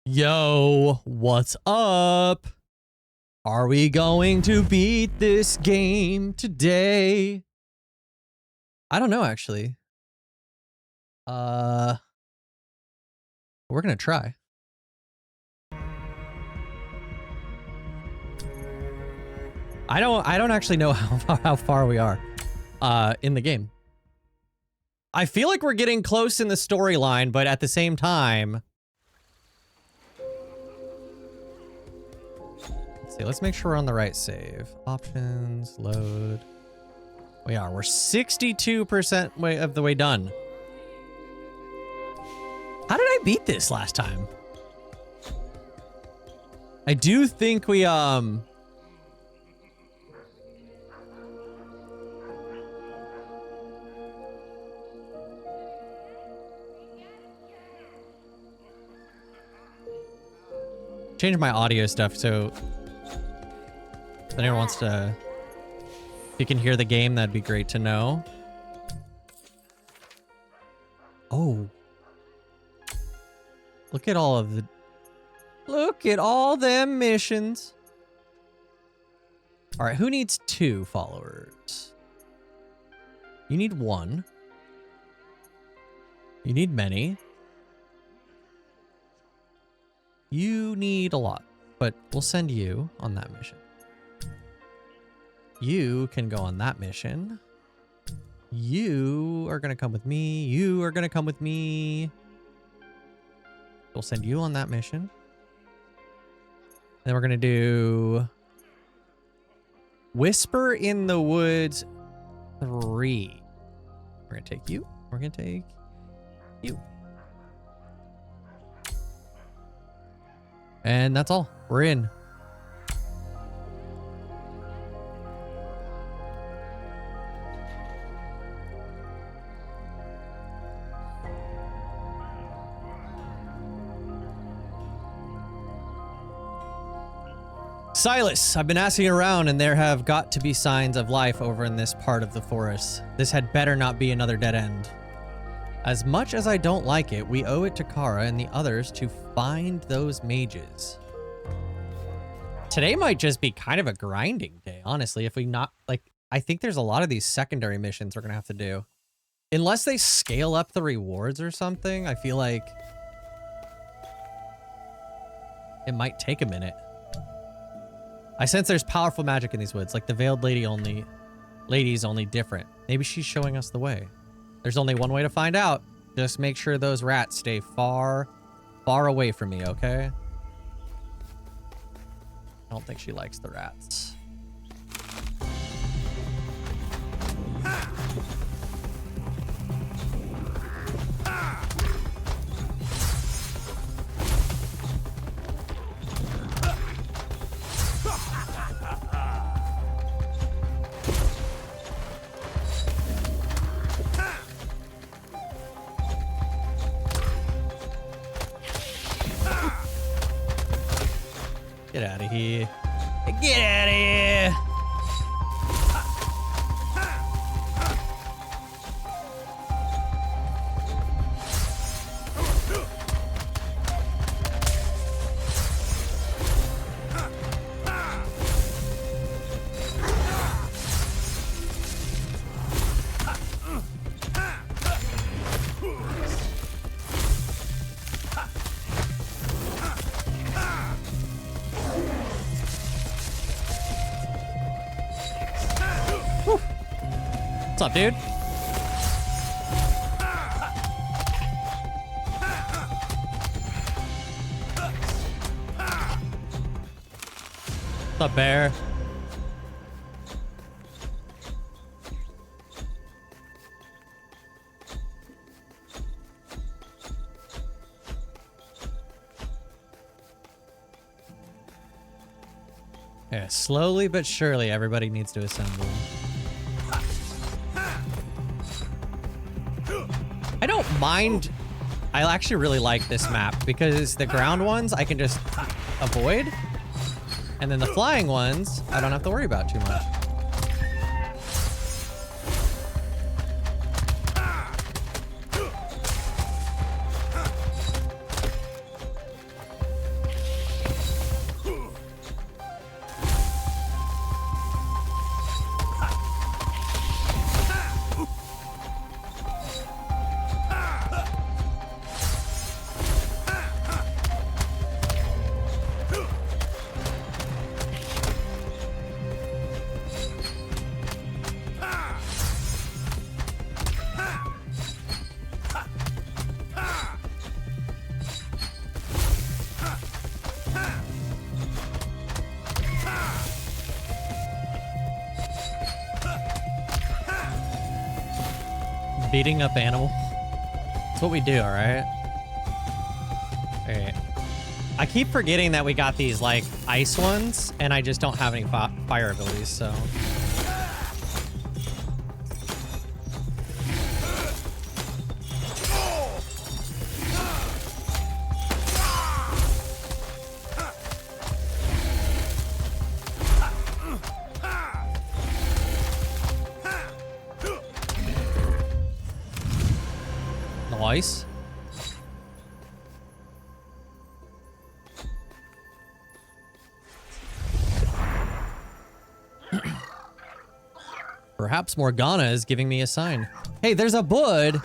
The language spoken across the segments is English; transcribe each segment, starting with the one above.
Yo, what's up? Are we going to beat this game today? I don't know, actually. We're gonna try. I don't actually know how far we are in the game. I feel like we're getting close in the storyline, but at the same time, let's make sure we're on the right save. Options, load. We are. We're 62% of the way done. How did I beat this last time? I do think we, change my audio stuff so if anyone wants to, if you can hear the game, that'd be great to know. Oh. Look at all them missions. All right, who needs 2 followers? You need 1. You need many. You need a lot, but we'll send you on that mission. You can go on that mission. You are gonna come with me. You are gonna come with me. We'll send you on that mission. Then we're gonna do Whisper in the Woods 3. We're gonna take you. We're gonna take you. And that's all. We're in. Silas, I've been asking around and there have got to be signs of life over in this part of the forest. This had better not be another dead end. As much as I don't like it, we owe it to Kara and the others to find those mages. Today might just be kind of a grinding day, honestly, if we not, like, I think there's a lot of these secondary missions we're gonna have to do. Unless they scale up the rewards or something, I feel like it might take a minute. I sense there's powerful magic in these woods, like the veiled lady's only different. Maybe she's showing us the way. There's only one way to find out. Just make sure those rats stay far, far away from me, okay? I don't think she likes the rats. Get out of here. Get out of here. What's up, dude? What's up, bear? Yeah, slowly but surely, everybody needs to assemble. I don't mind. I actually really like this map because the ground ones I can just avoid. And then the flying ones, I don't have to worry about too much. Beating up animal. That's what we do, alright? Alright. I keep forgetting that we got these, like, ice ones, and I just don't have any fire abilities, so... Nice. Perhaps Morgana is giving me a sign. Hey, there's a bud! That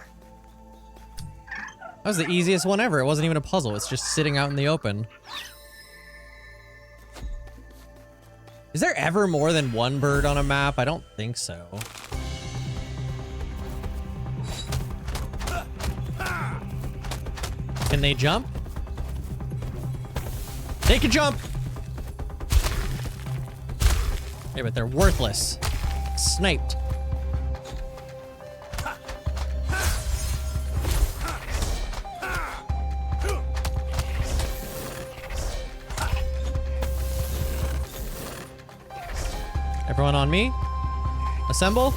was the easiest one ever. It wasn't even a puzzle. It's just sitting out in the open. Is there ever more than one bird on a map? I don't think so. Can they jump? They can jump! Yeah, but they're worthless. Sniped. Everyone on me? Assemble.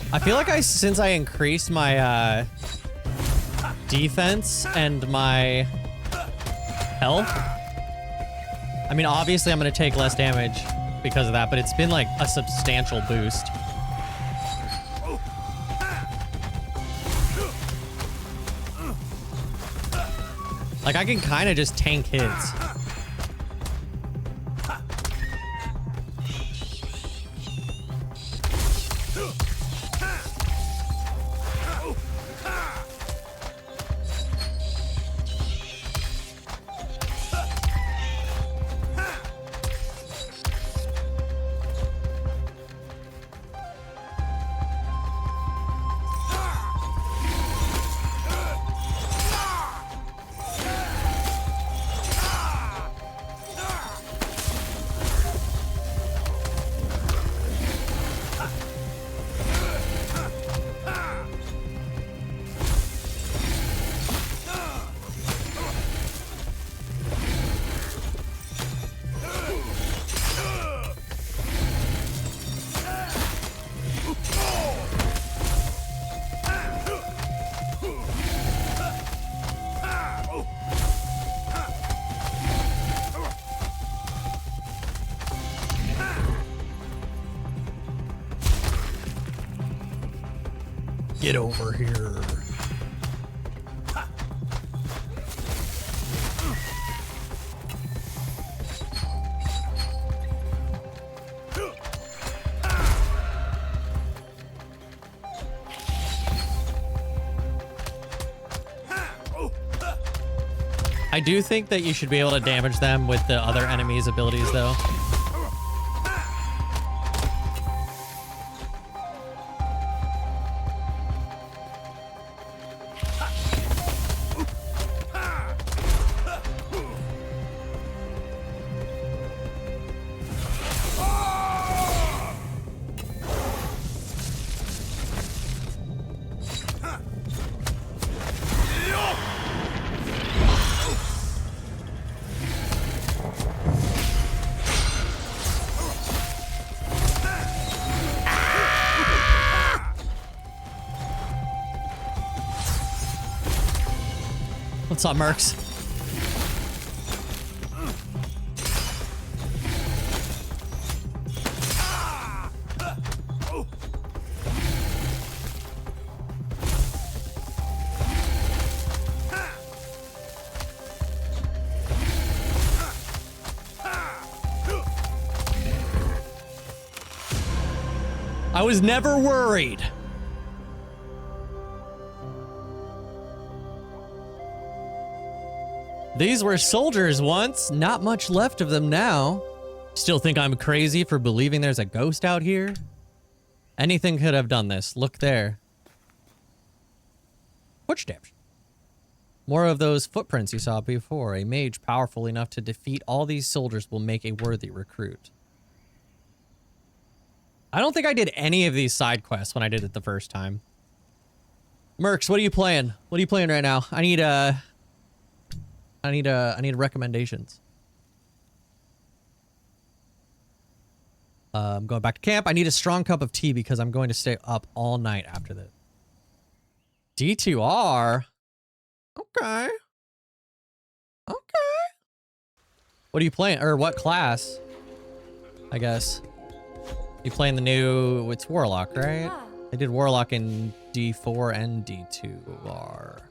I feel like since I increased my defense and my health, I mean, obviously I'm gonna take less damage because of that, but it's been like a substantial boost. Like, I can kind of just tank hits. Get over here. I do think that you should be able to damage them with the other enemies' abilities, though. What's up, Mercs? I was never worried. These were soldiers once, not much left of them now. Still think I'm crazy for believing there's a ghost out here? Anything could have done this. Look there. Footsteps. More of those footprints you saw before. A mage powerful enough to defeat all these soldiers will make a worthy recruit. I don't think I did any of these side quests when I did it the first time. Mercs, what are you playing? What are you playing right now? I need recommendations. I'm going back to camp. I need a strong cup of tea because I'm going to stay up all night after this. D2R? Okay. Okay. What are you playing? Or what class? I guess. You playing the new... It's Warlock, right? I did Warlock in D4 and D2R.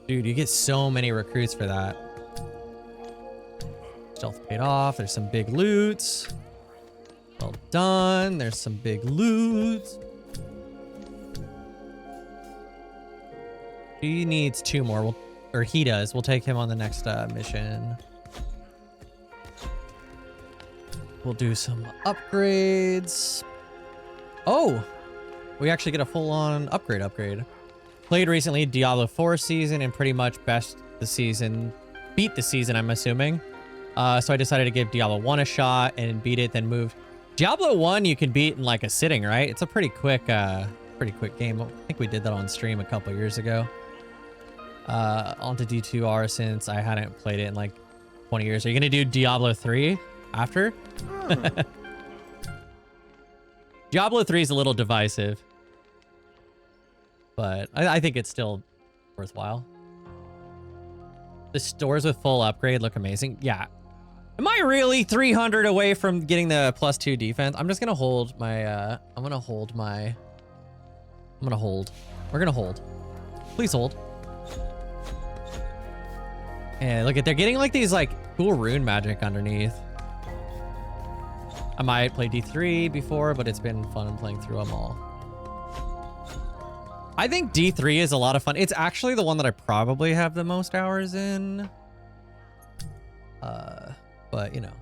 Dude, you get so many recruits for that. Stealth paid off. There's some big loots. Well done. There's some big loots. He needs 2 more. Or he does. We'll take him on the next mission. We'll do some upgrades. Oh! We actually get a full-on upgrade. Played recently Diablo 4 season and pretty much beat the season, I'm assuming. So I decided to give Diablo 1 a shot and beat it, then moved. Diablo 1 you can beat in like a sitting, right? It's a pretty quick game. I think we did that on stream a couple years ago. Onto D2R since I hadn't played it in like 20 years. Are you gonna do Diablo 3 after? Diablo 3 is a little divisive. But I think it's still worthwhile. The stores with full upgrade look amazing. Yeah. Am I really 300 away from getting the +2 defense? I'm just going to hold my, I'm going to hold. We're going to hold. Please hold. And look at, they're getting like these like cool rune magic underneath. I might play D3 before, but it's been fun playing through them all. I think D3 is a lot of fun. It's actually the one that I probably have the most hours in. But, you know.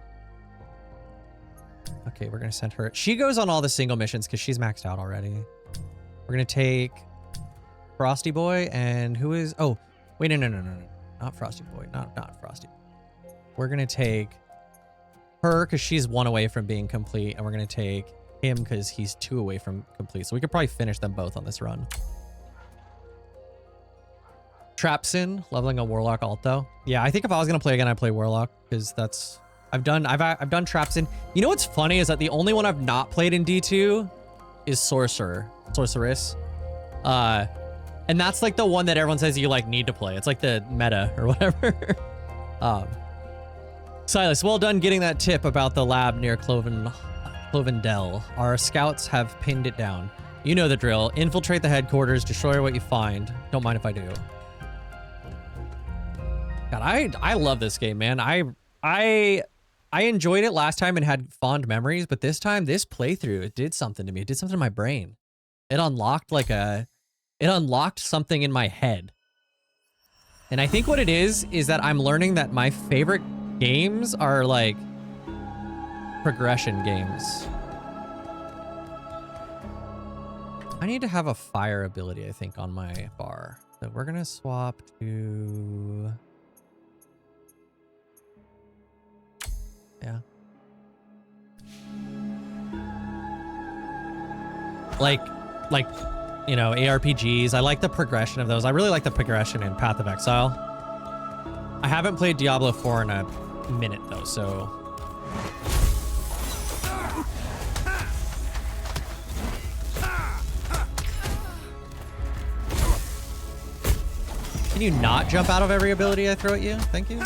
Okay, we're going to send her. She goes on all the single missions because she's maxed out already. We're going to take Frosty Boy and who is... Oh, wait, no. Not Frosty Boy. Not Frosty. We're going to take her because she's 1 away from being complete. And we're going to take him because he's 2 away from complete. So we could probably finish them both on this run. Trapsin, leveling a Warlock Alto. Yeah, I think if I was gonna play again, I'd play Warlock because that's I've done Trapsin. You know what's funny is that the only one I've not played in D2 is Sorceress. And that's like the one that everyone says you like need to play. It's like the meta or whatever. Silas, well done getting that tip about the lab near Clovendell. Our scouts have pinned it down. You know the drill. Infiltrate the headquarters, destroy what you find. Don't mind if I do. God, I love this game, man. I enjoyed it last time and had fond memories, but this time, this playthrough, it did something to me. It did something to my brain. It unlocked it unlocked something in my head. And I think what it is that I'm learning that my favorite games are like progression games. I need to have a fire ability, I think, on my bar. So we're gonna swap to... Yeah. Like, you know, ARPGs. I like the progression of those. I really like the progression in Path of Exile. I haven't played Diablo 4 in a minute, though, so... Can you not jump out of every ability I throw at you? Thank you.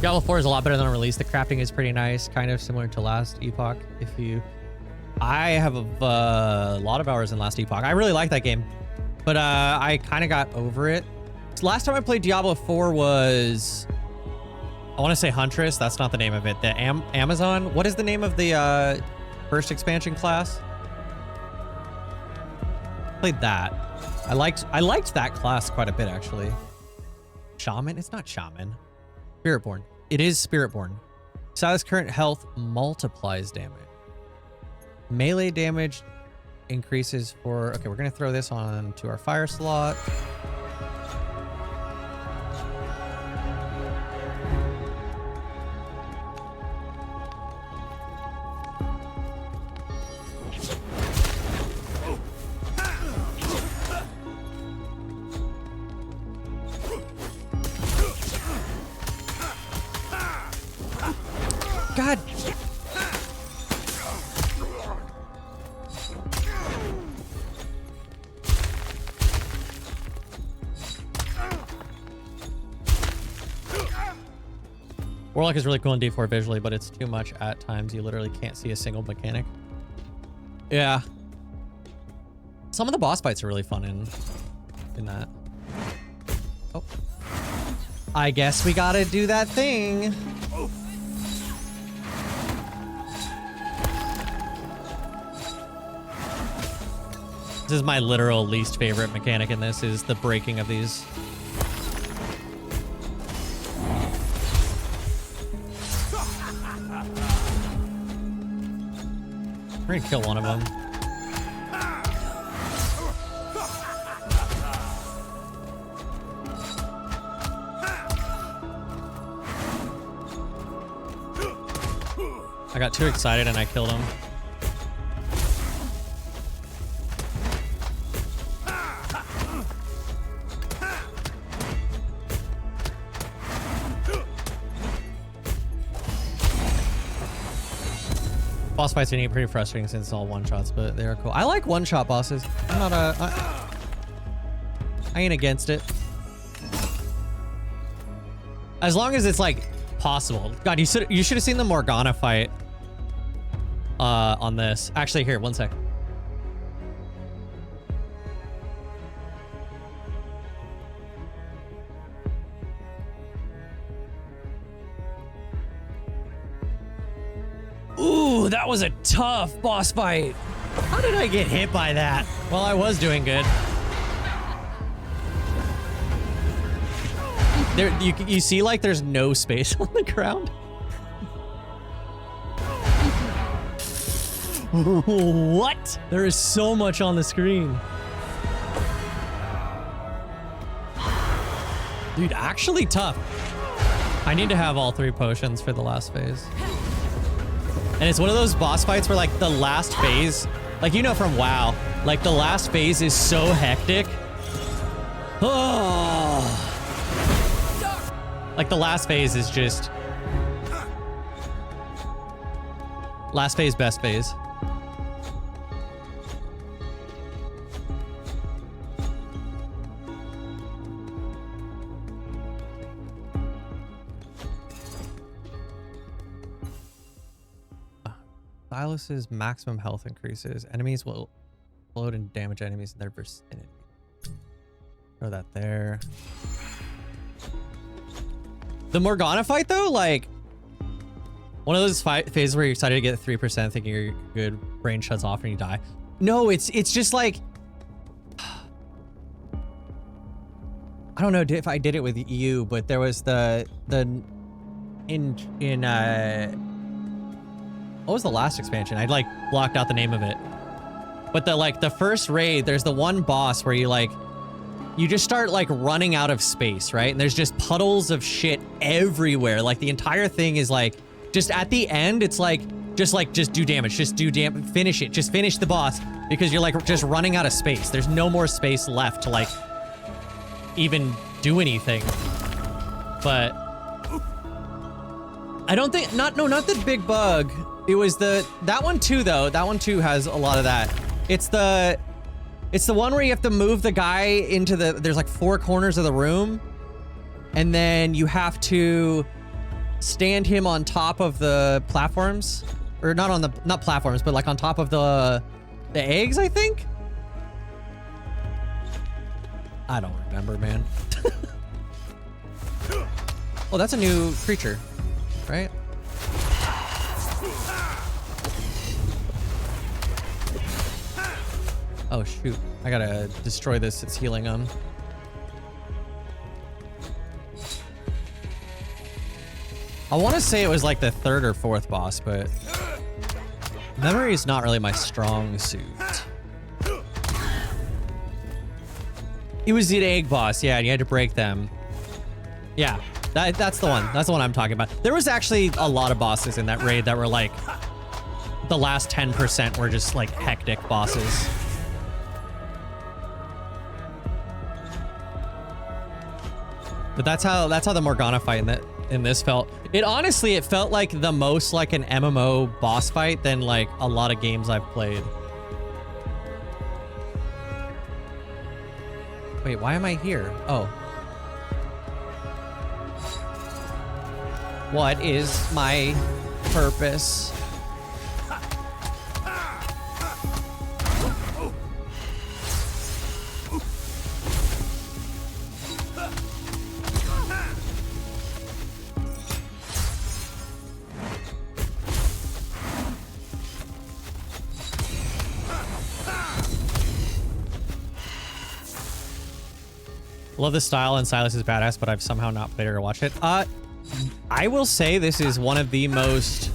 Diablo 4 is a lot better than a release. The crafting is pretty nice, kind of similar to last Epoch. I have a lot of hours in last Epoch. I really like that game, but I kind of got over it. Last time I played Diablo 4 was, I want to say Huntress. That's not the name of it. The Amazon. What is the name of the first expansion class? Played that. I liked that class quite a bit, actually. Shaman? It's not Shaman. Spiritborn. It is Spiritborn. Silas' current health multiplies damage. Melee damage increases for... Okay, we're going to throw this on to our fire slot. God. Warlock is really cool in D4 visually, but it's too much at times. You literally can't see a single mechanic. Yeah. Some of the boss fights are really fun in that. Oh. I guess we gotta do that thing. This is my literal least favorite mechanic in this, is the breaking of these. We're gonna kill one of them. I got too excited and I killed him. Boss fights are pretty frustrating since it's all one-shots, but they are cool. I like one-shot bosses. I'm not I ain't against it. As long as it's like possible. God, you should have seen the Morgana fight on this. Actually, here, one sec. Ooh, that was a tough boss fight. How did I get hit by that? Well, I was doing good. There, you see, like, there's no space on the ground. What? There is so much on the screen. Dude, actually tough. I need to have all 3 potions for the last phase. And it's one of those boss fights where, like, the last phase, like, you know from WoW, like, the last phase is so hectic. Oh. Like, the last phase is just... Last phase, best phase. Silas's maximum health increases. Enemies will explode and damage enemies in their vicinity. Throw that there. The Morgana fight, though, like, one of those phases where you're excited to get 3%, thinking you're good, brain shuts off and you die. No, it's just like, I don't know if I did it with you, but there was what was the last expansion? I like blocked out the name of it. But the first raid, there's the one boss where you just start like running out of space, right? And there's just puddles of shit everywhere. Like the entire thing is like, just at the end, it's like, just do damage, finish it, just finish the boss, because you're like just running out of space. There's no more space left to like even do anything. But I don't think, not the big bug. It was that one too, though. That one too has a lot of that. It's the one where you have to move the guy into there's like 4 corners of the room. And then you have to stand him on top of the platforms, or not platforms, but like on top of the eggs, I think. I don't remember, man. Oh, that's a new creature, right? Oh shoot, I gotta destroy this. It's healing him. I want to say it was like the 3rd or 4th boss, but memory is not really my strong suit. It was the egg boss, yeah, and you had to break them. Yeah, that's the one. That's the one I'm talking about. There was actually a lot of bosses in that raid that were like, the last 10% were just like hectic bosses. But that's how the Morgana fight in this felt. It felt like the most like an MMO boss fight than like a lot of games I've played. Wait, why am I here? Oh. What is my purpose? Love the style, and Silas is badass, but I've somehow not played it or watched it. I will say this is one of the most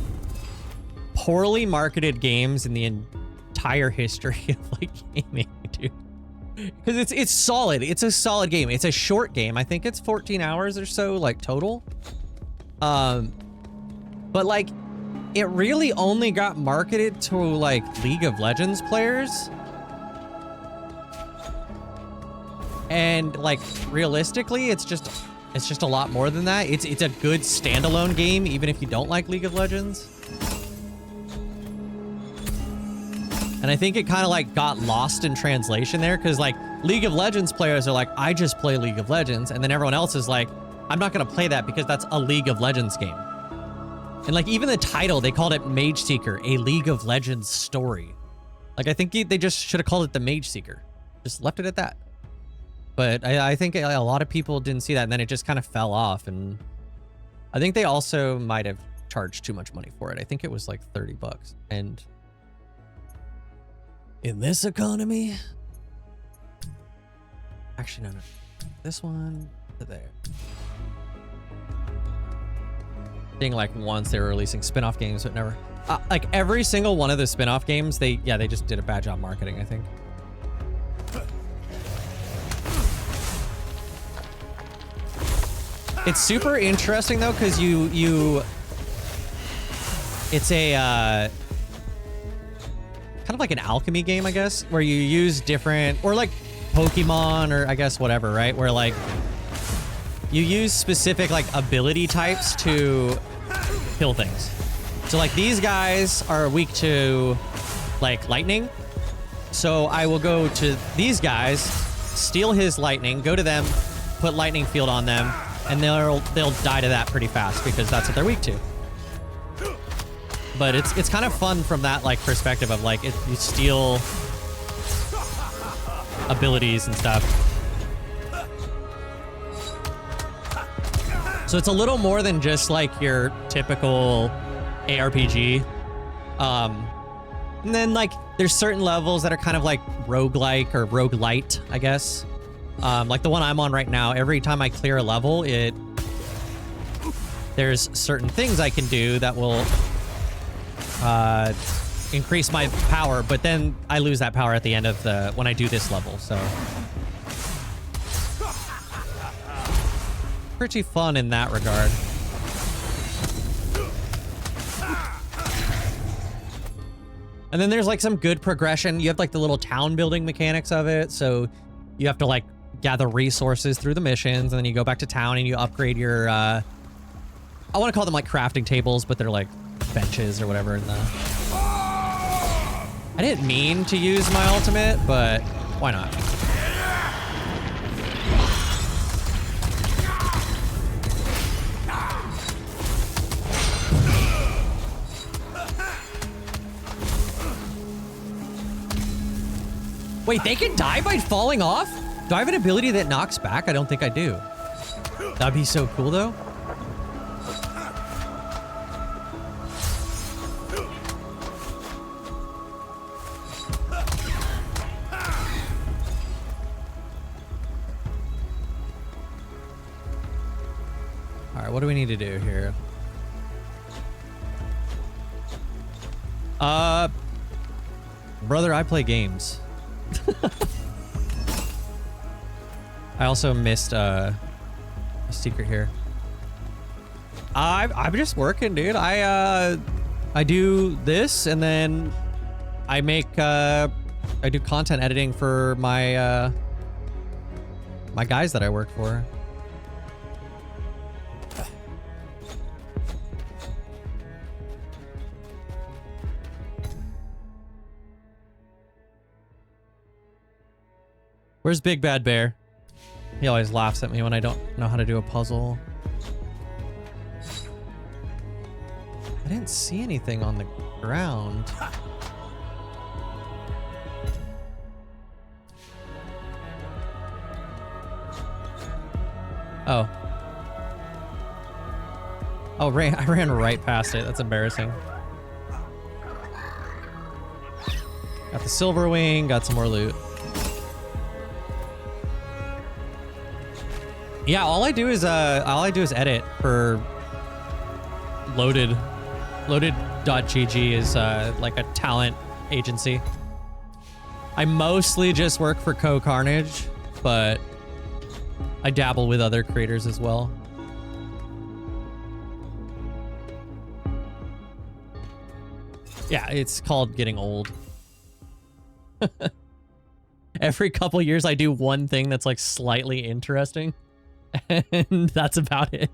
poorly marketed games in the entire history of like gaming, dude. Because it's solid. It's a solid game. It's a short game. I think it's 14 hours or so, like total. But like, it really only got marketed to like League of Legends players. And like realistically, it's just a lot more than that. It's a good standalone game, even if you don't like League of Legends. And I think it kind of like got lost in translation there, because like League of Legends players are like, I just play League of Legends, and then everyone else is like, I'm not gonna play that because that's a League of Legends game. And like even the title, they called it Mageseeker, a League of Legends story. Like I think they just should have called it the Mageseeker. Just left it at that. But I think a lot of people didn't see that, and then it just kind of fell off. And I think they also might have charged too much money for it. I think it was like 30 bucks. And in this economy, actually, no. This one to there. Being like once they were releasing spin-off games, but never. Like every single one of the spin-off games, they just did a bad job marketing, I think. It's super interesting though, because it's a kind of like an alchemy game, I guess, where you use different, or like Pokemon, or I guess whatever, right? Where like you use specific like ability types to kill things. So like these guys are weak to like lightning. So I will go to these guys, steal his lightning, go to them, put lightning field on them, and they'll die to that pretty fast because that's what they're weak to. But it's kind of fun from that like perspective of like you steal abilities and stuff. So it's a little more than just like your typical ARPG. And then like there's certain levels that are kind of like roguelike or roguelite, I guess. Like the one I'm on right now, every time I clear a level, there's certain things I can do that will increase my power, but then I lose that power at the end of when I do this level, so. Pretty fun in that regard. And then there's like some good progression. You have like the little town building mechanics of it, so you have to like gather resources through the missions, and then you go back to town and you upgrade your, I want to call them like crafting tables, but they're like benches or whatever in the... I didn't mean to use my ultimate, but why not? Wait, they can die by falling off? Do I have an ability that knocks back? I don't think I do. That'd be so cool, though. All right, what do we need to do here? Brother, I play games. I also missed a secret here. I'm just working, dude. I do this, and then I do content editing for my my guys that I work for. Where's Big Bad Bear? He always laughs at me when I don't know how to do a puzzle. I didn't see anything on the ground. Oh. Oh, I ran right past it. That's embarrassing. Got the silver wing, got some more loot. Yeah, all I do is edit for Loaded.gg is like a talent agency. I mostly just work for Carnage, but I dabble with other creators as well. Yeah, it's called getting old. Every couple years I do one thing that's like slightly interesting. And that's about it.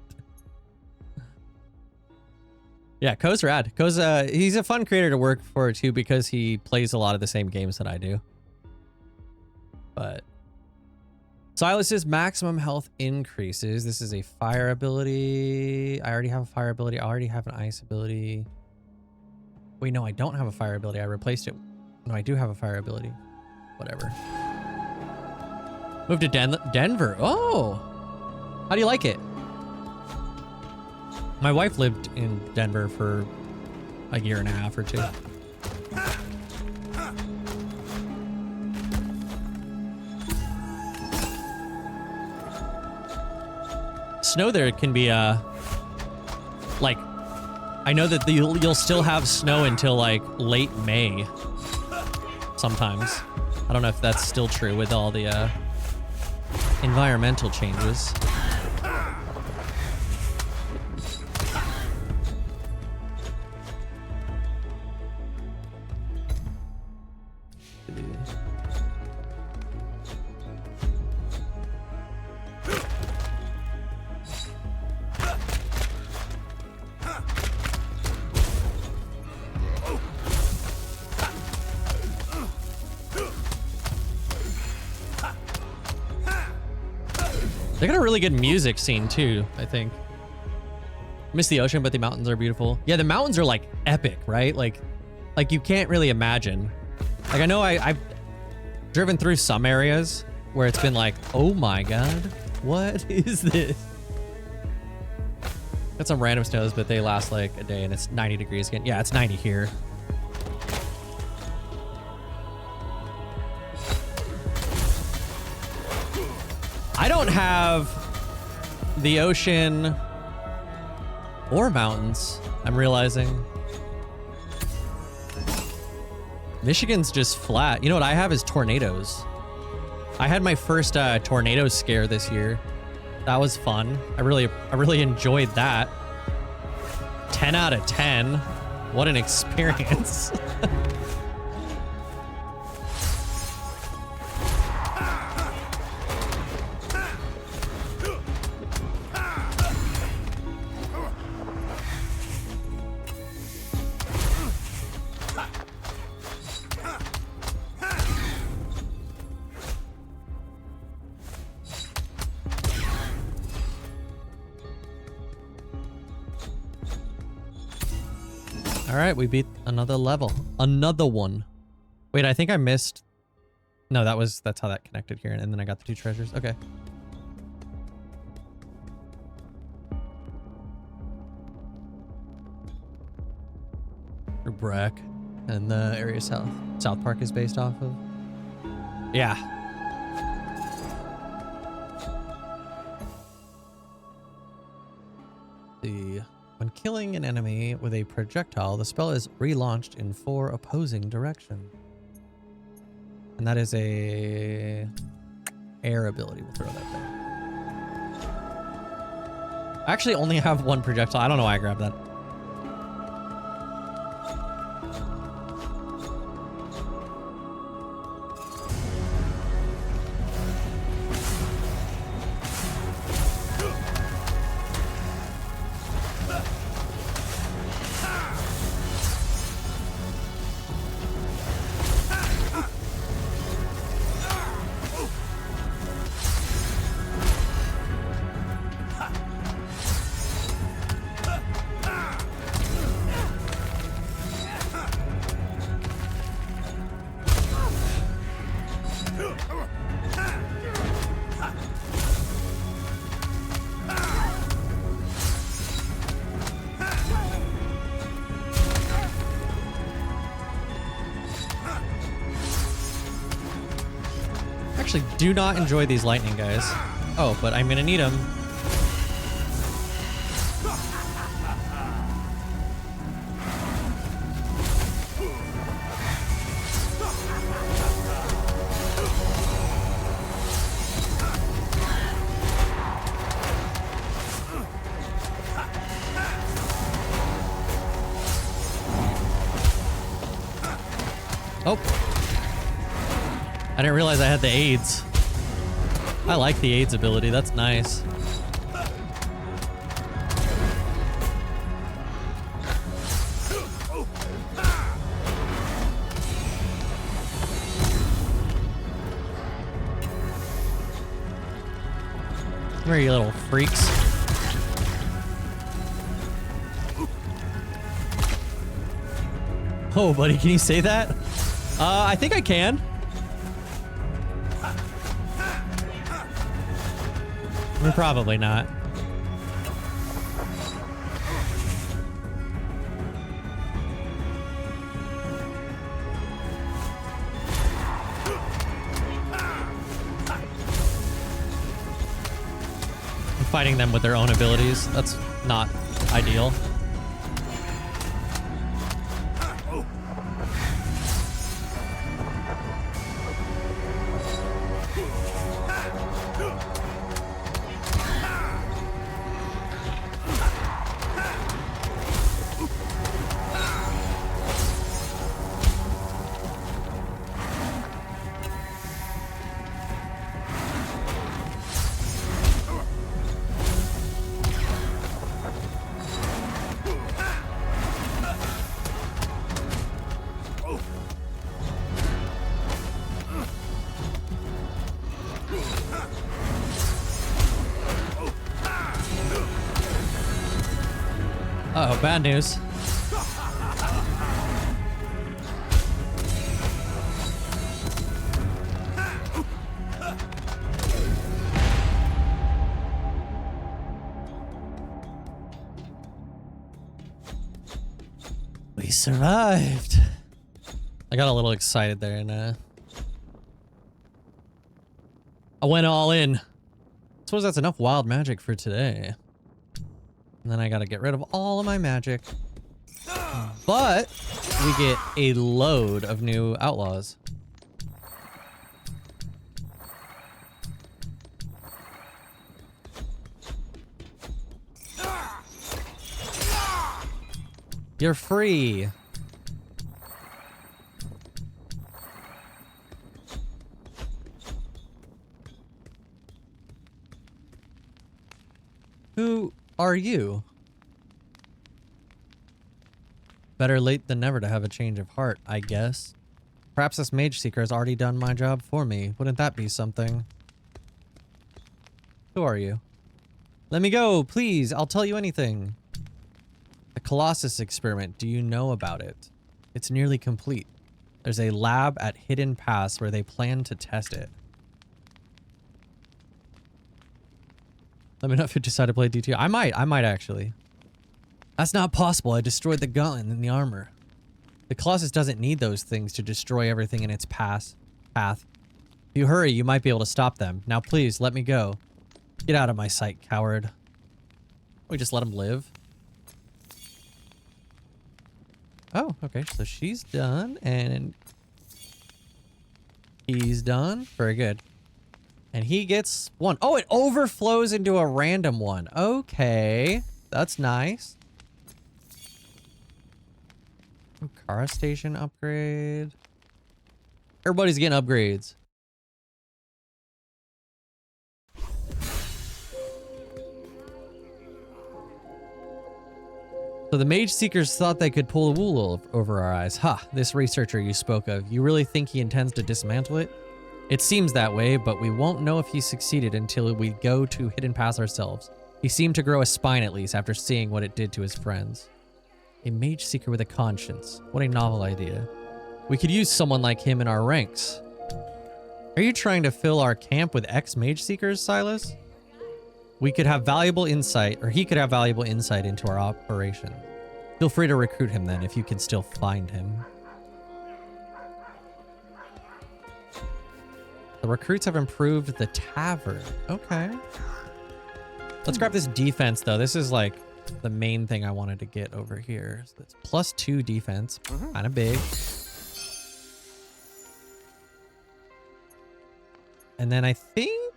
Yeah, Ko's rad. Ko's he's a fun creator to work for too because he plays a lot of the same games that I do. But Silas's maximum health increases. This is a fire ability. I already have a fire ability. I already have an ice ability. Wait, no, I don't have a fire ability. I replaced it. No, I do have a fire ability. Whatever. Move to Denver. Oh. How do you like it? My wife lived in Denver for a year and a half or two. Snow there can be like, I know that you'll still have snow until like late May sometimes. I don't know if that's still true with all the environmental changes. They got a really good music scene too, I think. Miss the ocean, but the mountains are beautiful. Yeah, the mountains are like epic, right? Like you can't really imagine. Like I know I've driven through some areas where it's been like, oh my God, what is this? Got some random snows, but they last like a day and it's 90 degrees again. Yeah, it's 90 here. I don't have the ocean or mountains, I'm realizing. Michigan's just flat. You know what I have is tornadoes. I had my first tornado scare this year. That was fun. I really enjoyed that. 10 out of 10. What an experience. All right, we beat another level. Another one. Wait, I think I missed No, that's how that connected here, and then I got the 2 treasures. Okay. Or Breck, and the area South Park is based off of. Yeah. When killing an enemy with a projectile, the spell is relaunched in 4 opposing directions. And that is a air ability. We'll throw that there. I actually only have 1 projectile. I don't know why I grabbed that. Actually do not enjoy these lightning guys. Oh, but I'm gonna need them. Oh. I didn't realize I had the AIDS. I like the AIDS ability. That's nice. Come here, you little freaks. Oh, buddy, can you say that? I think I can. Probably not. I'm fighting them with their own abilities. That's not ideal. Uh-oh, bad news. We survived. I got a little excited there and I went all in. Suppose that's enough wild magic for today. And then I gotta get rid of all of my magic. But we get a load of new outlaws. You're free. Who are you? Better late than never to have a change of heart, I guess. Perhaps this Mageseeker has already done my job for me. Wouldn't that be something? Who are you? Let me go, please. I'll tell you anything. The Colossus experiment. Do you know about it? It's nearly complete. There's a lab at Hidden Pass where they plan to test it. Let me know if you decide to play DT. I might actually. That's not possible. I destroyed the gauntlet and the armor. The Colossus doesn't need those things to destroy everything in its path. If you hurry, you might be able to stop them. Now please, let me go. Get out of my sight, coward. We just let him live. Oh, okay. So she's done, and he's done. Very good. And he gets one. Oh, it overflows into a random one. Okay. That's nice. Kara station upgrade. Everybody's getting upgrades. So the Mageseekers thought they could pull the wool over our eyes. Ha, this researcher you spoke of. You really think he intends to dismantle it? It seems that way, but we won't know if he succeeded until we go to Hidden Pass ourselves. He seemed to grow a spine at least after seeing what it did to his friends. A Mageseeker with a conscience. What a novel idea. We could use someone like him in our ranks. Are you trying to fill our camp with ex-Mageseekers, Silas? We could have valuable insight, or he could have valuable insight into our operation. Feel free to recruit him then, if you can still find him. The recruits have improved the tavern. Okay. Let's grab this defense, though. This is like the main thing I wanted to get over here. So that's +2 defense. Kind of big. And then I think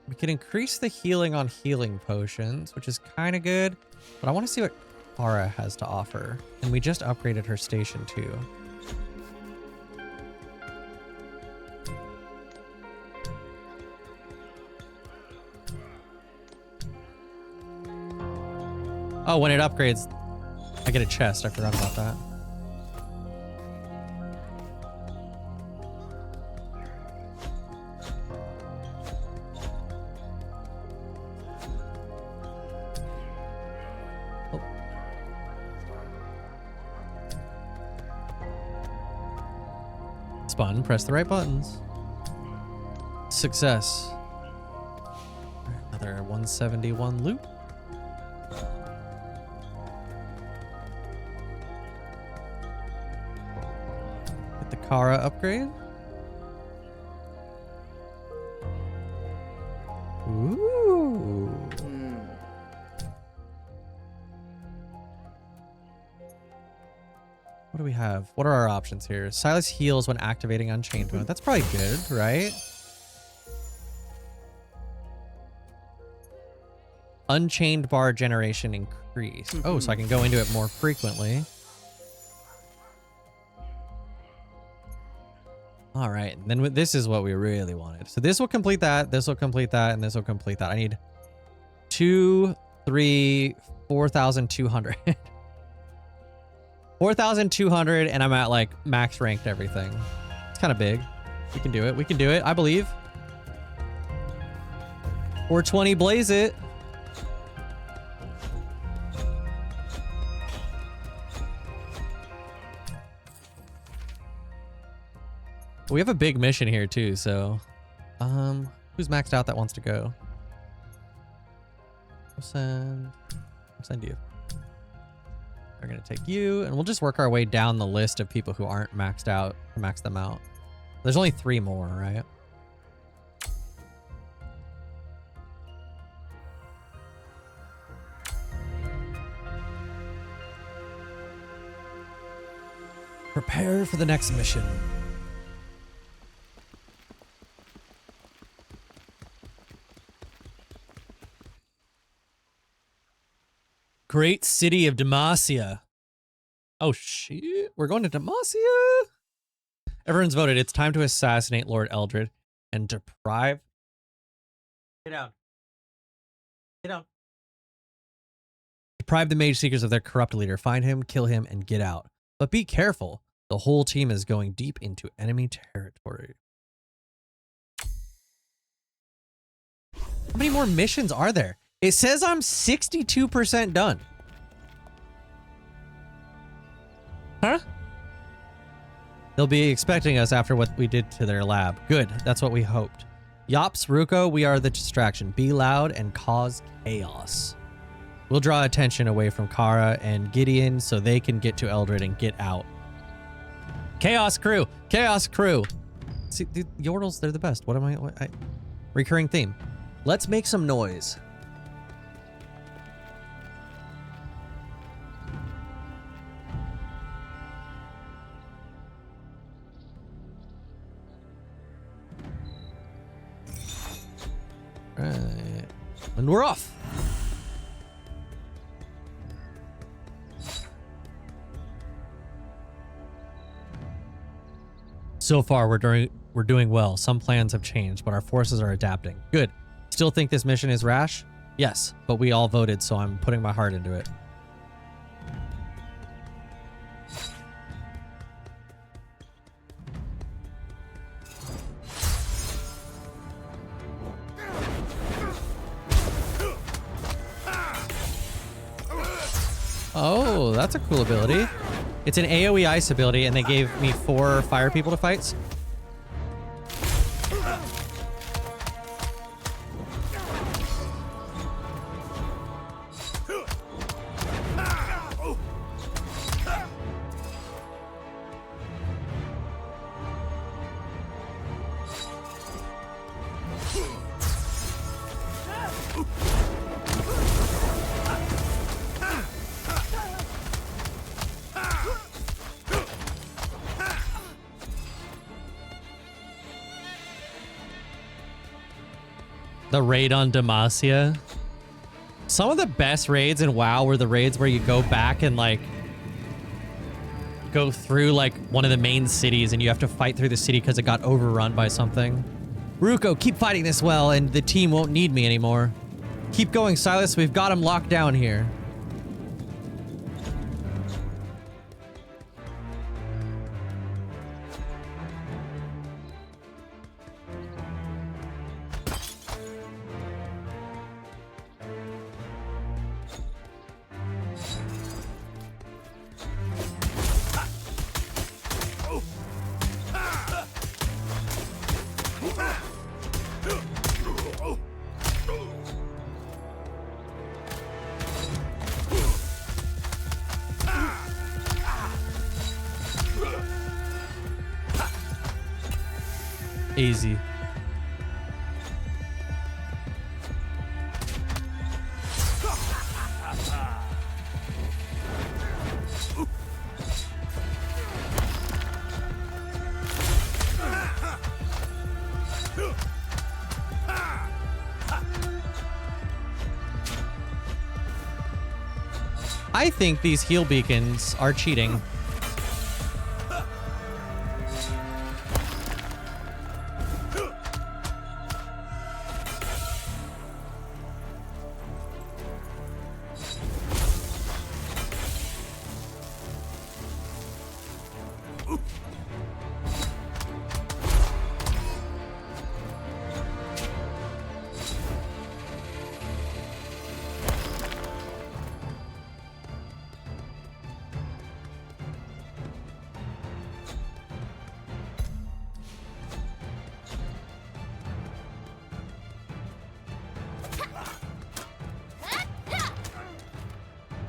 we can increase the healing on healing potions, which is kind of good. But I want to see what Kara has to offer. And we just upgraded her station too. Oh, when it upgrades, I get a chest. I forgot about that. Oh. Spun, press the right buttons. Success. Another 171 loot. Kara upgrade. Ooh. What do we have? What are our options here? Silas heals when activating Unchained mode. That's probably good, right? Unchained bar generation increase. Oh, so I can go into it more frequently. All right, and then this is what we really wanted. So this will complete that, this will complete that, and this will complete that. I need 2, 3, 4,200. 4,200, and I'm at like max ranked everything. It's kind of big. We can do it. We can do it. I believe. 420, blaze it. We have a big mission here too, so who's maxed out that wants to go? We'll send you. We're gonna take you, and we'll just work our way down the list of people who aren't maxed out to max them out. There's only 3 more, right? Prepare for the next mission. Great city of Demacia. Oh shit, we're going to Demacia. Everyone's voted. It's time to assassinate Lord Eldred and deprive. Get down. Get down. Deprive the Mageseekers of their corrupt leader. Find him, kill him, and get out. But be careful. The whole team is going deep into enemy territory. How many more missions are there? It says I'm 62% done. Huh? They'll be expecting us after what we did to their lab. Good. That's what we hoped. Yops, Ruko, we are the distraction. Be loud and cause chaos. We'll draw attention away from Kara and Gideon so they can get to Eldred and get out. Chaos crew! Chaos crew! See, the Yordles, they're the best. What am I... Recurring theme. Let's make some noise. Right. And we're off. So far, we're doing well. Some plans have changed, but our forces are adapting. Good. Still think this mission is rash? Yes, but we all voted, so I'm putting my heart into it. Oh, that's a cool ability. It's an AoE ice ability, and they gave me 4 fire people to fight. The raid on Demacia. Some of the best raids in WoW were the raids where you go back and like go through like one of the main cities and you have to fight through the city because it got overrun by something. Ruko, keep fighting this well and the team won't need me anymore. Keep going, Silas. We've got him locked down here. Easy. I think these heal beacons are cheating.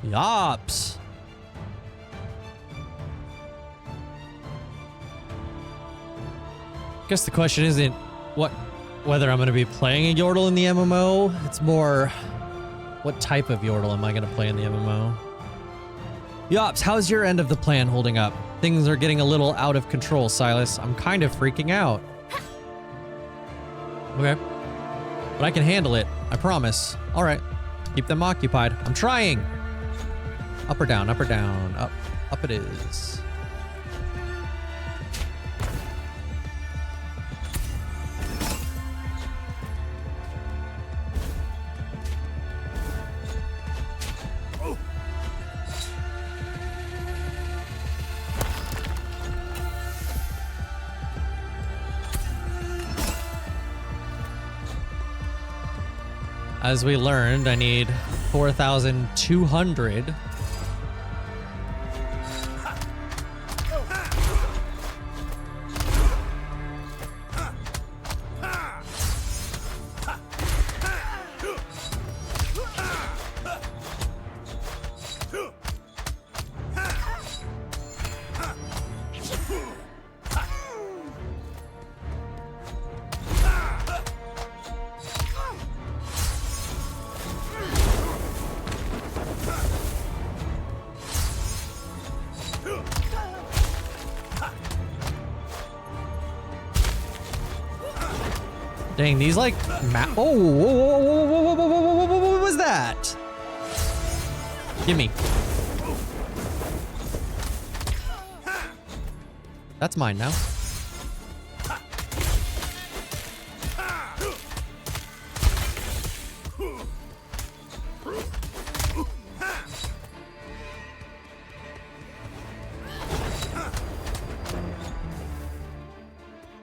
Yops. Guess the question isn't whether I'm going to be playing a Yordle in the MMO. It's more what type of Yordle am I going to play in the MMO? Yops, how's your end of the plan holding up? Things are getting a little out of control, Silas. I'm kind of freaking out. Okay. But I can handle it. I promise. All right. Keep them occupied. I'm trying. Up or down, up or down. Up. Up it is. As we learned, I need 4,200. Dang, these like oh, whoa, what was that? Gimme. That's mine now.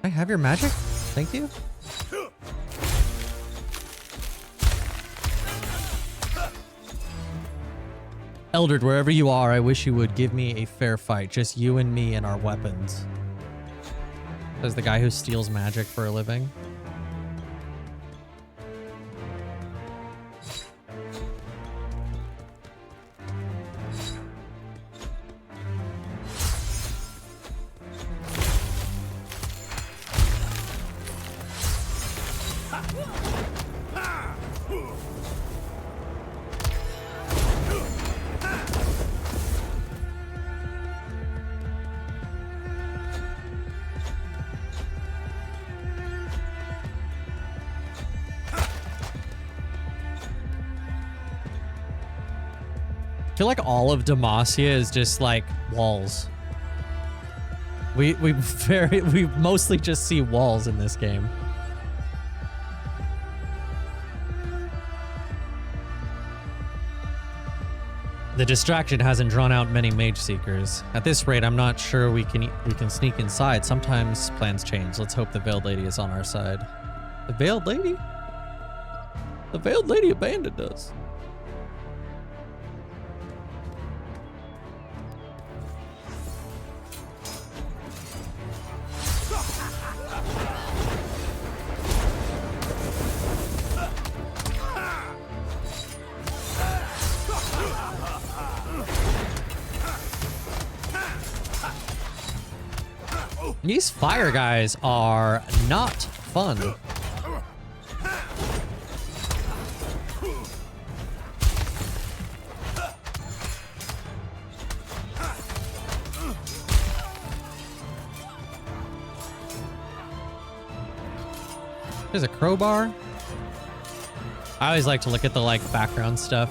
I have your magic? Thank you. Eldred, wherever you are, I wish you would give me a fair fight. Just you and me and our weapons. Says the guy who steals magic for a living. I feel like all of Demacia is just like walls. We mostly just see walls in this game. The distraction hasn't drawn out many Mageseekers. At this rate, I'm not sure we can sneak inside. Sometimes plans change. Let's hope the Veiled Lady is on our side. The Veiled Lady? The Veiled Lady abandoned us. These fire guys are not fun. There's a crowbar. I always like to look at the like background stuff.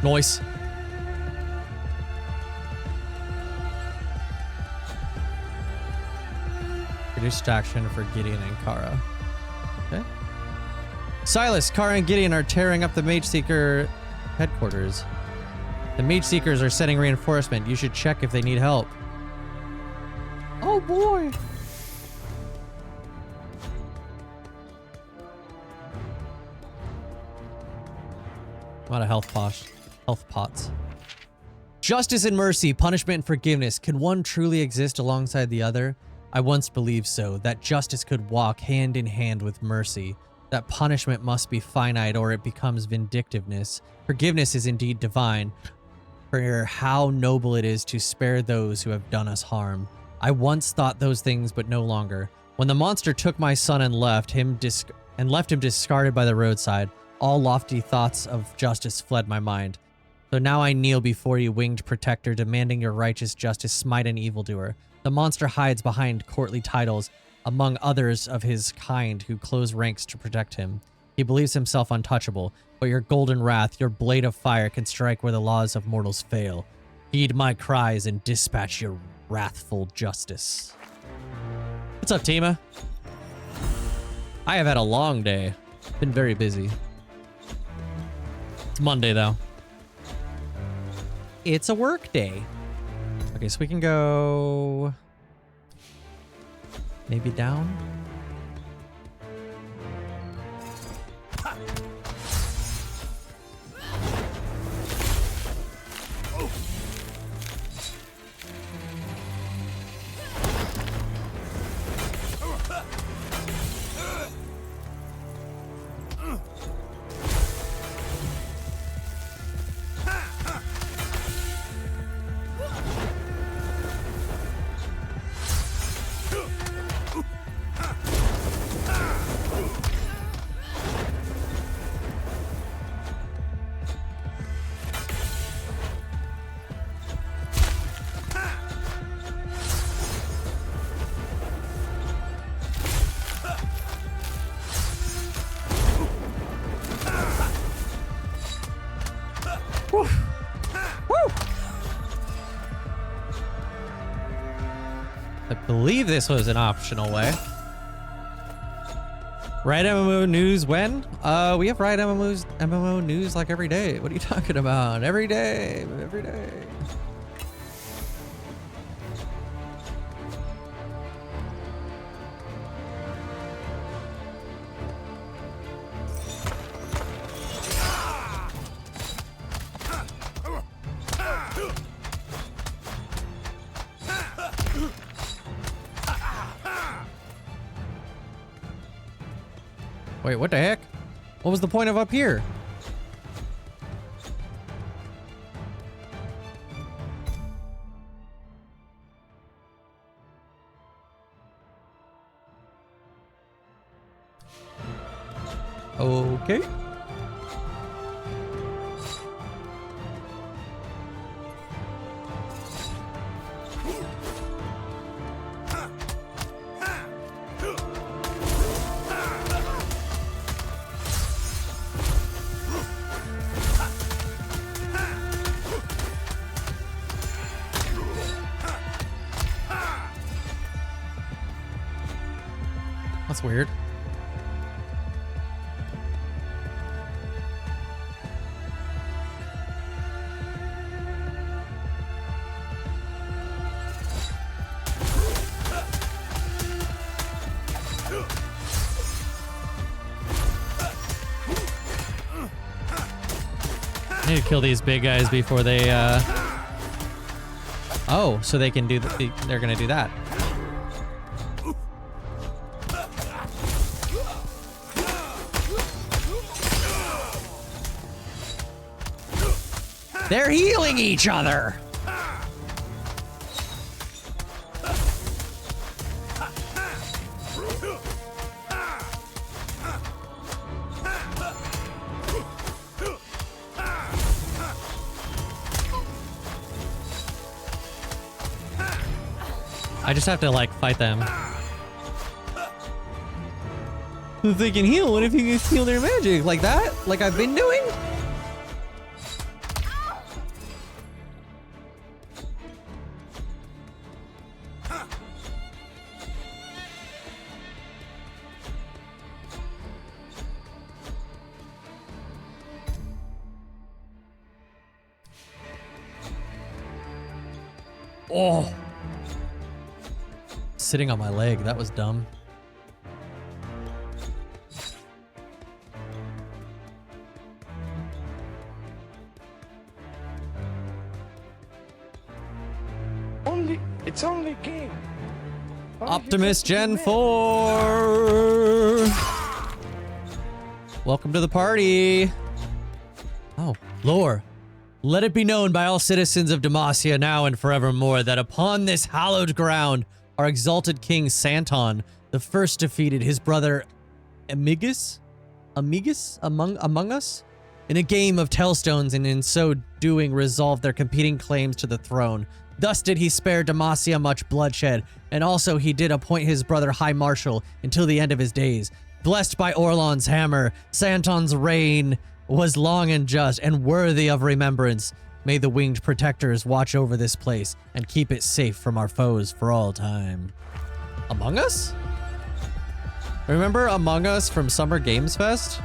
Noise. Distraction for Gideon and Kara. Okay. Silas, Kara, and Gideon are tearing up the Mageseeker headquarters. The Mageseekers are sending reinforcement. You should check if they need help. Oh boy. I'm out of health pots. Justice and mercy, punishment and forgiveness. Can one truly exist alongside the other? I once believed so, that justice could walk hand in hand with mercy, that punishment must be finite or it becomes vindictiveness. Forgiveness is indeed divine, for how noble it is to spare those who have done us harm. I once thought those things, but no longer. When the monster took my son and left him discarded by the roadside, all lofty thoughts of justice fled my mind. So now I kneel before you, winged protector, demanding your righteous justice smite an evildoer. The monster hides behind courtly titles, among others of his kind who close ranks to protect him. He believes himself untouchable, but your golden wrath, your blade of fire, can strike where the laws of mortals fail. Heed my cries and dispatch your wrathful justice. What's up, Tima? I have had a long day. Been very busy. It's Monday, though. It's a work day. Okay, so we can go maybe down. believe this was an optional way. Riot MMO news when? We have Riot MMO news like every day. What are you talking about? Every day, every day. Wait, what the heck? What was the point of up here? Okay. That's weird. I need to kill these big guys before they, Oh, so they can do they're gonna do that. They're healing each other. I just have to like fight them. If they can heal, what if you can steal their magic? Like that? Like I've been doing? Oh. Sitting on my leg, that was dumb. It's only a game. Optimus Gen 4. Welcome to the party. Oh, lore. Let it be known by all citizens of Demacia now and forevermore that upon this hallowed ground, our exalted king Santon, the first defeated his brother Among us, in a game of Tellstones, and in so doing resolved their competing claims to the throne. Thus did he spare Demacia much bloodshed, and also he did appoint his brother High Marshal until the end of his days. Blessed by Orlon's hammer, Santon's reign was long and just and worthy of remembrance. May the winged protectors watch over this place and keep it safe from our foes for all time. Among Us? Remember Among Us from Summer Games Fest?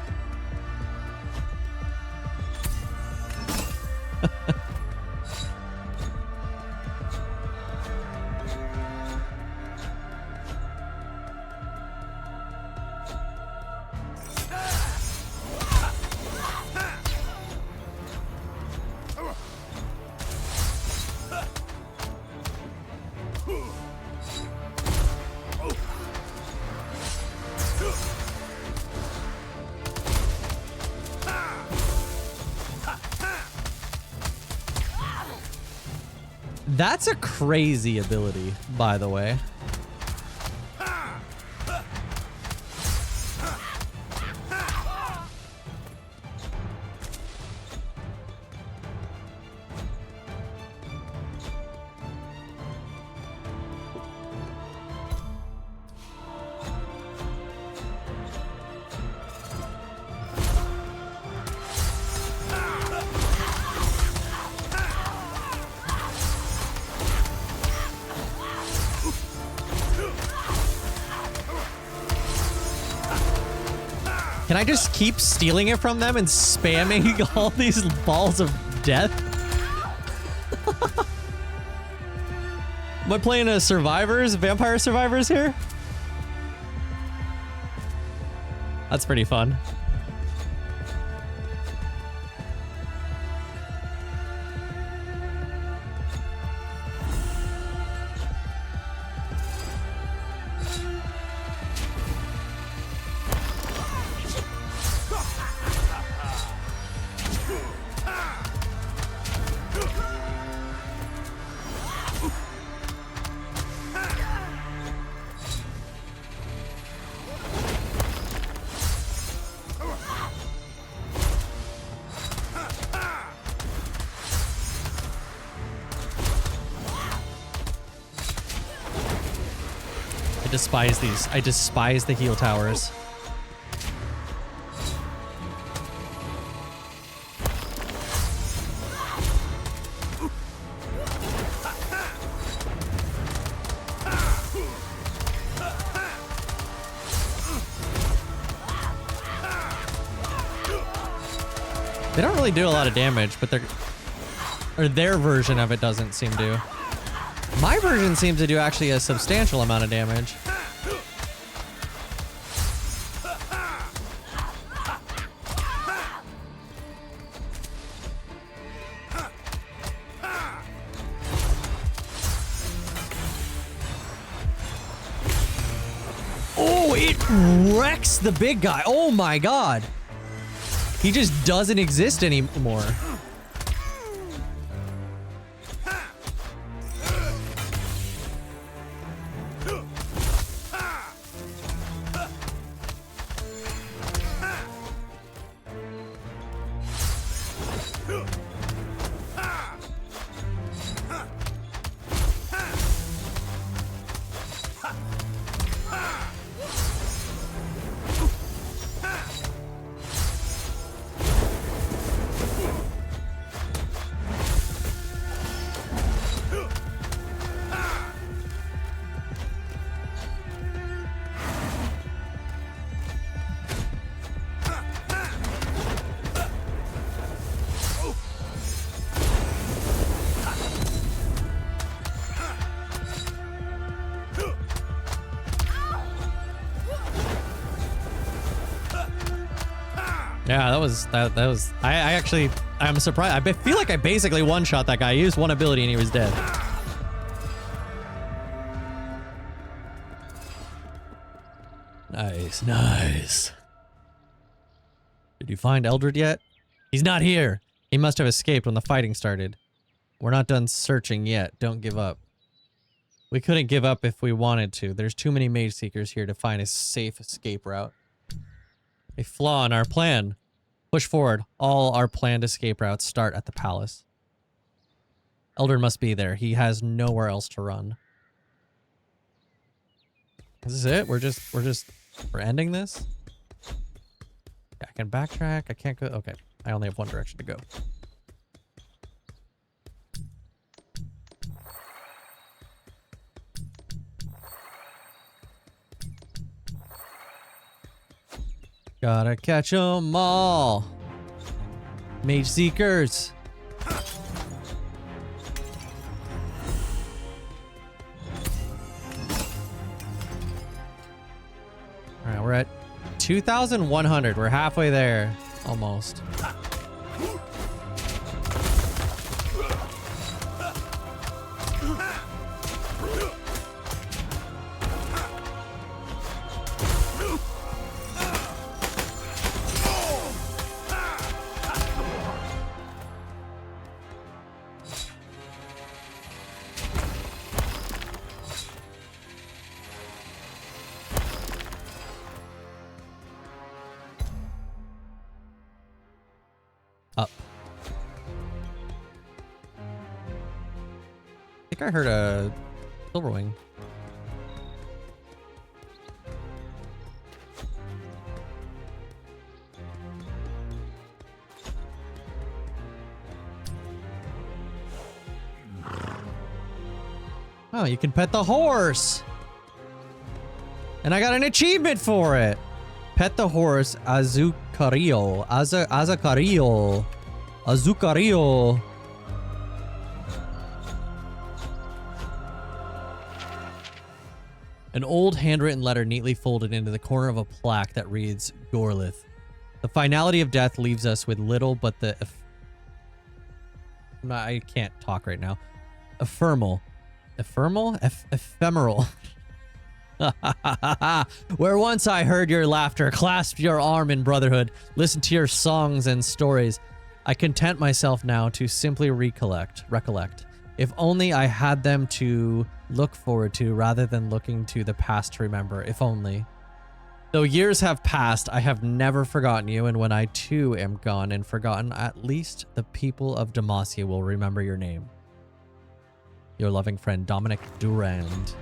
That's a crazy ability, by the way. Can I just keep stealing it from them and spamming all these balls of death? Am I playing a Vampire Survivors here? That's pretty fun. I despise these. I despise the heal towers. They don't really do a lot of damage, but their version of it doesn't seem to. My version seems to do actually a substantial amount of damage. Oh, it wrecks the big guy. Oh my god. He just doesn't exist anymore. Yeah, that was I'm surprised. I feel like I basically one-shot that guy. I used one ability and he was dead. Nice, nice. Did you find Eldred yet? He's not here. He must have escaped when the fighting started. We're not done searching yet. Don't give up. We couldn't give up if we wanted to. There's too many Mageseekers here to find a safe escape route. A flaw in our plan. Push forward. All our planned escape routes start at the palace. Eldred must be there. He has nowhere else to run. Is this it? We're ending this? Yeah, I can backtrack. I can't go. Okay. I only have one direction to go. Gotta catch 'em all. Mageseekers. All right, we're at 2,100. We're halfway there, almost. Up. I think I heard a Silverwing. Oh, you can pet the horse. And I got an achievement for it. Pet the horse Azucario. Azucario. Azucario. An old handwritten letter neatly folded into the corner of a plaque that reads, Gorlith. The finality of death leaves us with little but the... I can't talk right now. Ephemeral. Ephemeral? Ephemeral. Where once I heard your laughter, clasped your arm in brotherhood, listened to your songs and stories, I content myself now to simply recollect. If only I had them to look forward to rather than looking to the past to remember. If only. Though years have passed, I have never forgotten you, and when I too am gone and forgotten, at least the people of Demacia will remember your name. Your loving friend, Dominic Durand.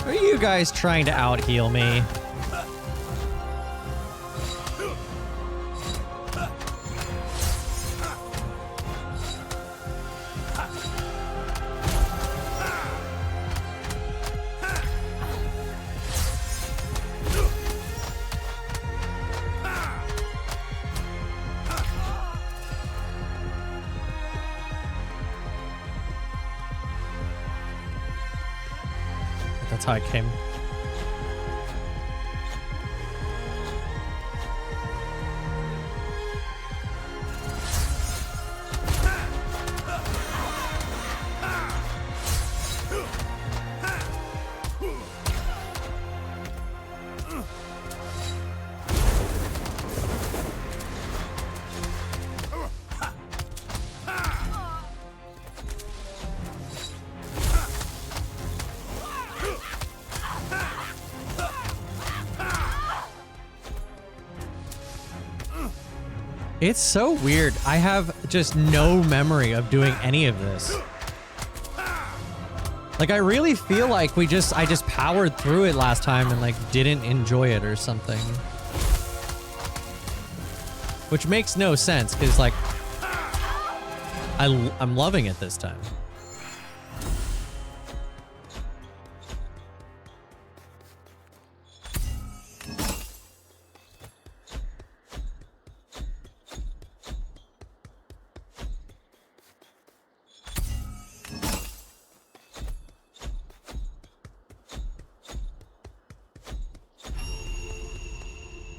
Are you guys trying to out-heal me? That's how I came. It's so weird. I have just no memory of doing any of this. Like, I really feel like I just powered through it last time and like didn't enjoy it or something. Which makes no sense because like I'm loving it this time.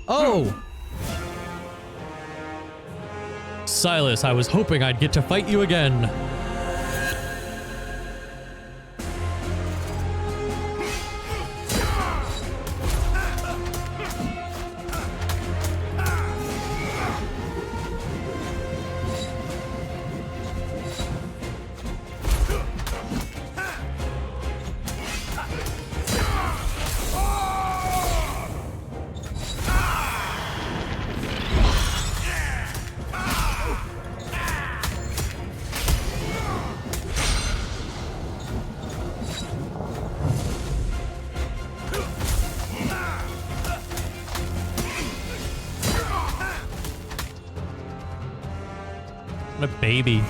Oh! Silas, I was hoping I'd get to fight you again. What a baby.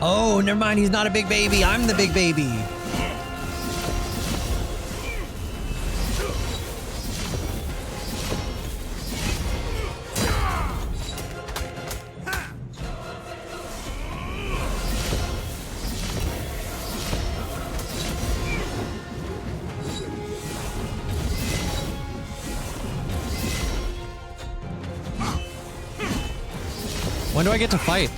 Oh, never mind. He's not a big baby. I'm the big baby. When do I get to fight?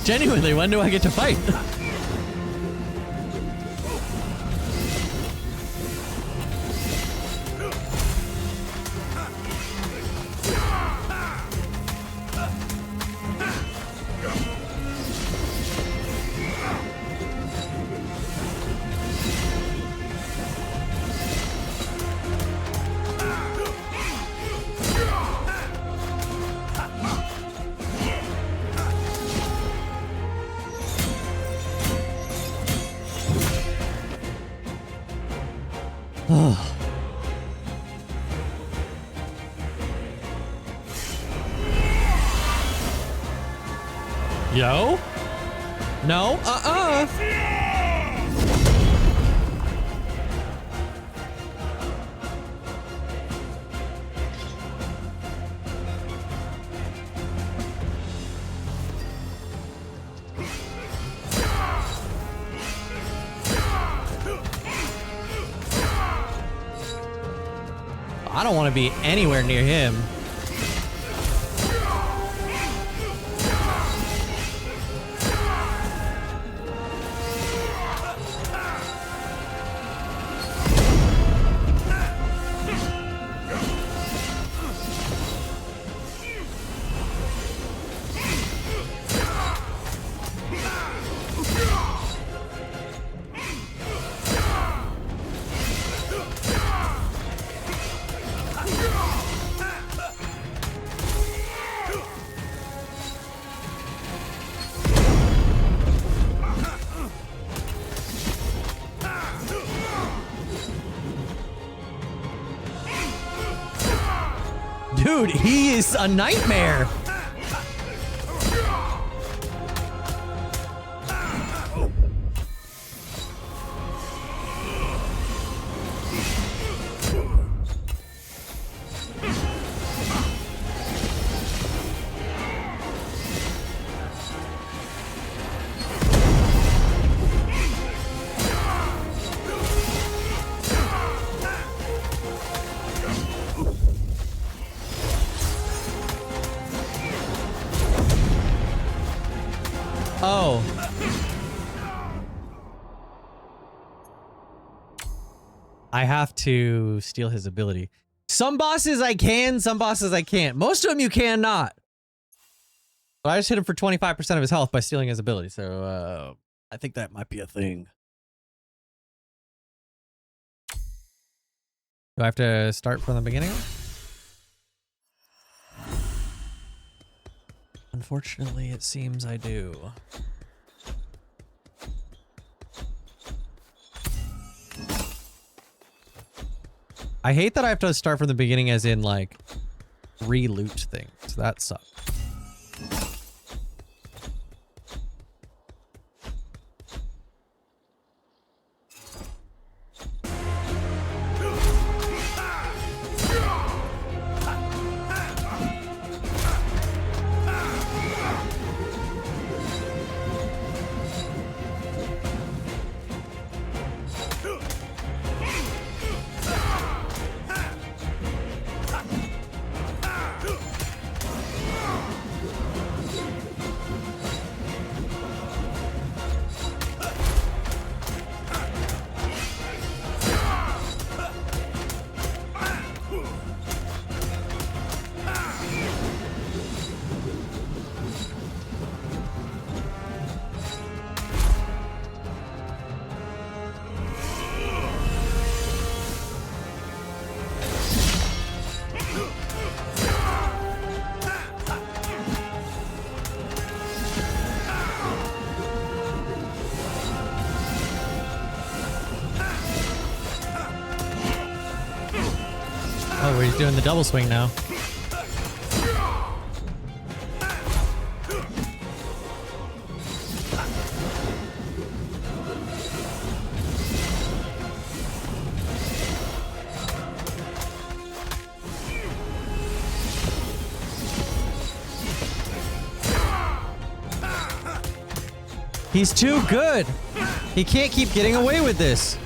Genuinely, when do I get to fight? Yo? No? I don't want to be anywhere near him. Dude, he is a nightmare. Oh. I have to steal his ability. Some bosses I can, some bosses I can't. Most of them you cannot. So I just hit him for 25% of his health by stealing his ability. So I think that might be a thing. Do I have to start from the beginning? Unfortunately, it seems I do. I hate that I have to start from the beginning as in, like, re-loot things. That sucks. Oh, where he's doing the double swing now. He's too good. He can't keep getting away with this.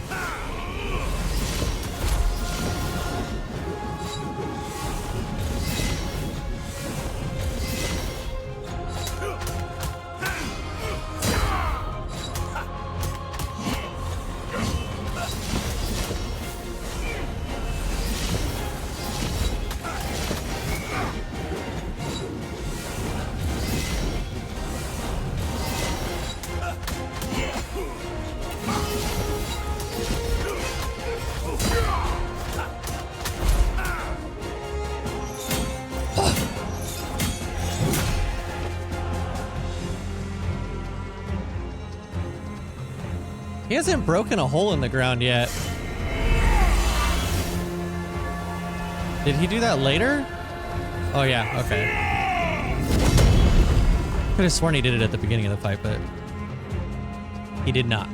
He hasn't broken a hole in the ground yet. Did he do that later? Oh yeah, okay. Could have sworn he did it at the beginning of the fight, but he did not.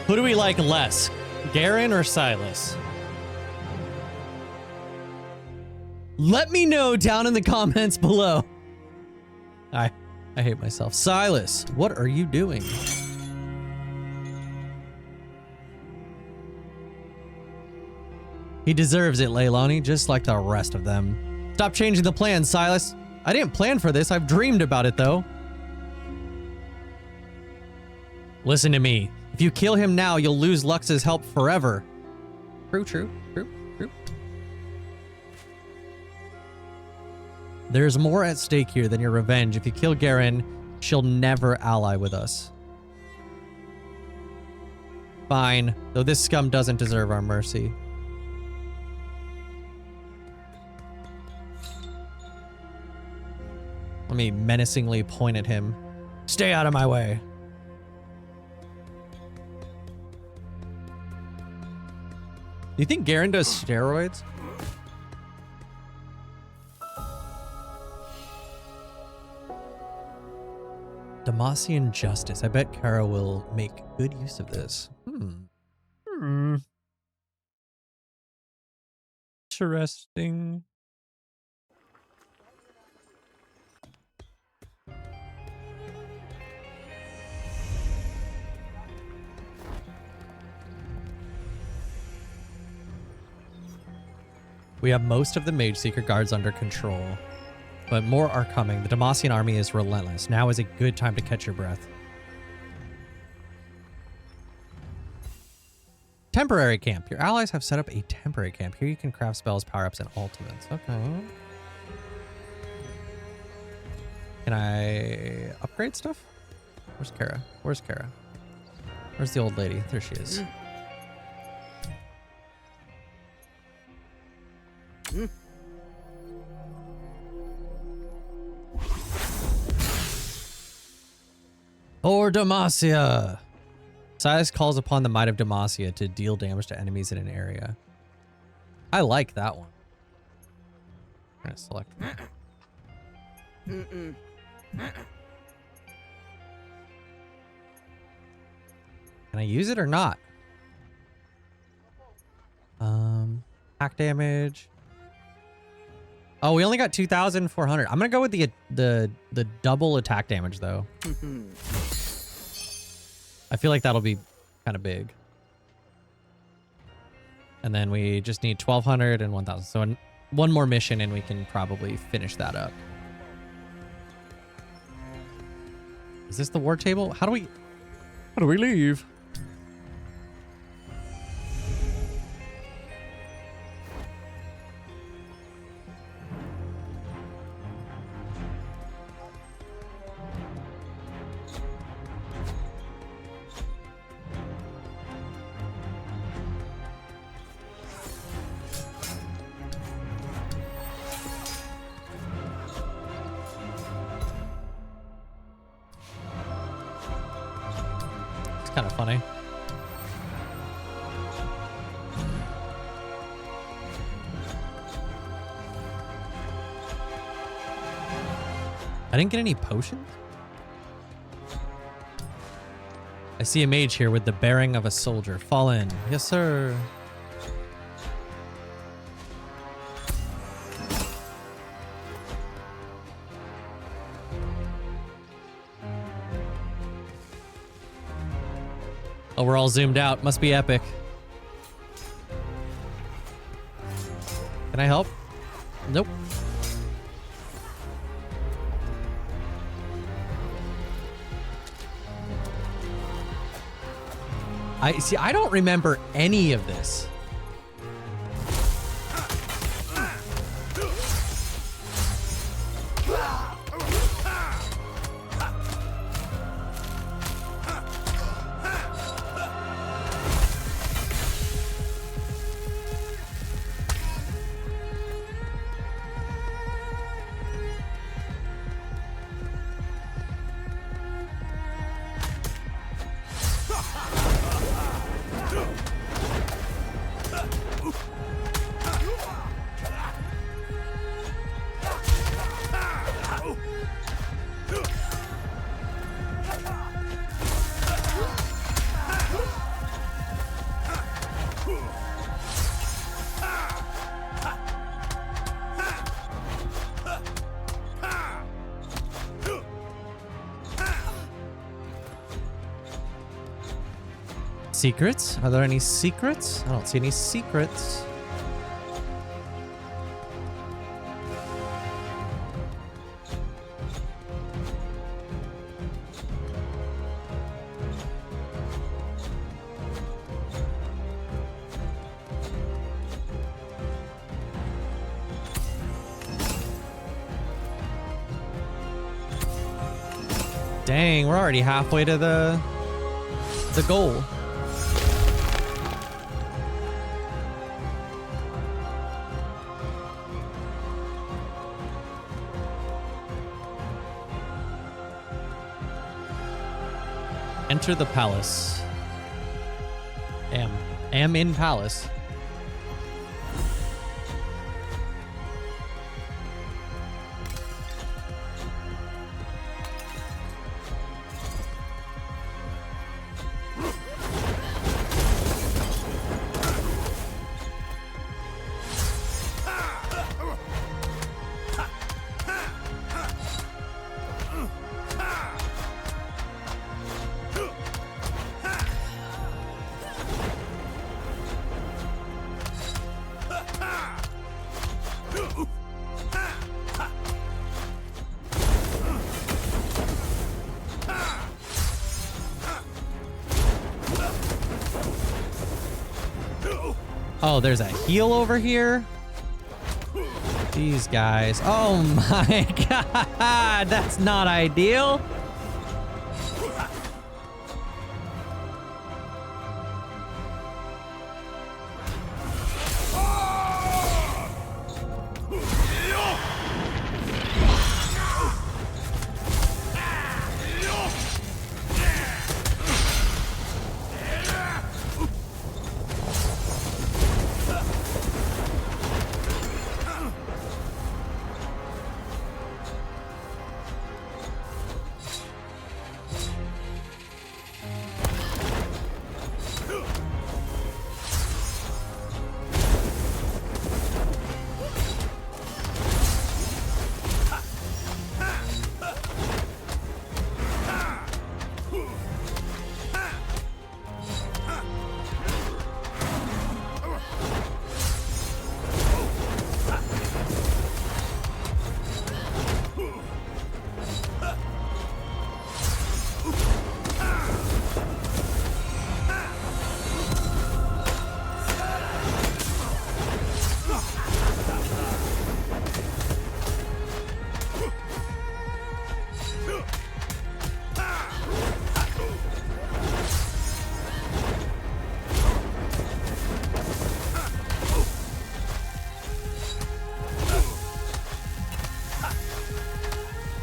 Who do we like less, Garen or Silas? Let me know down in the comments below. I hate myself. Silas, what are you doing? He deserves it, Leilani, just like the rest of them. Stop changing the plan, Silas. I didn't plan for this. I've dreamed about it, though. Listen to me. If you kill him now, you'll lose Lux's help forever. True. There's more at stake here than your revenge. If you kill Garen, she'll never ally with us. Fine, though this scum doesn't deserve our mercy. Let me menacingly point at him. Stay out of my way. Do you think Garen does steroids? Demacian justice. I bet Kara will make good use of this. Interesting. We have most of the Mageseeker guards under control, but more are coming. The Demacian army is relentless. Now is a good time to catch your breath. Temporary camp. Your allies have set up a temporary camp. Here you can craft spells, power-ups, and ultimates. Okay. Can I upgrade stuff? Where's Kara? Where's Kara? Where's the old lady? There she is. Or Demacia. Silas calls upon the might of Demacia to deal damage to enemies in an area. I like that one. I'm gonna select one. Can I use it or not? Attack damage. Oh, we only got 2,400. I'm gonna go with the double attack damage though. I feel like that'll be kind of big. And then we just need 1,200 and 1,000. So one more mission and we can probably finish that up. Is this the war table? How do we leave? kind of funny. I didn't get any potions? I see a mage here with the bearing of a soldier. Fall in. Yes, sir. Oh, we're all zoomed out. Must be epic. Can I help? Nope. I don't remember any of this. Secrets? Are there any secrets? I don't see any secrets. Dang, we're already halfway to the goal. Enter the palace. Am in palace. Oh, there's a heal over here. These guys. Oh my god, that's not ideal.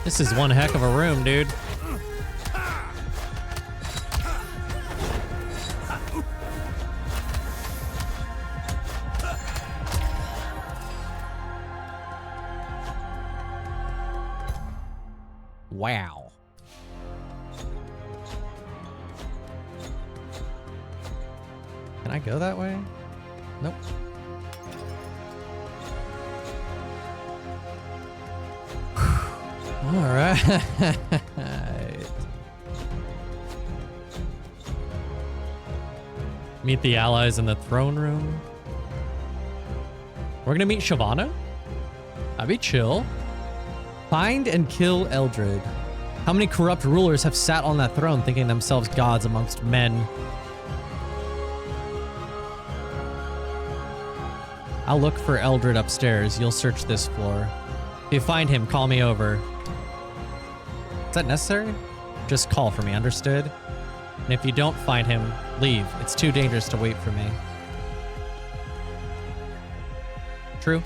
This is one heck of a room, dude. Wow. Can I go that way? Nope. All right. Meet the allies in the throne room. We're gonna meet Shyvana? That'd be chill. Find and kill Eldred. How many corrupt rulers have sat on that throne thinking themselves gods amongst men? I'll look for Eldred upstairs. You'll search this floor. If you find him, call me over. Is that necessary? Just call for me, understood? And if you don't find him, leave. It's too dangerous to wait for me. True.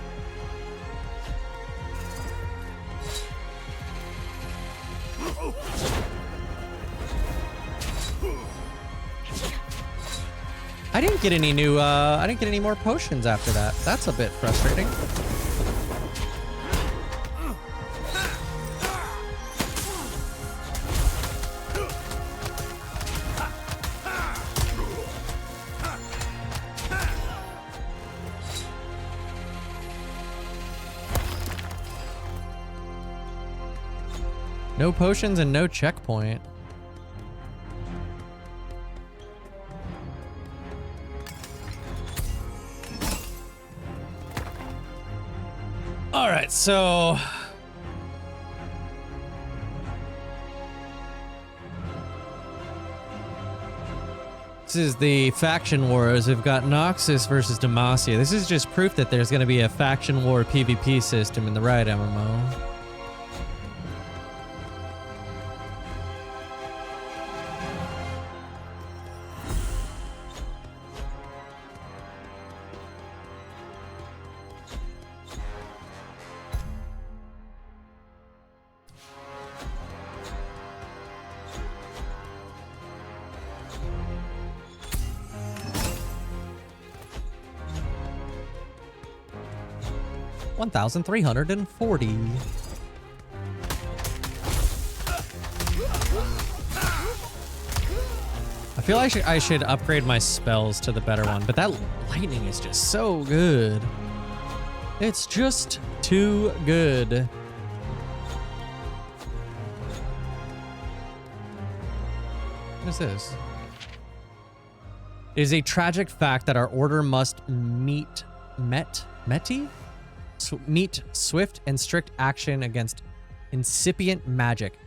I didn't get any new, I didn't get any more potions after that. That's a bit frustrating. No potions and no checkpoint. All right, so this is the faction wars. We've got Noxus versus Demacia. This is just proof that there's going to be a faction war PvP system in the Riot MMO. $1,340. I feel like I should upgrade my spells to the better one, but that lightning is just so good. It's just too good. What is this? It is a tragic fact that our order must meet swift and strict action against incipient magic.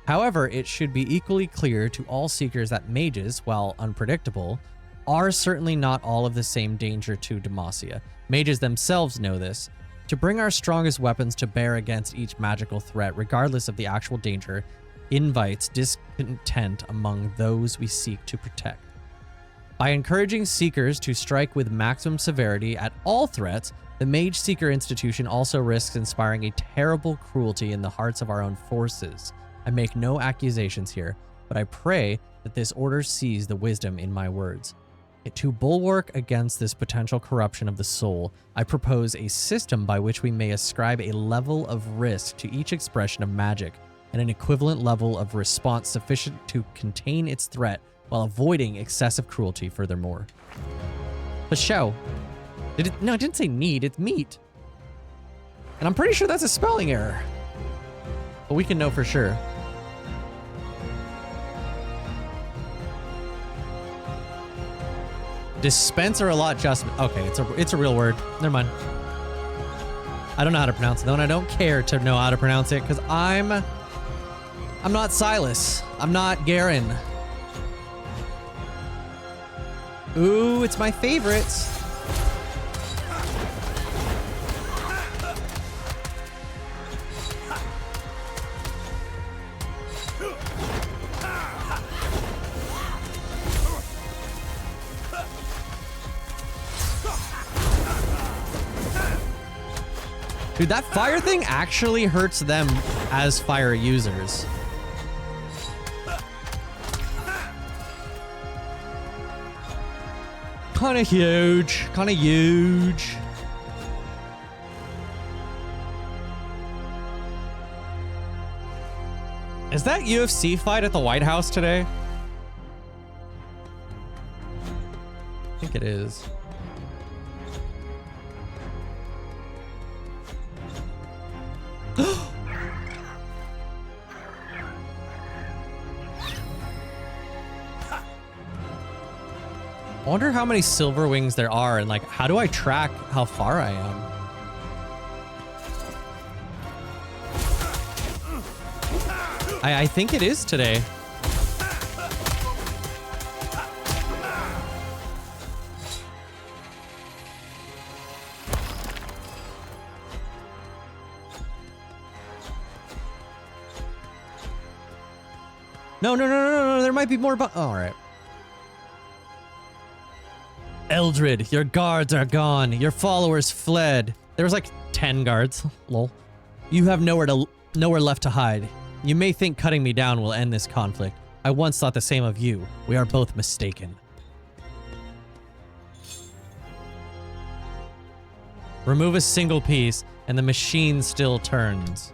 However, it should be equally clear to all seekers that mages, while unpredictable, are certainly not all of the same danger to Demacia. Mages themselves know this. To bring our strongest weapons to bear against each magical threat, regardless of the actual danger, invites discontent among those we seek to protect. By encouraging seekers to strike with maximum severity at all threats, the Mageseeker institution also risks inspiring a terrible cruelty in the hearts of our own forces. I make no accusations here, but I pray that this order sees the wisdom in my words. To bulwark against this potential corruption of the soul, I propose a system by which we may ascribe a level of risk to each expression of magic, and an equivalent level of response sufficient to contain its threat while avoiding excessive cruelty furthermore. The show. No, it didn't say need, it's meat. And I'm pretty sure that's a spelling error. But we can know for sure. Dispense or a lot adjustment. Okay, it's a real word. Never mind. I don't know how to pronounce it though, and I don't care to know how to pronounce it because I'm not Silas. I'm not Garen. Ooh, it's my favorites. Dude, that fire thing actually hurts them as fire users. Kinda huge. Kinda huge. Is that UFC fight at the White House today? I think it is. I wonder how many silver wings there are, and like, how do I track how far I am? I think it is today. No, there might be more, but all right. Eldred, your guards are gone. Your followers fled. There was like 10 guards. Lol. You have nowhere left to hide. You may think cutting me down will end this conflict. I once thought the same of you. We are both mistaken. Remove a single piece, and the machine still turns.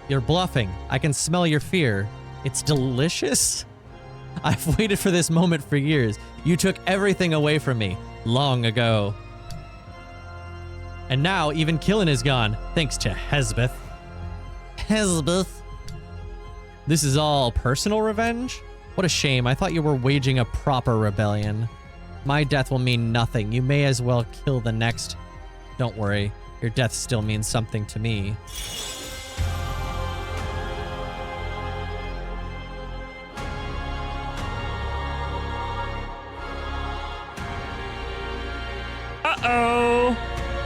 You're bluffing. I can smell your fear. It's delicious. I've waited for this moment for years. You took everything away from me long ago. And now even Killen is gone, thanks to Hezbeth. Hezbeth. This is all personal revenge? What a shame. I thought you were waging a proper rebellion. My death will mean nothing. You may as well kill the next. Don't worry. Your death still means something to me. Uh-oh.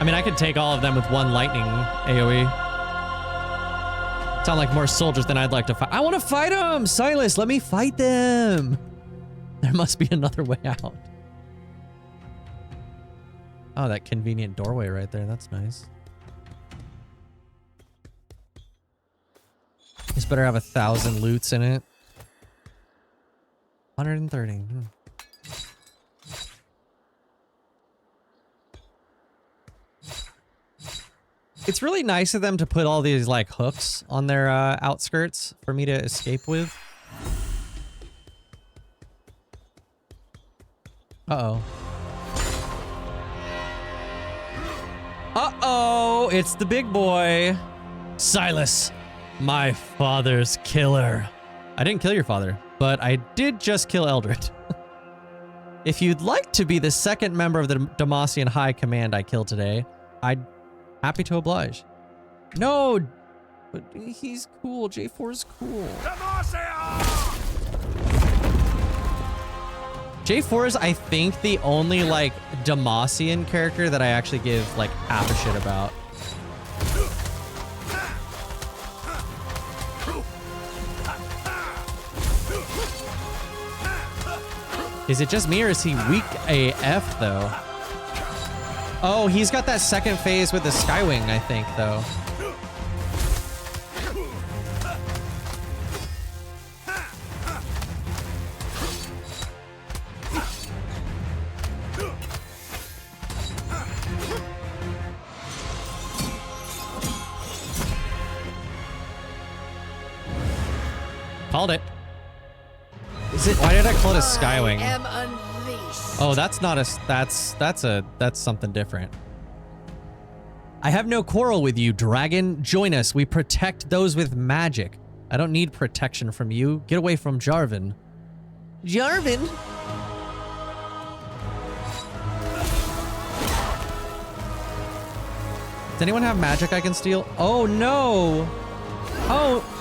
I mean, I could take all of them with one lightning AoE. Sound like more soldiers than I'd like to fight. I want to fight them! Silas, let me fight them! There must be another way out. Oh, that convenient doorway right there. That's nice. This better have 1,000 loots in it. 130. It's really nice of them to put all these like hooks on their outskirts for me to escape with. Uh-oh. Uh-oh, it's the big boy. Silas, my father's killer. I didn't kill your father, but I did just kill Eldred. If you'd like to be the second member of the Demacian High Command I killed today, I'd happy to oblige. No, but he's cool. J4's cool. J4 is, I think, the only like Demacian character that I actually give like half a shit about. Is it just me or is he weak AF though? Oh, he's got that second phase with the Skywing, I think, though. Called it. Is it? Why did I call it a Skywing? Oh, that's not a, that's something different. I have no quarrel with you, dragon. Join us. We protect those with magic. I don't need protection from you. Get away from Jarvan. Jarvan? Does anyone have magic I can steal? Oh, no. Oh.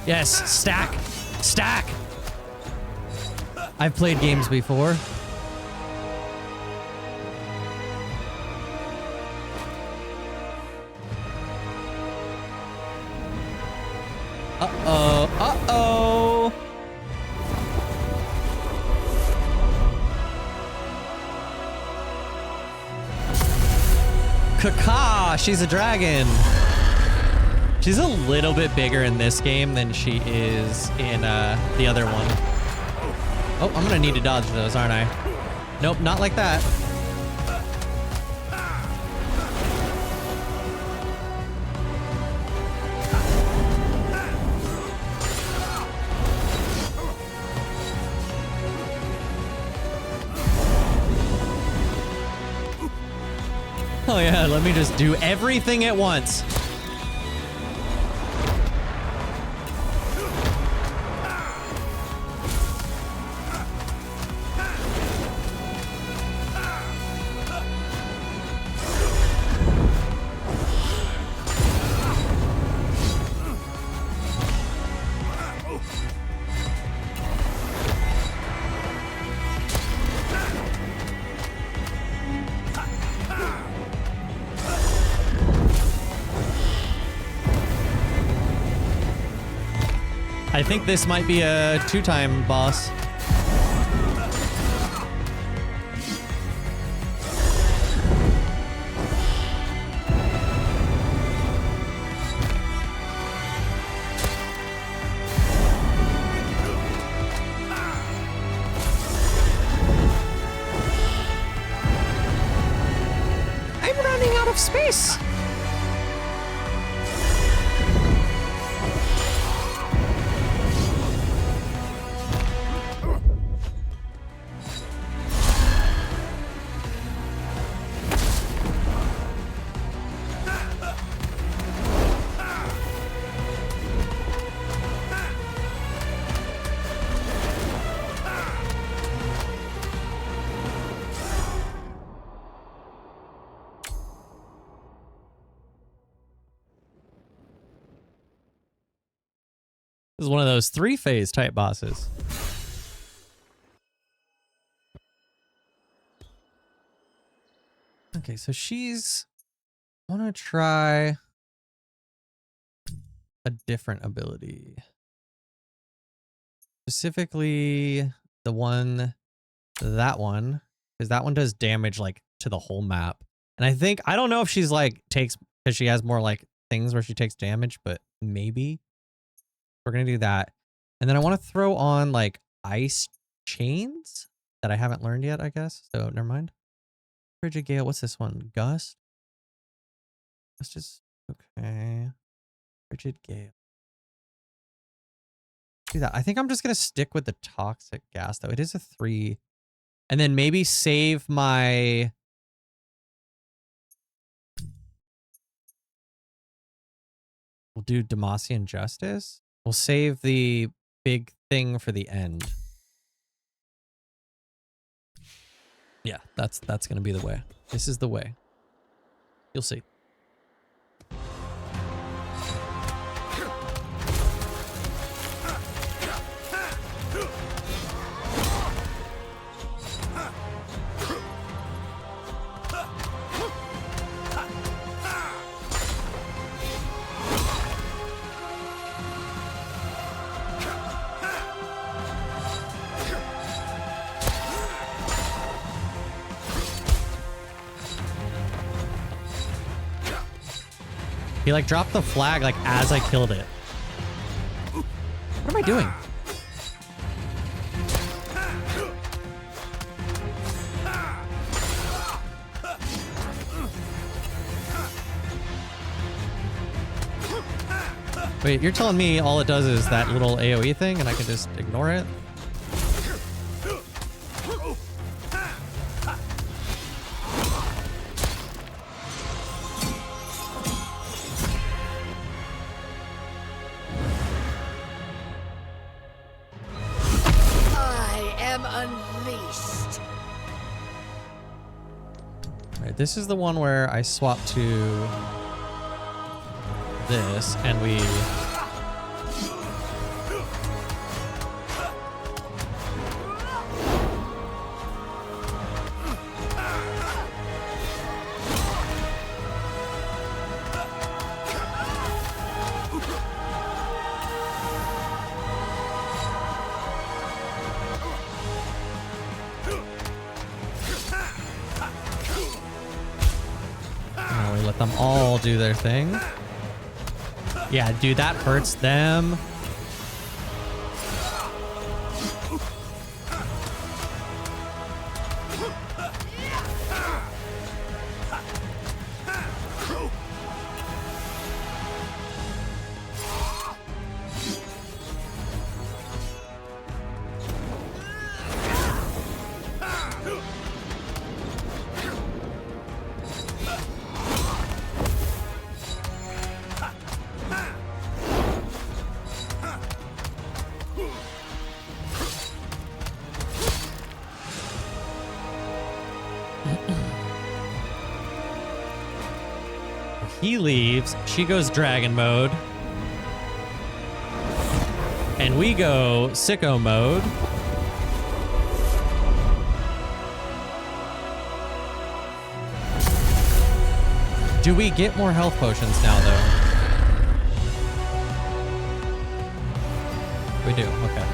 Yes, stack. Stack. I've played games before. Uh-oh. Kaka, she's a dragon. She's a little bit bigger in this game than she is in the other one. Oh, I'm gonna need to dodge those, aren't I? Nope, not like that. Oh yeah, let me just do everything at once. I think this might be a 2-time boss. I'm running out of space. This is one of those 3-phase type bosses. Okay, so she's... I want to try a different ability. Specifically, the one... that one. Because that one does damage, like, to the whole map. And I think... I don't know if she's, like, takes... Because she has more, like, things where she takes damage, but maybe... We're going to do that. And then I want to throw on like ice chains that I haven't learned yet, I guess. So never mind. Frigid Gale. What's this one? Gust? Let's just... Okay. Frigid Gale. Do that. I think I'm just going to stick with the toxic gas though. It is a 3. And then maybe save my... We'll do Demacia Justice. We'll save the big thing for the end. Yeah, that's going to be the way. This is the way. You'll see. He like dropped the flag like as I killed it. What am I doing? Wait, you're telling me all it does is that little AoE thing and I can just ignore it? This is the one where I swap to this and we... let them all do their thing. Yeah, dude, that hurts them. He leaves, she goes dragon mode, and we go sicko mode. Do we get more health potions now, though? We do, okay.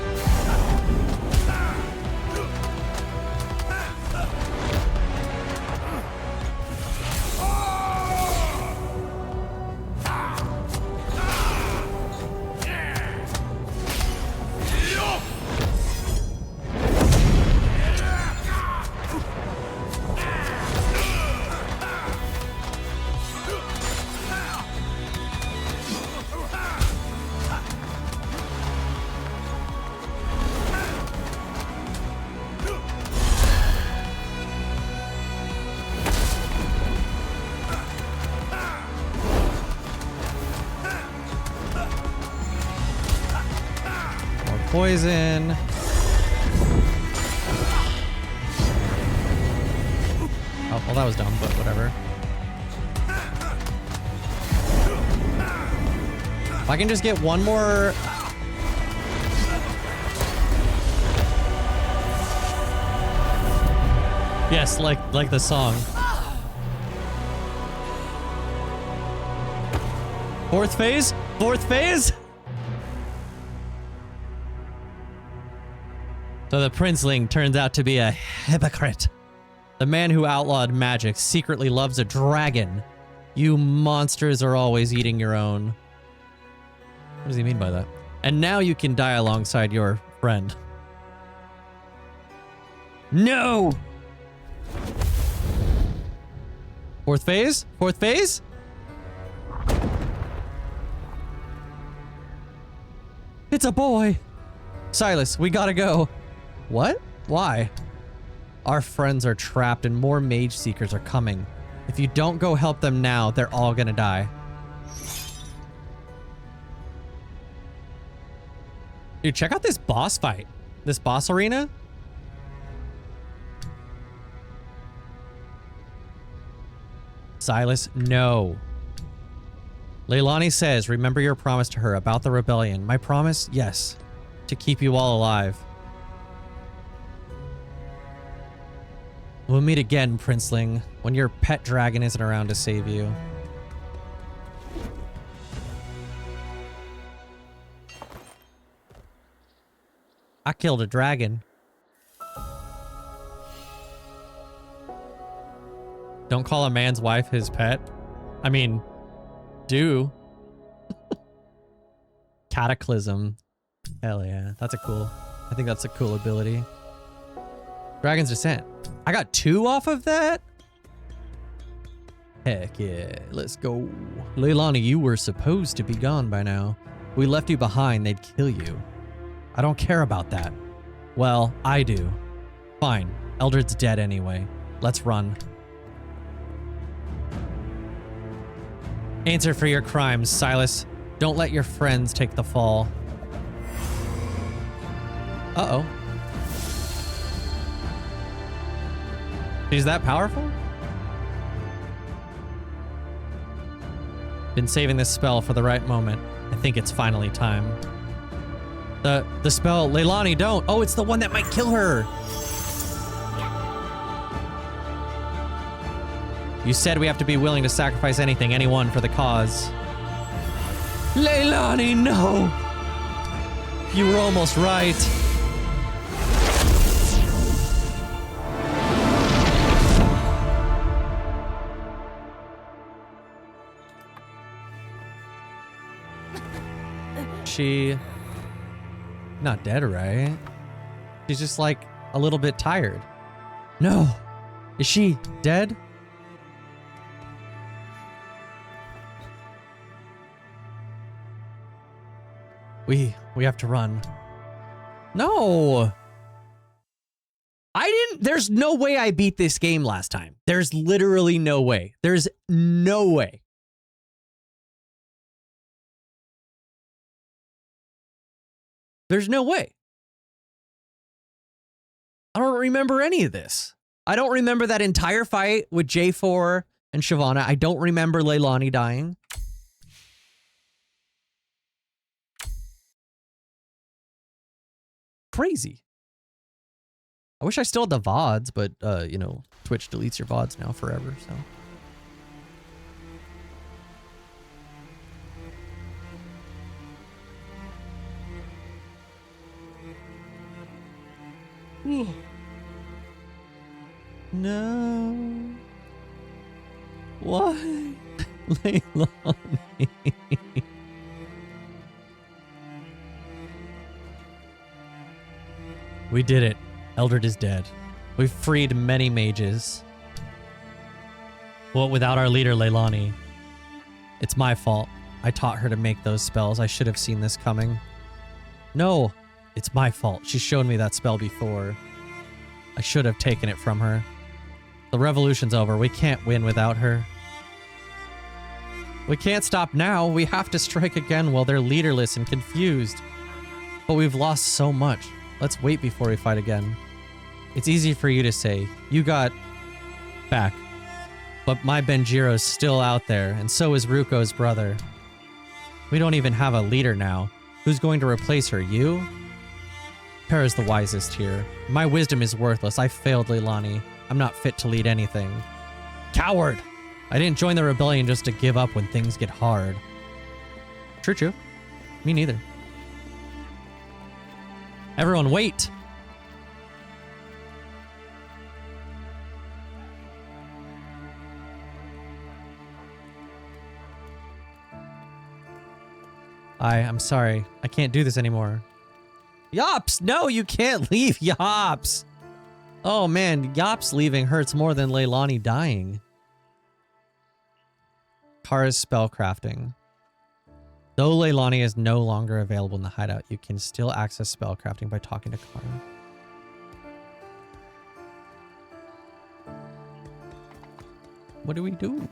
Poison. Oh, well, that was dumb, but whatever. If I can just get one more... Yes, like the song. Fourth phase? Fourth phase? So the princeling turns out to be a hypocrite. The man who outlawed magic secretly loves a dragon. You monsters are always eating your own. What does he mean by that? And now you can die alongside your friend. No! Fourth phase? Fourth phase? It's a boy! Silas, we gotta go. What? Why? Our friends are trapped and more Mageseekers are coming. If you don't go help them now, they're all gonna die. Dude, check out this boss fight. This boss arena. Silas, no. Leilani says, remember your promise to her about the rebellion. My promise? Yes. To keep you all alive. We'll meet again, Princeling, when your pet dragon isn't around to save you. I killed a dragon. Don't call a man's wife his pet. I mean, do. Cataclysm. Hell yeah. That's a cool. I think that's a cool ability. Dragon's Descent. I got 2 off of that? Heck yeah. Let's go. Leilani, you were supposed to be gone by now. We left you behind, they'd kill you. I don't care about that. Well, I do. Fine. Eldred's dead anyway. Let's run. Answer for your crimes, Silas. Don't let your friends take the fall. Uh-oh. She's that powerful? Been saving this spell for the right moment. I think it's finally time. The spell, Leilani, don't. Oh, it's the one that might kill her. You said we have to be willing to sacrifice anything, anyone for the cause. Leilani, no! You were almost right. she not dead, right? She's just like a little bit tired. No. Is she dead? We have to run. No. There's no way I beat this game last time. There's literally no way. There's no way. There's no way. I don't remember any of this. I don't remember that entire fight with J4 and Shyvana. I don't remember Leilani dying. Crazy. I wish I still had the VODs, but, you know, Twitch deletes your VODs now forever, so. No. Why? Leilani. We did it. Eldred is dead. We've freed many mages. Well, without our leader, Leilani. It's my fault. I taught her to make those spells. I should have seen this coming. No, it's my fault. She showed me that spell before. I should have taken it from her. The revolution's over. We can't win without her. We can't stop now. We have to strike again while they're leaderless and confused. But we've lost so much. Let's wait before we fight again. It's easy for you to say. You got back. But my Benjiro's still out there, and so is Ruko's brother. We don't even have a leader now. Who's going to replace her? You? Para's the wisest here. My wisdom is worthless. I failed Leilani. I'm not fit to lead anything. Coward! I didn't join the rebellion just to give up when things get hard. True. Me neither. Everyone wait! I'm sorry. I can't do this anymore. Yops! No, you can't leave, Yops! Oh man, Yops leaving hurts more than Leilani dying. Kara's spellcrafting. Though Leilani is no longer available in the hideout, you can still access spellcrafting by talking to Kara. What do we do?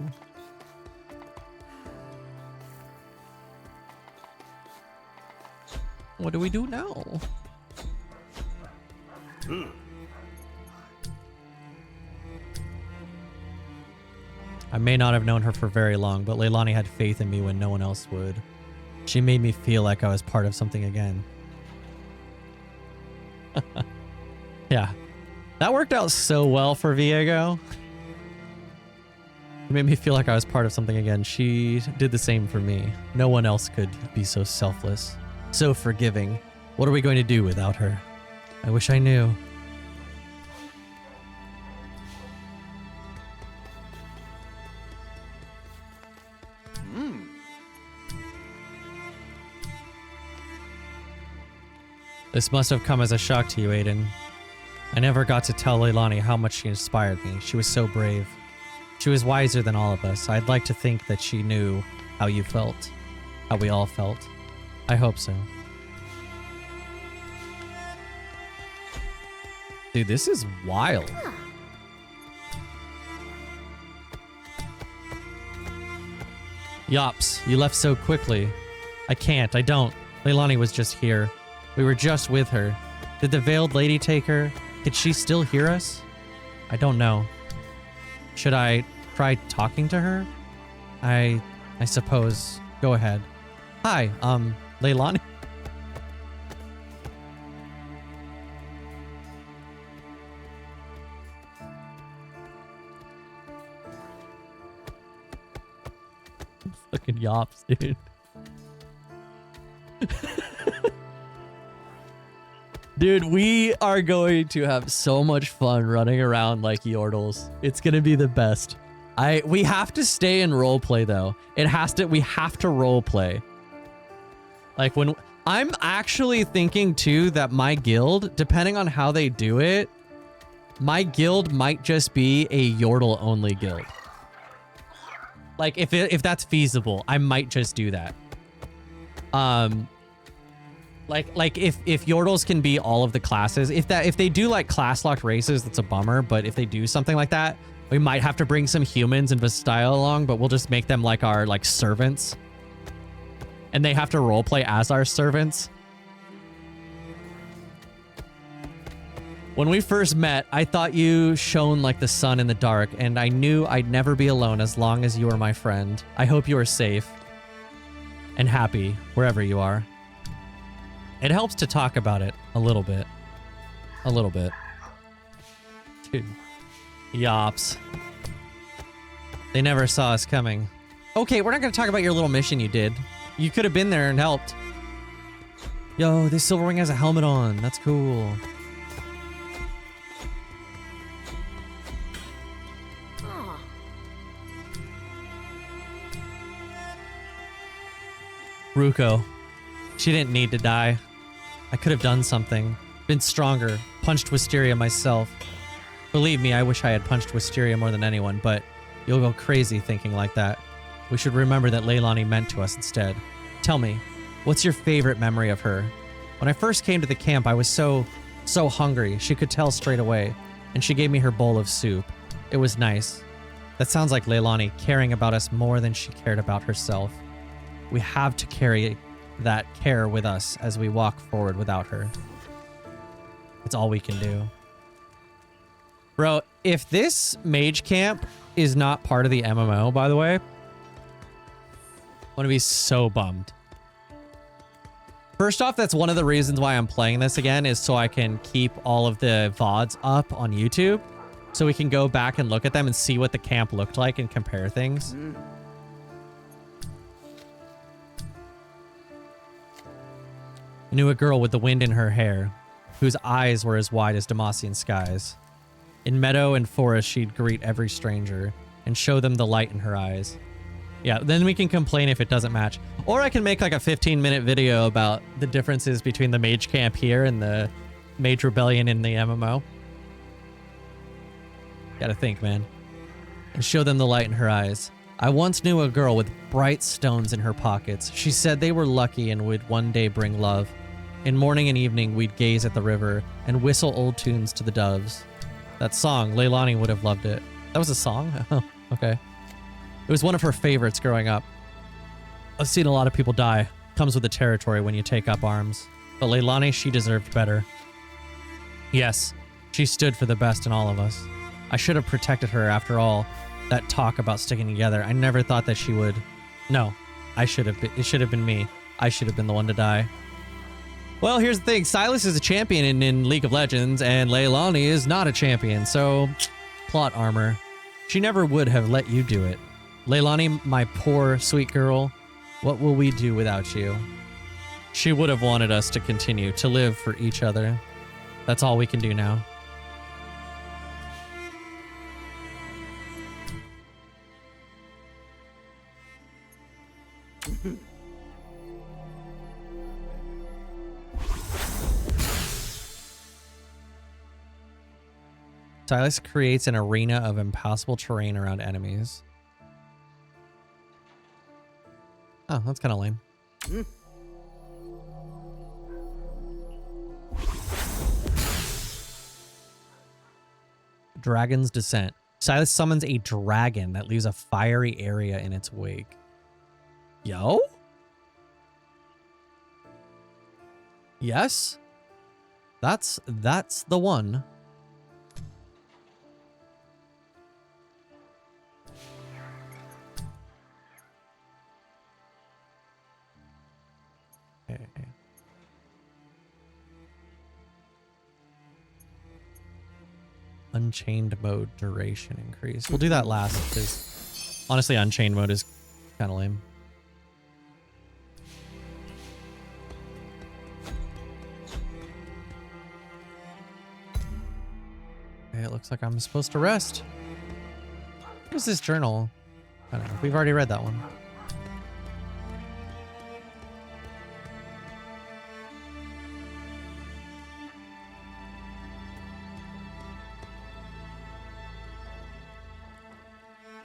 What do we do now? I may not have known her for very long, but Leilani had faith in me when no one else would. She made me feel like I was part of something again. Yeah. That worked out so well for Viego. It made me feel like I was part of something again. She did the same for me. No one else could be so selfless, so forgiving. What are we going to do without her? I wish I knew. This must have come as a shock to you, Aiden. I never got to tell Leilani how much she inspired me. She was so brave. She was wiser than all of us. I'd like to think that she knew how you felt. How we all felt. I hope so. Dude, this is wild. Yops, you left so quickly. I can't, I don't. Leilani was just here. We were just with her. Did the veiled lady take her? Could she still hear us? I don't know. Should I try talking to her? I suppose. Go ahead. Hi, Leilani? Fucking Yops, dude. Dude, we are going to have so much fun running around like Yordles. It's gonna be the best. We have to stay in roleplay though. We have to roleplay. Like when I'm actually thinking too that my guild, depending on how they do it, my guild might just be a Yordle only guild. Like if that's feasible, I might just do that. Like if Yordles can be all of the classes, if they do like class locked races, that's a bummer. But if they do something like that, we might have to bring some humans and Vestile along, but we'll just make them like our like servants. And they have to roleplay as our servants. When we first met, I thought you shone like the sun in the dark, and I knew I'd never be alone as long as you were my friend. I hope you are safe and happy wherever you are. It helps to talk about it a little bit. A little bit. Dude. Yops. They never saw us coming. Okay, we're not going to talk about your little mission you did. You could have been there and helped. Yo, this Silverwing has a helmet on. That's cool. Ruko. She didn't need to die. I could have done something. Been stronger. Punched Wisteria myself. Believe me, I wish I had punched Wisteria more than anyone, but you'll go crazy thinking like that. We should remember that Leilani meant to us instead. Tell me, what's your favorite memory of her? When I first came to the camp, I was so hungry. She could tell straight away, and she gave me her bowl of soup. It was nice. That sounds like Leilani caring about us more than she cared about herself. We have to carry that care with us as we walk forward without her. It's all we can do. Bro, if this mage camp is not part of the MMO, by the way, I'm gonna be so bummed. First off, that's one of the reasons why I'm playing this again, is so I can keep all of the VODs up on YouTube, so we can go back and look at them and see what the camp looked like and compare things. I knew a girl with the wind in her hair, whose eyes were as wide as Demacian skies. In meadow and forest, she'd greet every stranger and show them the light in her eyes. Yeah, then we can complain if it doesn't match. Or I can make like a 15-minute video about the differences between the mage camp here and the mage rebellion in the MMO. Gotta think, man. And show them the light in her eyes. I once knew a girl with bright stones in her pockets. She said they were lucky and would one day bring love. In morning and evening, we'd gaze at the river and whistle old tunes to the doves. That song, Leilani would have loved it. That was a song? Oh, okay. It was one of her favorites growing up. I've seen a lot of people die. Comes with the territory when you take up arms. But Leilani, she deserved better. Yes, she stood for the best in all of us. I should have protected her after all that talk about sticking together. I never thought that she would. No, I should have been, it should have been me. I should have been the one to die. Well, here's the thing. Silas is a champion in League of Legends, and Leilani is not a champion, so plot armor. She never would have let you do it. Leilani, my poor, sweet girl, what will we do without you? She would have wanted us to continue to live for each other. That's all we can do now. Silas creates an arena of impassable terrain around enemies. Oh, that's kind of lame. Dragon's Descent. Silas summons a dragon that leaves a fiery area in its wake. Yo? Yes? That's the one. Okay. Unchained mode duration increase. We'll do that last because honestly, unchained mode is kind of lame. Okay, it looks like I'm supposed to rest. What is this journal? I don't know. We've already read that one.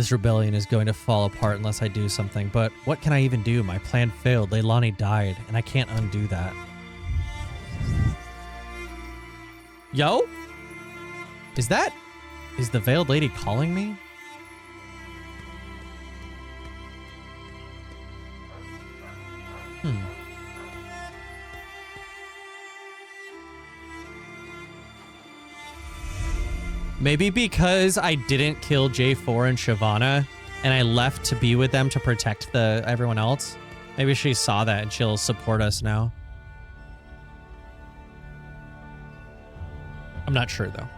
This rebellion is going to fall apart unless I do something, but what can I even do? My plan failed. Leilani died, and I can't undo that. Yo? Is the Veiled Lady calling me? Maybe because I didn't kill J4 and Shyvana, and I left to be with them to protect everyone else. Maybe she saw that and she'll support us now. I'm not sure though.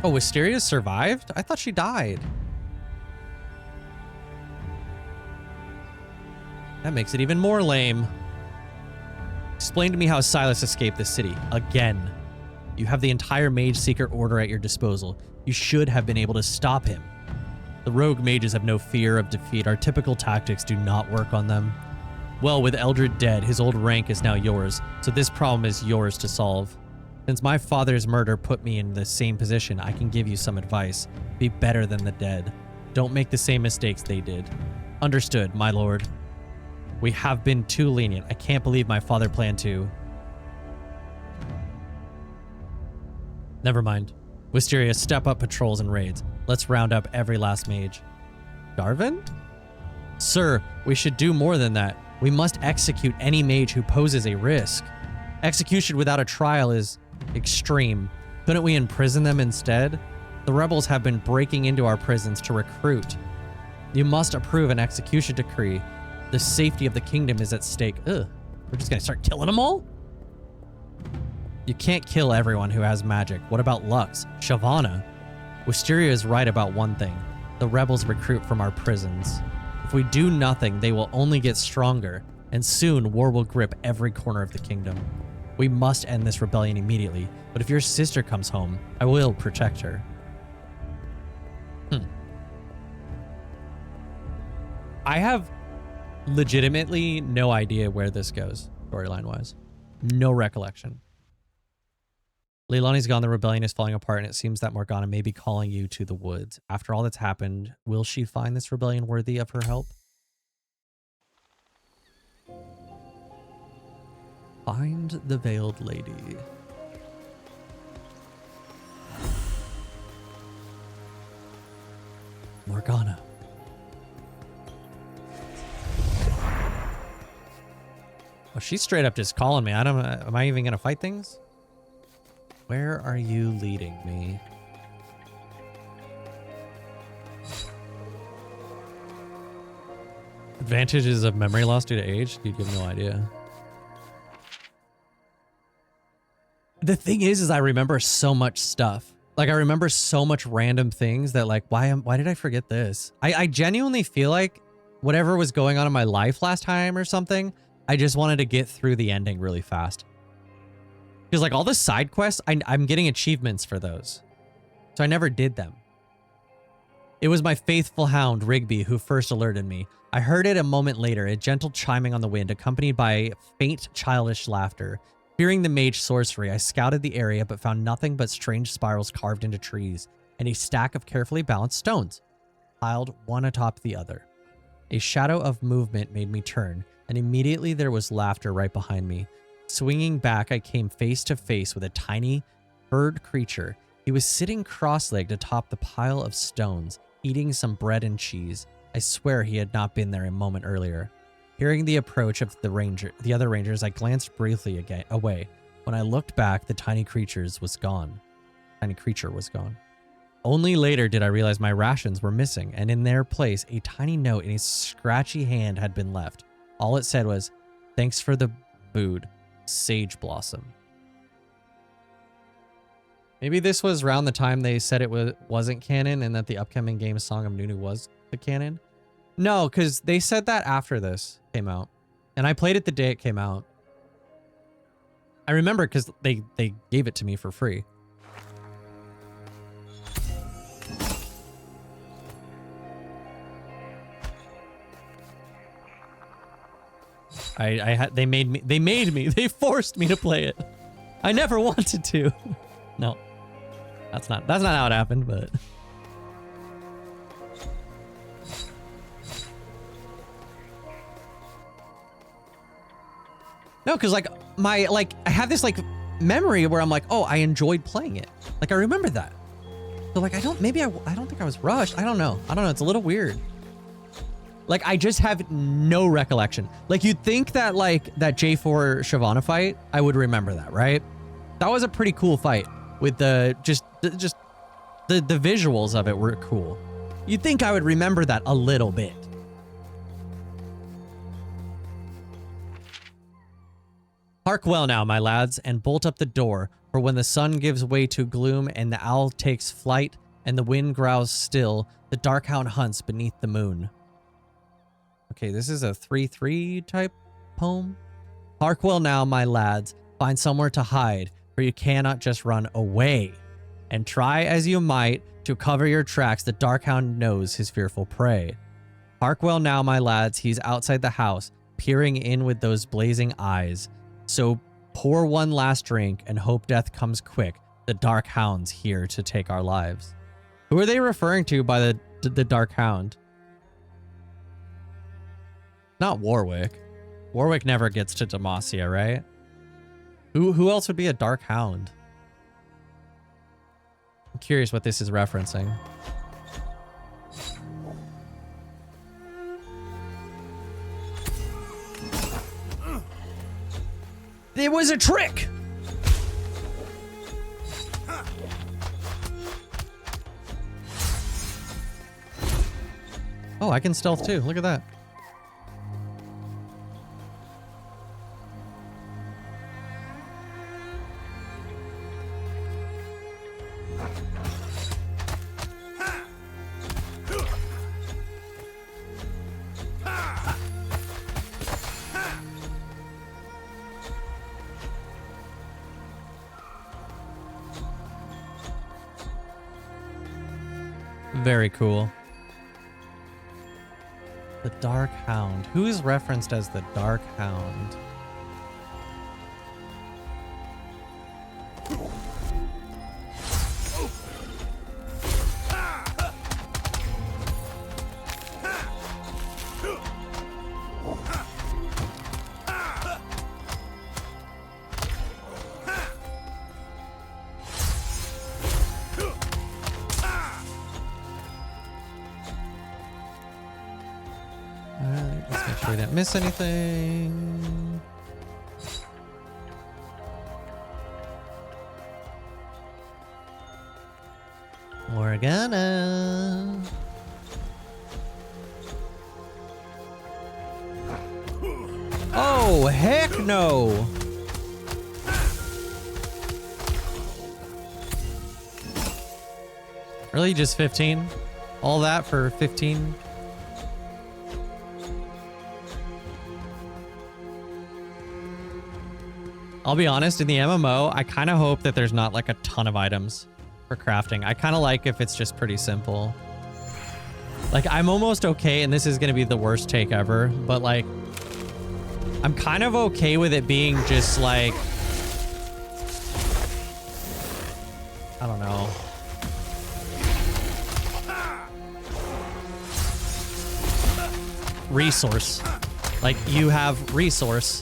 Oh, Wisteria survived? I thought she died. That makes it even more lame. Explain to me how Silas escaped this city. Again. You have the entire Mageseeker order at your disposal. You should have been able to stop him. The rogue mages have no fear of defeat. Our typical tactics do not work on them. Well, with Eldred dead, his old rank is now yours, so this problem is yours to solve. Since my father's murder put me in the same position, I can give you some advice. Be better than the dead. Don't make the same mistakes they did. Understood, my lord. We have been too lenient. I can't believe my father planned to. Never mind. Wisteria, step up patrols and raids. Let's round up every last mage. Darvin? Sir, we should do more than that. We must execute any mage who poses a risk. Execution without a trial is extreme. Couldn't we imprison them instead? The rebels have been breaking into our prisons to recruit. You must approve an execution decree. The safety of the kingdom is at stake. Ugh. We're just gonna start killing them all? You can't kill everyone who has magic. What about Lux? Shyvana? Wisteria is right about one thing. The rebels recruit from our prisons. If we do nothing, they will only get stronger, and soon war will grip every corner of the kingdom. We must end this rebellion immediately, but if your sister comes home, I will protect her. I have legitimately no idea where this goes, storyline-wise. No recollection. Leilani's gone, the rebellion is falling apart, and it seems that Morgana may be calling you to the woods. After all that's happened, will she find this rebellion worthy of her help? Find the Veiled Lady. Morgana. Oh, she's straight up just calling me. Am I even gonna fight things? Where are you leading me? Advantages of memory loss due to age? Dude, you have no idea. The thing is I remember so much stuff. Like, I remember so much random things that, like, why did I forget this? I genuinely feel like whatever was going on in my life last time or something, I just wanted to get through the ending really fast. Because, like, all the side quests, I'm getting achievements for those. So I never did them. It was my faithful hound, Rigby, who first alerted me. I heard it a moment later, a gentle chiming on the wind, accompanied by faint, childish laughter. Fearing the mage sorcery, I scouted the area, but found nothing but strange spirals carved into trees, and a stack of carefully balanced stones, piled one atop the other. A shadow of movement made me turn, and immediately there was laughter right behind me. Swinging back, I came face to face with a tiny bird creature. He was sitting cross-legged atop the pile of stones, eating some bread and cheese. I swear he had not been there a moment earlier. Hearing the approach of the other rangers, I glanced briefly away. When I looked back, the tiny creature was gone. Only later did I realize my rations were missing, and in their place, a tiny note in a scratchy hand had been left. All it said was, "Thanks for the food. Sage Blossom." Maybe this was around the time they said it wasn't canon and that the upcoming game Song of Nunu was the canon. No, because they said that after this came out. And I played it the day it came out. I remember because they gave it to me for free. They forced me to play it. I never wanted to. No. That's not how it happened, but. No, because like I have this like memory where I'm like, oh, I enjoyed playing it. Like I remember that. So like I don't think I was rushed. I don't know. It's a little weird. Like I just have no recollection. Like you'd think that like that J4 Shyvana fight, I would remember that, right? That was a pretty cool fight with the visuals of it were cool. You'd think I would remember that a little bit. Hark well now, my lads, and bolt up the door, for when the sun gives way to gloom and the owl takes flight and the wind growls still, the dark hound hunts beneath the moon. Okay, this is a 3-3 type poem. Hark well now, my lads, find somewhere to hide, for you cannot just run away. And try as you might to cover your tracks, the dark hound knows his fearful prey. Hark well now, my lads, he's outside the house, peering in with those blazing eyes. So pour one last drink and hope death comes quick. The dark hound's here to take our lives. Who are they referring to by the dark hound? Not Warwick. Warwick never gets to Demacia, right? Who else would be a dark hound? I'm curious what this is referencing. It was a trick! Oh, I can stealth too. Look at that. Very cool. The Dark Hound. Who is referenced as the Dark Hound? Miss anything? Morgana. Oh, heck no. Really, just 15? All that for 15? I'll be honest, in the MMO, I kind of hope that there's not like a ton of items for crafting. I kind of like if it's just pretty simple. Like, I'm almost okay, and this is going to be the worst take ever, but like, I'm kind of okay with it being just like, I don't know. Resource. Like, you have resource.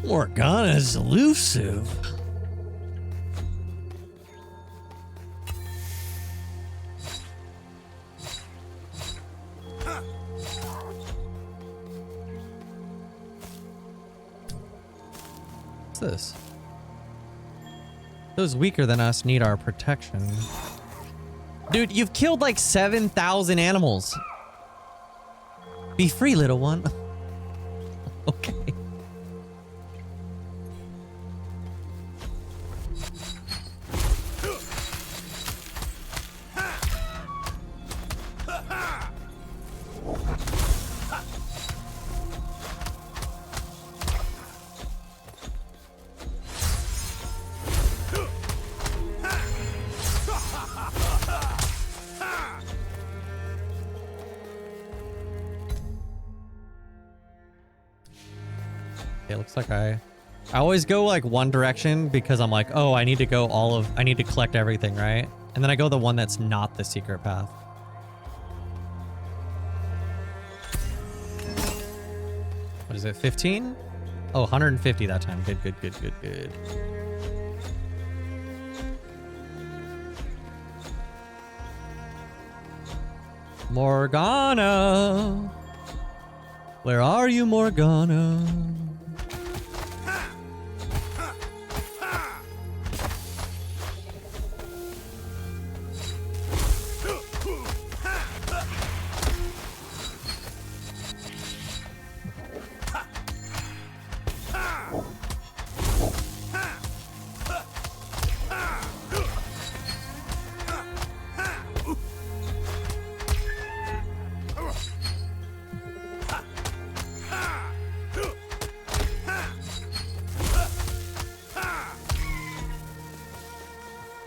Morgana's elusive. What's this? Those weaker than us need our protection. Dude, you've killed like 7,000 animals. Be free, little one. Okay. It looks like I always go like one direction because I'm like, oh, I need to collect everything, right? And then I go the one that's not the secret path. What is it, 15? Oh, 150 that time. Good, good, good, good, good. Morgana! Where are you, Morgana?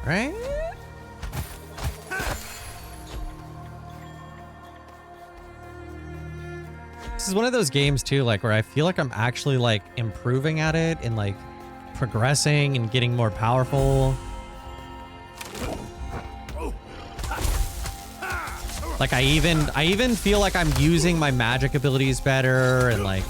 Right? This is one of those games too, like where I feel like I'm actually like improving at it and like progressing and getting more powerful. Like I even feel like I'm using my magic abilities better and like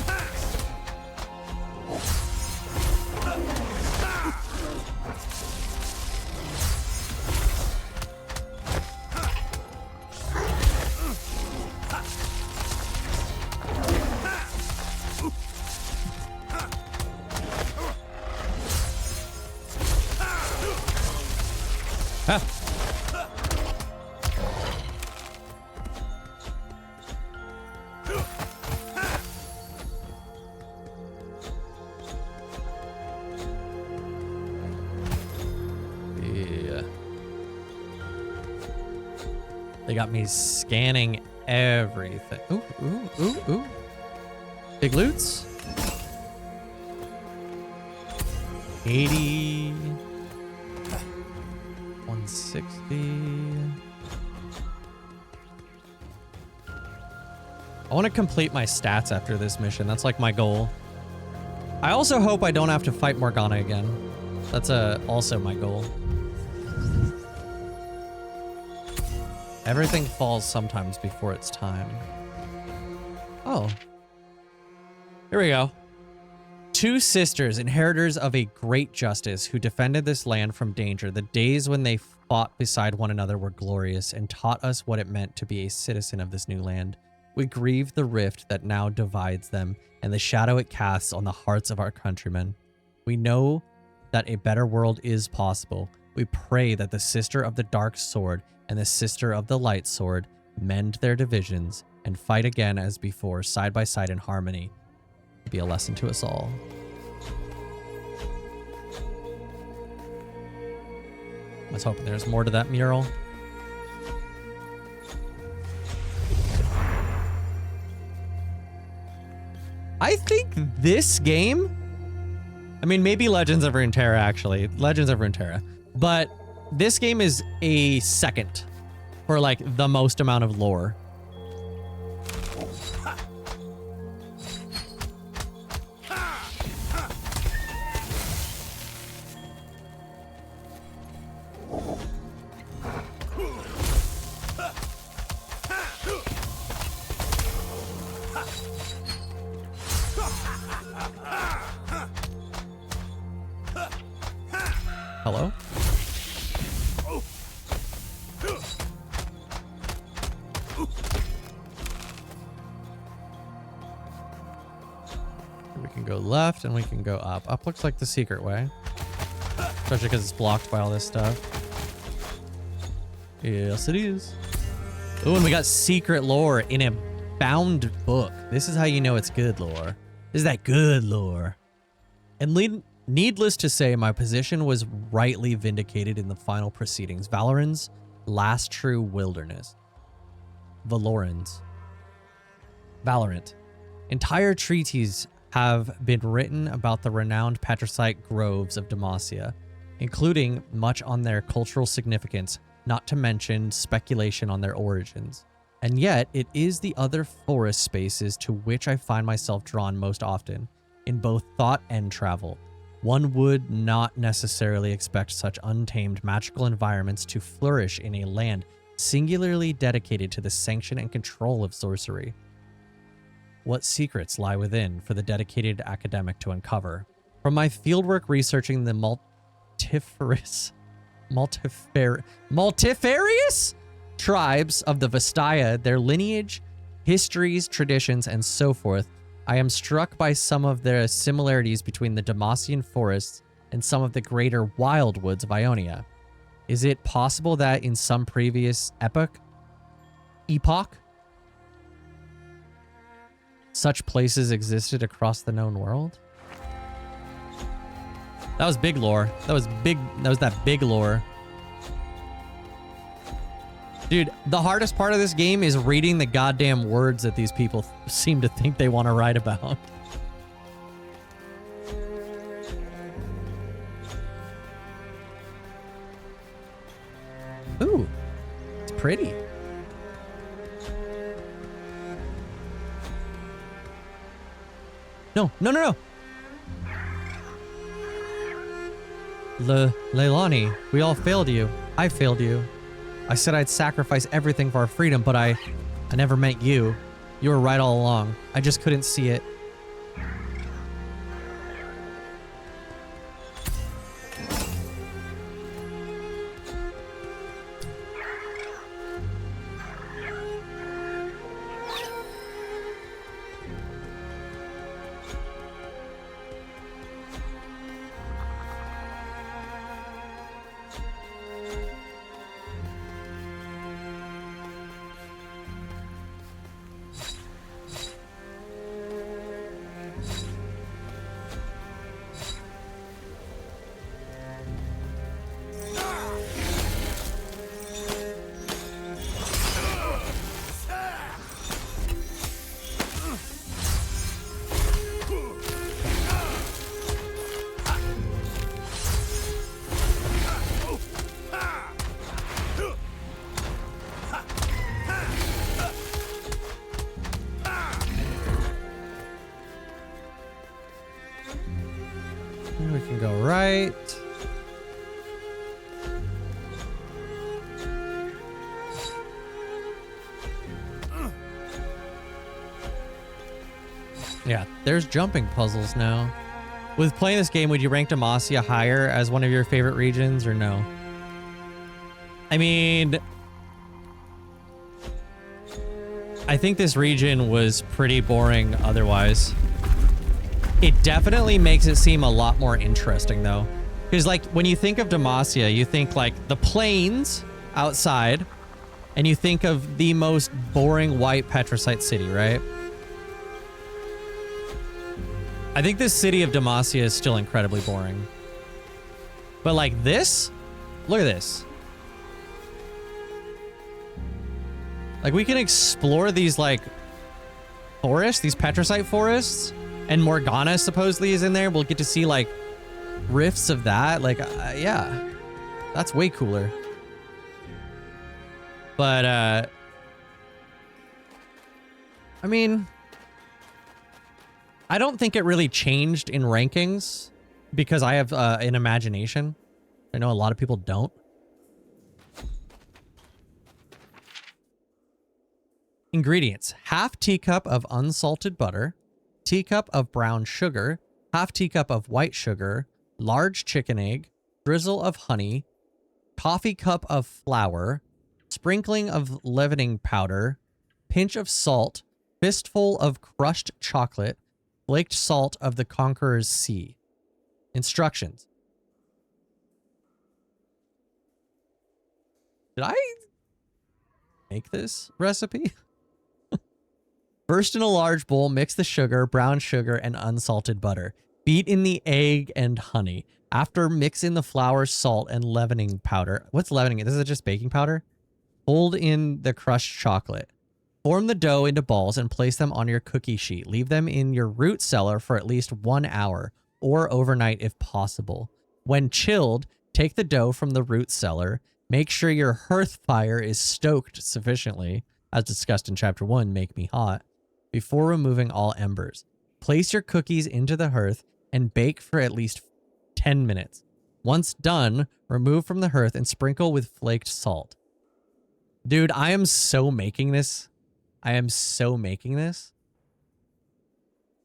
They got me scanning everything. Ooh, ooh, ooh, ooh. Big loots. 80. 160. I want to complete my stats after this mission. That's like my goal. I also hope I don't have to fight Morgana again. That's also my goal. Everything falls sometimes before its time. Oh. Here we go. Two sisters, inheritors of a great justice, who defended this land from danger. The days when they fought beside one another were glorious and taught us what it meant to be a citizen of this new land. We grieve the rift that now divides them and the shadow it casts on the hearts of our countrymen. We know that a better world is possible. We pray that the sister of the dark sword and the sister of the light sword mend their divisions and fight again as before, side by side in harmony. Be a lesson to us all. I was hoping there's more to that mural. I think this game, I mean, maybe Legends of Runeterra, actually. Legends of Runeterra. But this game is a second for, like, the most amount of lore. Hello? We can go left and we can go up. Up looks like the secret way. Especially because it's blocked by all this stuff. Yes, it is. Oh, and we got secret lore in a bound book. This is how you know it's good lore. This is that good lore. And needless to say, my position was rightly vindicated in the final proceedings. Valoran's last true wilderness. Valorant. Entire treaties have been written about the renowned patricite groves of Demacia, including much on their cultural significance, not to mention speculation on their origins. And yet, it is the other forest spaces to which I find myself drawn most often, in both thought and travel. One would not necessarily expect such untamed magical environments to flourish in a land singularly dedicated to the sanction and control of sorcery. What secrets lie within for the dedicated academic to uncover? From my fieldwork researching the multifarious tribes of the Vastaya, their lineage, histories, traditions, and so forth, I am struck by some of the similarities between the Demacian forests and some of the greater wildwoods of Ionia. Is it possible that in some previous epoch, such places existed across the known world? That was big lore. That was that big lore. Dude, the hardest part of this game is reading the goddamn words that these people seem to think they want to write about. Ooh, it's pretty. No. Leilani, we all failed you. I failed you. I said I'd sacrifice everything for our freedom, but I never meant you. You were right all along. I just couldn't see it. We can go right. Yeah, there's jumping puzzles now. With playing this game, would you rank Demacia higher as one of your favorite regions or no? I mean, I think this region was pretty boring otherwise. It definitely makes it seem a lot more interesting though. Because like when you think of Demacia, you think like the plains outside and you think of the most boring white patricite city, right? I think this city of Demacia is still incredibly boring. But like this, look at this. Like we can explore these like forests, these patricite forests. And Morgana supposedly is in there. We'll get to see like rifts of that. Like, yeah, that's way cooler. But, I mean, I don't think it really changed in rankings because I have an imagination. I know a lot of people don't. Ingredients: half teacup of unsalted butter, teacup of brown sugar, half teacup of white sugar, large chicken egg, drizzle of honey, coffee cup of flour, sprinkling of leavening powder, pinch of salt, fistful of crushed chocolate, flaked salt of the Conqueror's Sea. Instructions. Did I make this recipe? First, in a large bowl, mix the sugar, brown sugar, and unsalted butter. Beat in the egg and honey. After, mix in the flour, salt, and leavening powder. What's leavening? This is just baking powder? Fold in the crushed chocolate. Form the dough into balls and place them on your cookie sheet. Leave them in your root cellar for at least 1 hour, or overnight if possible. When chilled, take the dough from the root cellar. Make sure your hearth fire is stoked sufficiently, as discussed in Chapter 1, Make Me Hot, before removing all embers. Place your cookies into the hearth and bake for at least 10 minutes. Once done, remove from the hearth and sprinkle with flaked salt. Dude, I am so making this. I am so making this.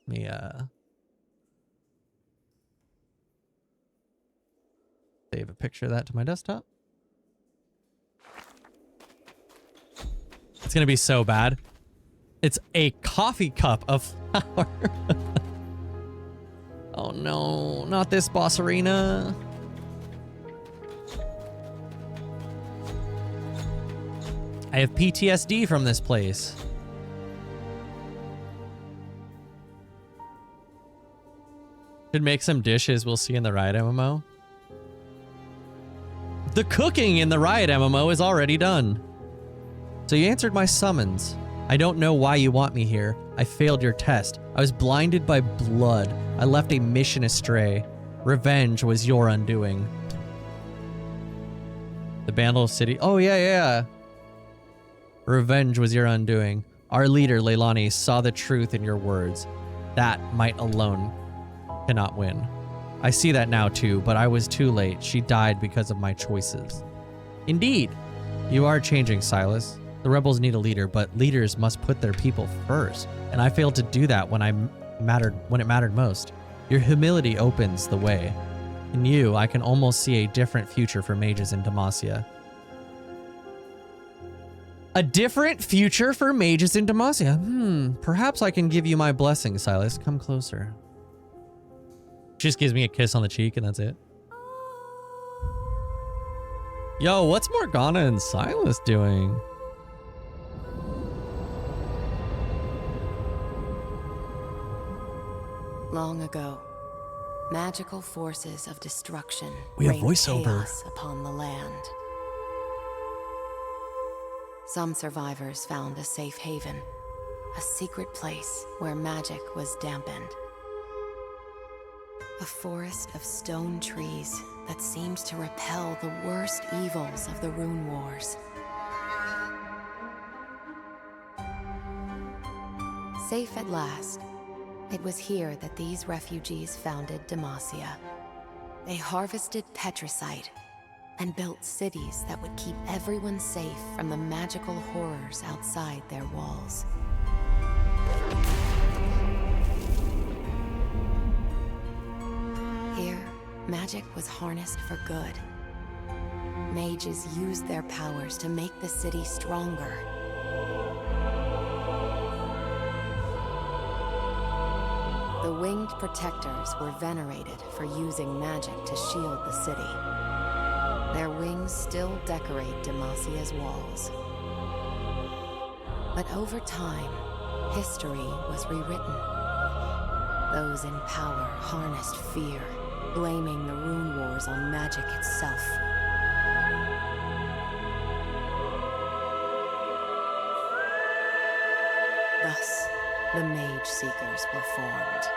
Let me, save a picture of that to my desktop. It's gonna be so bad. It's a coffee cup of flour. Oh no, not this boss arena. I have PTSD from this place. Should make some dishes we'll see in the Riot MMO. The cooking in the Riot MMO is already done. So you answered my summons. I don't know why you want me here. I failed your test. I was blinded by blood. I left a mission astray. Revenge was your undoing. The Bandle City. Oh, yeah. Revenge was your undoing. Our leader, Leilani, saw the truth in your words. That might alone cannot win. I see that now too, but I was too late. She died because of my choices. Indeed. You are changing, Silas. The rebels need a leader, but leaders must put their people first. And I failed to do that when it mattered most. Your humility opens the way. In you, I can almost see a different future for mages in Demacia. A different future for mages in Demacia. Perhaps I can give you my blessing, Silas. Come closer. Just gives me a kiss on the cheek and that's it. Yo, what's Morgana and Silas doing? Long ago, magical forces of destruction We have rained voiceover chaos upon the land. Some survivors found a safe haven, a secret place where magic was dampened. A forest of stone trees that seemed to repel the worst evils of the Rune Wars. Safe at last, it was here that these refugees founded Demacia. They harvested petricite and built cities that would keep everyone safe from the magical horrors outside their walls. Here, magic was harnessed for good. Mages used their powers to make the city stronger. The winged protectors were venerated for using magic to shield the city. Their wings still decorate Demacia's walls. But over time, history was rewritten. Those in power harnessed fear, blaming the Rune Wars on magic itself. Thus, the Mageseekers were formed.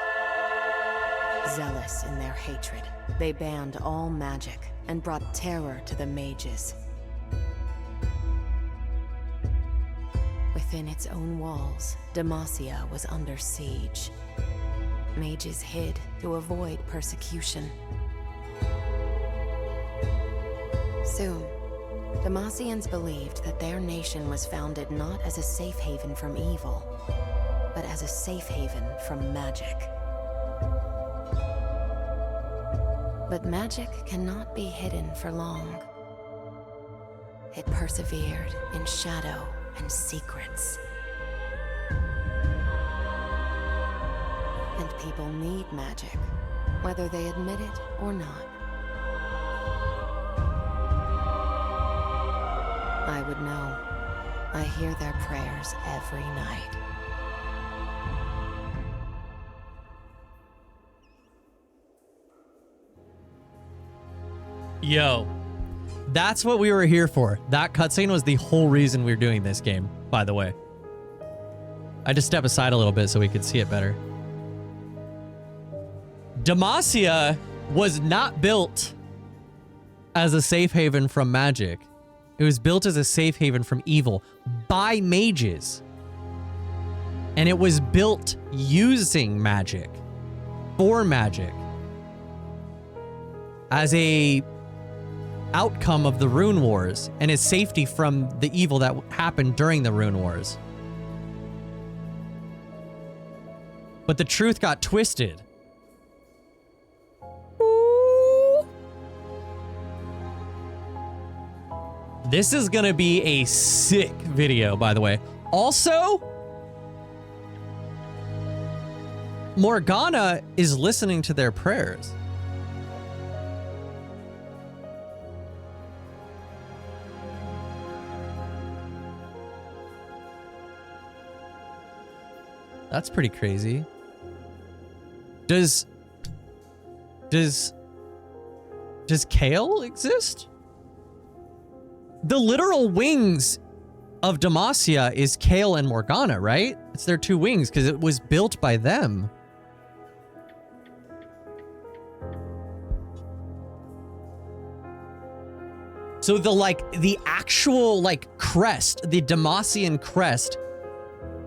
Zealous in their hatred, they banned all magic and brought terror to the mages. Within its own walls, Demacia was under siege. Mages hid to avoid persecution. Soon, Demacians believed that their nation was founded not as a safe haven from evil, but as a safe haven from magic. But magic cannot be hidden for long. It persevered in shadow and secrets. And people need magic, whether they admit it or not. I would know. I hear their prayers every night. Yo, that's what we were here for. That cutscene was the whole reason we were doing this game, by the way. I had to step aside a little bit so we could see it better. Demacia was not built as a safe haven from magic. It was built as a safe haven from evil by mages. And it was built using magic, for magic, as a outcome of the Rune Wars and as safety from the evil that happened during the Rune Wars. But the truth got twisted. This is gonna be a sick video, by the way. Also, Morgana is listening to their prayers. That's pretty crazy. Does Kale exist? The literal wings of Demacia is Kale and Morgana, right? It's their two wings because it was built by them. So the actual crest, the Demacian crest,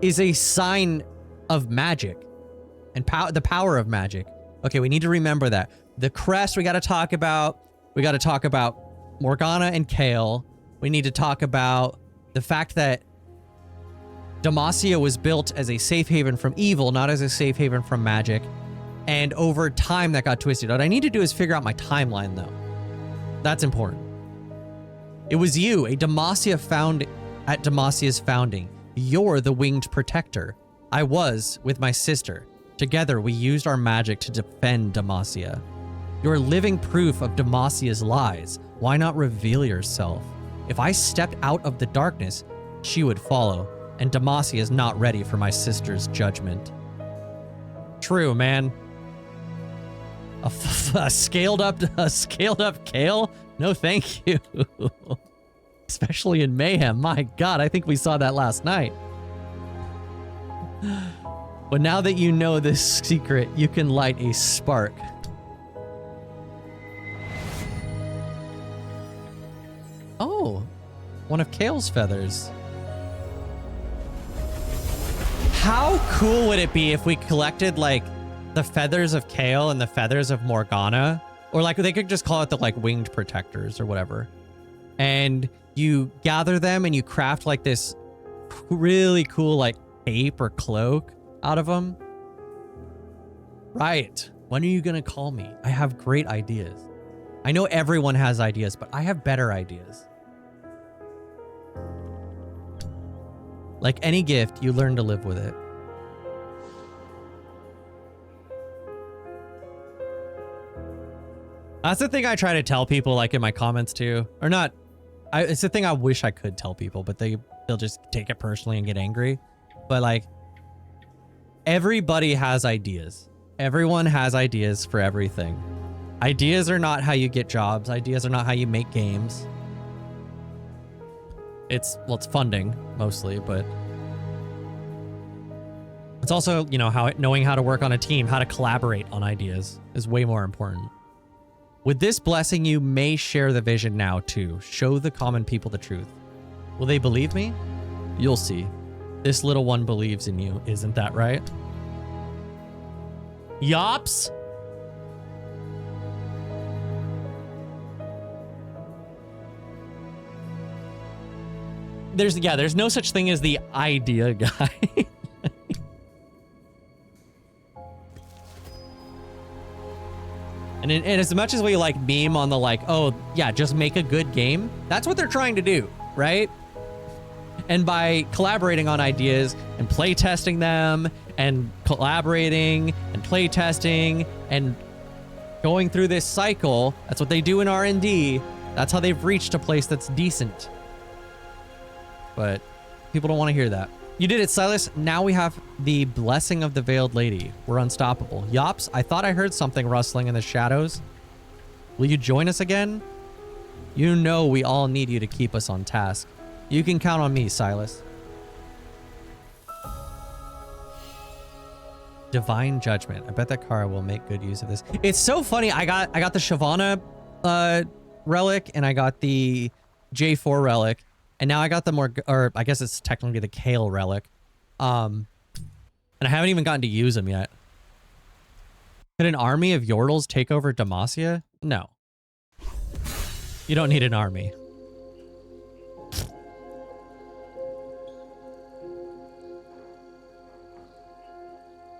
is a sign of magic and the power of magic. Okay, we need to remember that. The crest we got to talk about. We got to talk about Morgana and Kale. We need to talk about the fact that Demacia was built as a safe haven from evil, not as a safe haven from magic. And over time that got twisted. What I need to do is figure out my timeline though. That's important. It was you, a Demacia found at Demacia's founding. You're the winged protector. I was with my sister. Together, we used our magic to defend Demacia. You're living proof of Demacia's lies. Why not reveal yourself? If I stepped out of the darkness, she would follow, and Demacia is not ready for my sister's judgment. True, man. A scaled up Kale? No, thank you. Especially in Mayhem. My God, I think we saw that last night. But now that you know this secret, you can light a spark. Oh, one of Kale's feathers. How cool would it be if we collected the feathers of Kale and the feathers of Morgana? Or they could just call it the winged protectors or whatever. And you gather them and you craft this really cool cape or cloak out of them. Right. When are you gonna call me? I have great ideas. I know everyone has ideas, but I have better ideas. Like any gift, you learn to live with it. That's the thing I try to tell people in my comments too. Or not. It's the thing I wish I could tell people, but they'll just take it personally and get angry. But everybody has ideas. Everyone has ideas for everything. Ideas are not how you get jobs. Ideas are not how you make games. It's funding mostly, but it's also, knowing how to work on a team, how to collaborate on ideas is way more important. With this blessing, you may share the vision now too. Show the common people the truth. Will they believe me? You'll see. This little one believes in you, isn't that right? Yops! There's no such thing as the idea guy. And as much as we meme on the oh yeah, just make a good game, that's what they're trying to do, right? And by collaborating on ideas and play testing them and collaborating and play testing and going through this cycle, that's what they do in R&D. That's how they've reached a place that's decent. But people don't want to hear that. You did it, Silas. Now we have the blessing of the Veiled Lady. We're unstoppable. Yops, I thought I heard something rustling in the shadows. Will you join us again? You know we all need you to keep us on task. You can count on me, Silas. Divine Judgment. I bet that Kara will make good use of this. It's so funny. I got the Shyvana relic, and I got the J4 relic, and now I got the or I guess it's technically the Kale relic. And I haven't even gotten to use them yet. Could an army of Yordles take over Demacia? No. You don't need an army.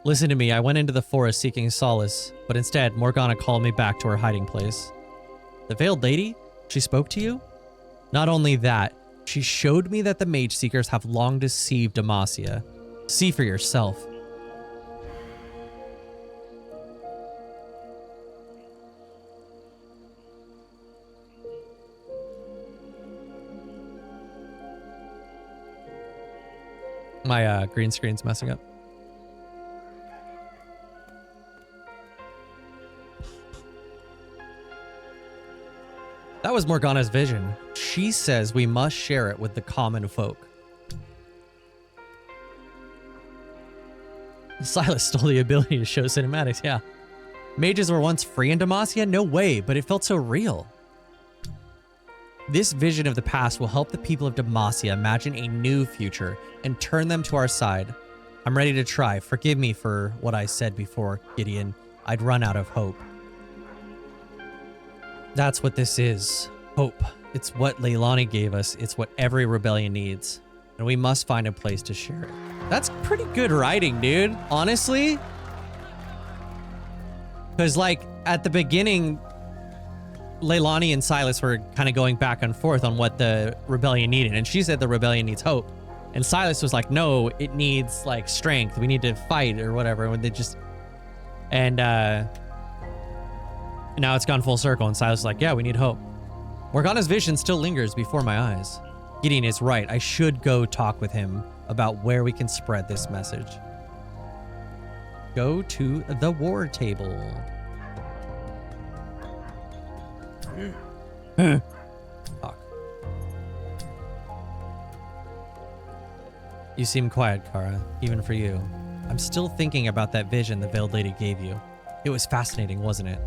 Listen to me, I went into the forest seeking solace, but instead, Morgana called me back to her hiding place. The Veiled Lady? She spoke to you? Not only that, she showed me that the Mageseekers have long deceived Demacia. See for yourself. My green screen's messing up. That was Morgana's vision. She says we must share it with the common folk. Silas stole the ability to show cinematics, yeah. Mages were once free in Demacia? No way, but it felt so real. This vision of the past will help the people of Demacia imagine a new future and turn them to our side. I'm ready to try. Forgive me for what I said before, Gideon. I'd run out of hope. That's what this is. Hope. It's what Leilani gave us. It's what every rebellion needs. And we must find a place to share it. That's pretty good writing, dude. Honestly. Because, like, at the beginning, Leilani and Silas were kind of going back and forth on what the rebellion needed. And she said the rebellion needs hope. And Silas was like, no, it needs, like, strength. We need to fight or whatever. And they just... And, now it's gone full circle, and Silas is like, yeah, we need hope. Morgana's vision still lingers before my eyes. Gideon is right. I should go talk with him about where we can spread this message. Go to the war table. Talk. You seem quiet, Kara, even for you. I'm still thinking about that vision the Veiled Lady gave you. It was fascinating, wasn't it?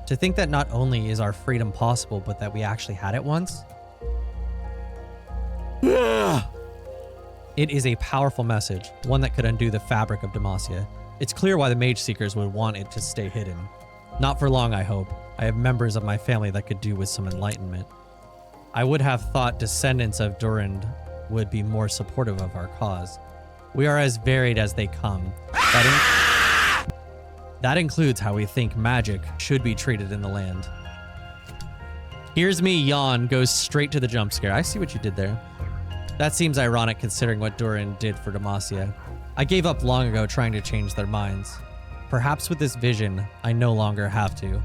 To think that not only is our freedom possible, but that we actually had it once. It is a powerful message, one that could undo the fabric of Demacia. It's clear why the Mageseekers would want it to stay hidden. Not for long, I hope. I have members of my family that could do with some enlightenment. I would have thought descendants of Durand would be more supportive of our cause. We are as varied as they come. That includes how we think magic should be treated in the land. Here's me yawn, goes straight to the jump scare. I see what you did there. That seems ironic considering what Durand did for Demacia. I gave up long ago trying to change their minds. Perhaps with this vision, I no longer have to.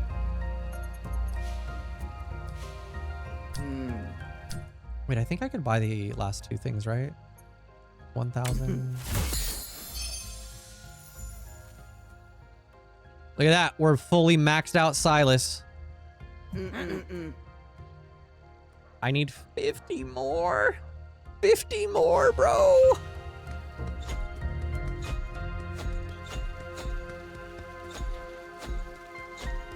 Wait, I think I could buy the last two things, right? 1,000. Look at that. We're fully maxed out Silas. I need 50 more. 50 more, bro.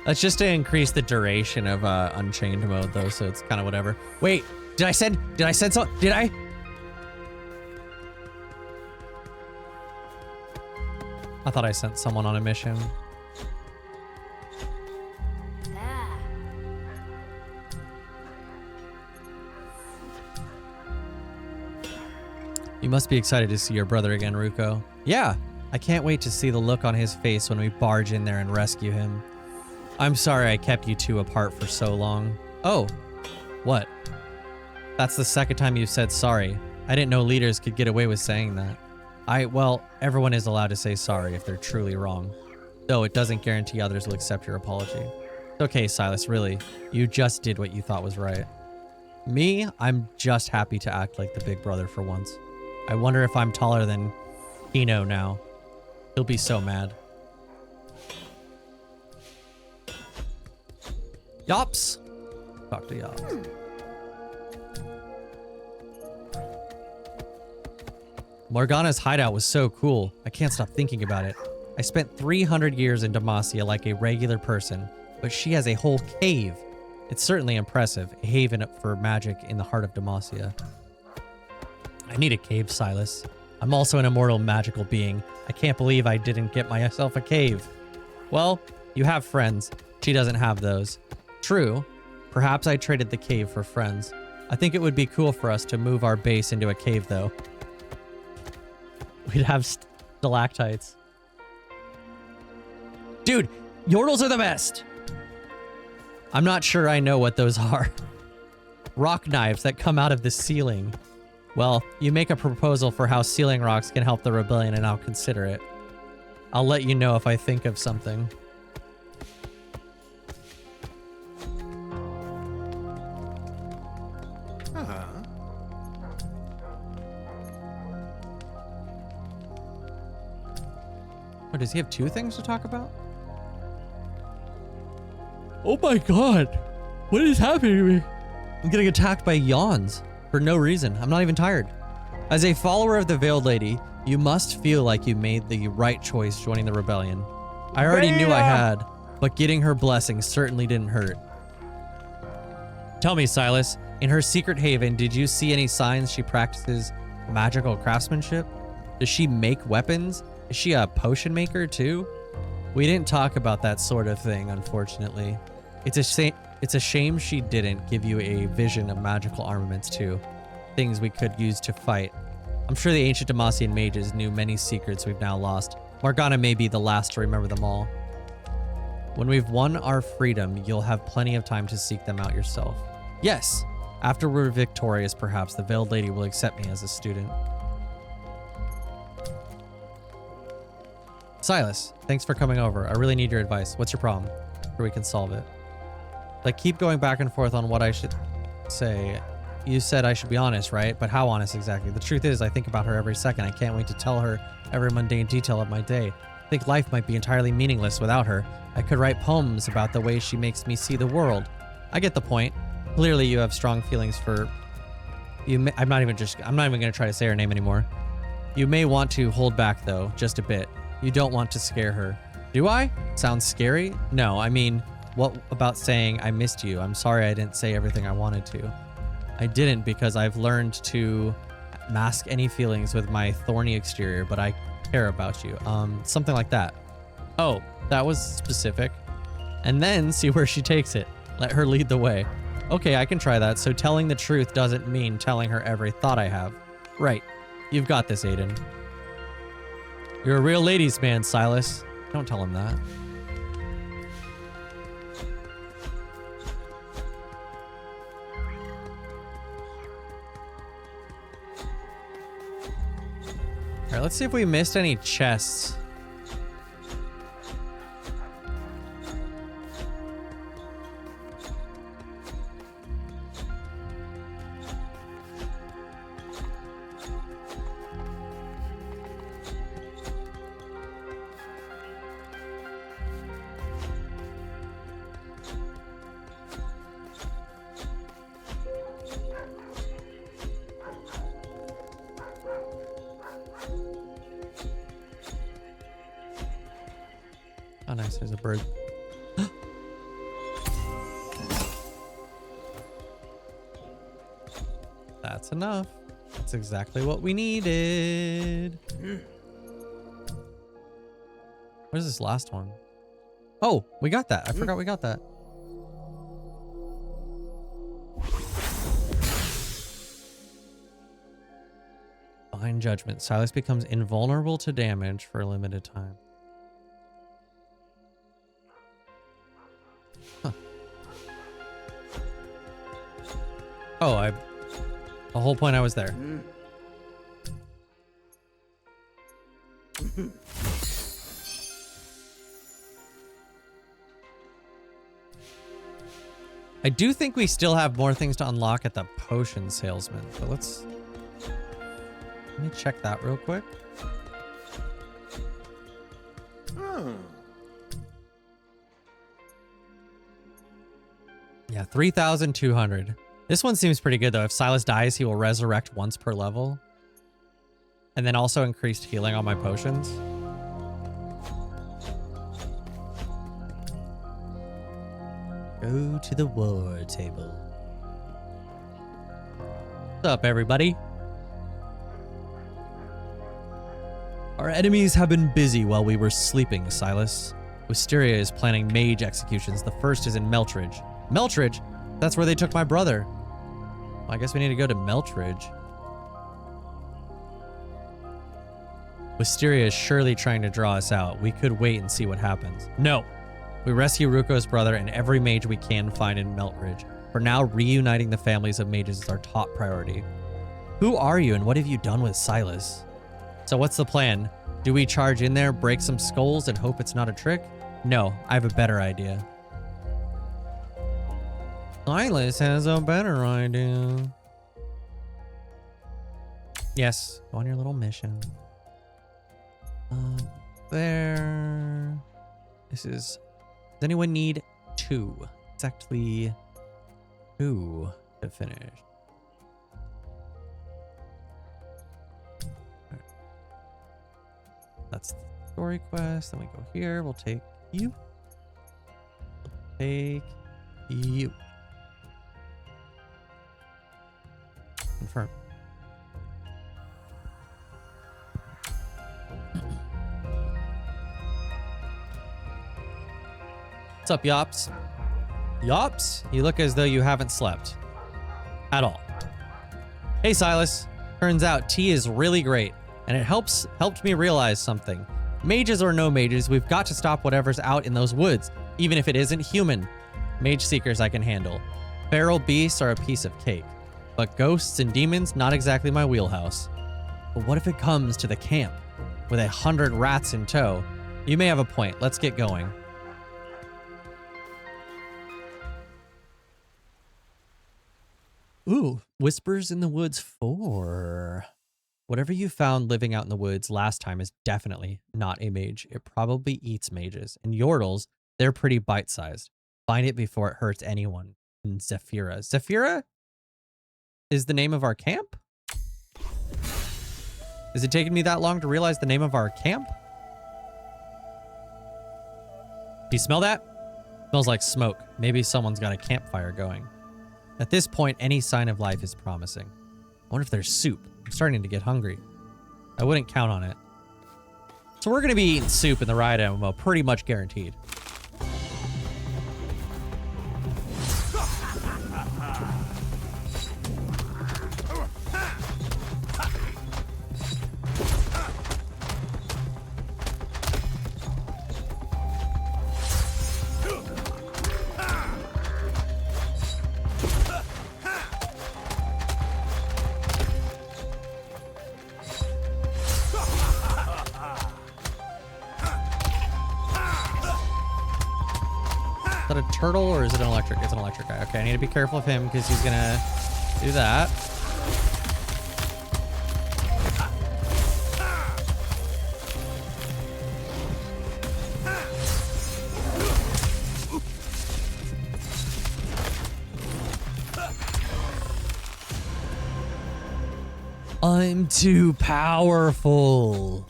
That's just to increase the duration of Unchained mode, though, so it's kind of whatever. Wait, did I send so? Did I? I thought I sent someone on a mission. You must be excited to see your brother again, Ruko. Yeah, I can't wait to see the look on his face when we barge in there and rescue him. I'm sorry I kept you two apart for so long. Oh, what? That's the second time you've said sorry. I didn't know leaders could get away with saying that. Well, everyone is allowed to say sorry if they're truly wrong. Though it doesn't guarantee others will accept your apology. Okay, Silas, really. You just did what you thought was right. Me, I'm just happy to act like the big brother for once. I wonder if I'm taller than Kino now. He'll be so mad. Yops. Talk to Yops. Morgana's hideout was so cool. I can't stop thinking about it. I spent 300 years in Demacia like a regular person, but she has a whole cave. It's certainly impressive, a haven for magic in the heart of Demacia. I need a cave, Silas. I'm also an immortal magical being. I can't believe I didn't get myself a cave. Well, you have friends. She doesn't have those. True. Perhaps I traded the cave for friends. I think it would be cool for us to move our base into a cave, though. We'd have stalactites. Dude, yordles are the best! I'm not sure I know what those are. Rock knives that come out of the ceiling. Well, you make a proposal for how ceiling rocks can help the rebellion and I'll consider it. I'll let you know if I think of something. Oh, does he have two things to talk about? Oh my god! What is happening to me? I'm getting attacked by yawns for no reason. I'm not even tired. As a follower of the Veiled Lady, you must feel like you made the right choice joining the rebellion. I already knew I had, but getting her blessing certainly didn't hurt. Tell me, Silas, in her secret haven, did you see any signs she practices magical craftsmanship? Does she make weapons? Is she a potion maker too? We didn't talk about that sort of thing, unfortunately. It's a shame she didn't give you a vision of magical armaments too. Things we could use to fight. I'm sure the ancient Demacian mages knew many secrets we've now lost. Morgana may be the last to remember them all. When we've won our freedom, you'll have plenty of time to seek them out yourself. Yes! After we're victorious, perhaps the Veiled Lady will accept me as a student. Silas, thanks for coming over. I really need your advice. What's your problem? Or we can solve it. Like, keep going back and forth on what I should say. You said I should be honest, right? But how honest exactly? The truth is, I think about her every second. I can't wait to tell her every mundane detail of my day. I think life might be entirely meaningless without her. I could write poems about the way she makes me see the world. I get the point. Clearly, you have strong feelings for... I'm not even going to try to say her name anymore. You may want to hold back, though, just a bit. You don't want to scare her. Do I? Sounds scary? No, I mean, what about saying I missed you? I'm sorry I didn't say everything I wanted to. I didn't because I've learned to mask any feelings with my thorny exterior, but I care about you. Something like that. Oh, that was specific. And then see where she takes it. Let her lead the way. Okay, I can try that. So telling the truth doesn't mean telling her every thought I have. Right. You've got this, Aiden. You're a real ladies' man, Silas. Don't tell him that. All right, let's see if we missed any chests. Oh, nice. There's a bird. That's enough. That's exactly what we needed. What is this last one? Oh, we got that. I forgot we got that. Fine judgment. Silas becomes invulnerable to damage for a limited time. Huh. Oh, the whole point I was there. I do think we still have more things to unlock at the potion salesman, but let me check that real quick. Yeah, 3,200. This one seems pretty good though. If Silas dies, he will resurrect once per level. And then also increased healing on my potions. Go to the war table. What's up, everybody? Our enemies have been busy while we were sleeping, Silas. Wisteria is planning mage executions. The first is in Meltridge. Meltridge? That's where they took my brother. Well, I guess we need to go to Meltridge. Wisteria is surely trying to draw us out. We could wait and see what happens. No. We rescue Ruko's brother and every mage we can find in Meltridge. For now, reuniting the families of mages is our top priority. Who are you and what have you done with Silas? So what's the plan? Do we charge in there, break some skulls, and hope it's not a trick? No, I have a better idea. Silas has a better idea. Yes, go on your little mission. There. This is... Does anyone need 2? Exactly 2 to finish. Right. That's the story quest. Then we go here. We'll take you. We'll take you. Confirm. What's up, Yops? Yops? You look as though you haven't slept. At all. Hey, Silas. Turns out tea is really great, and it helped me realize something. Mages or no mages, we've got to stop whatever's out in those woods, even if it isn't human. Mageseekers I can handle. Feral beasts are a piece of cake. But ghosts and demons, not exactly my wheelhouse. But what if it comes to the camp? With 100 rats in tow? You may have a point. Let's get going. Ooh, Whispers in the Woods 4. Whatever you found living out in the woods last time is definitely not a mage. It probably eats mages. And Yordles, they're pretty bite-sized. Find it before it hurts anyone. And Zephyra. Zephyra is the name of our camp? Is it taking me that long to realize the name of our camp? Do you smell that? Smells like smoke. Maybe someone's got a campfire going. At this point, any sign of life is promising. I wonder if there's soup. I'm starting to get hungry. I wouldn't count on it. So we're going to be eating soup in the Riot MMO, pretty much guaranteed. Is that a turtle or is it an electric? It's an electric guy. Okay, I need to be careful of him because he's gonna do that. I'm too powerful.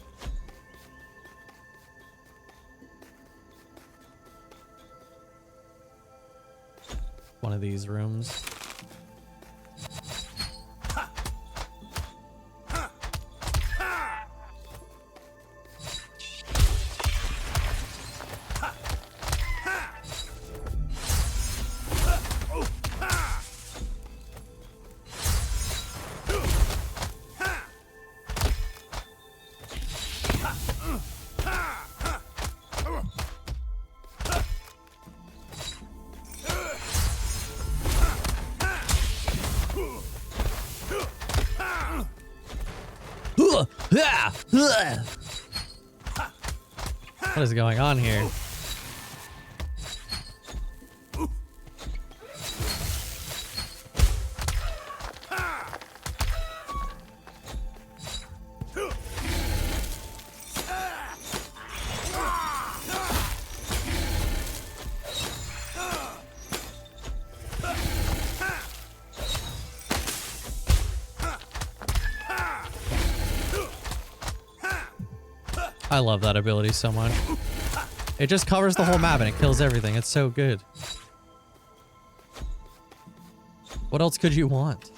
One of these rooms. What is going on here? I love that ability so much. It just covers the whole map and it kills everything. It's so good. What else could you want?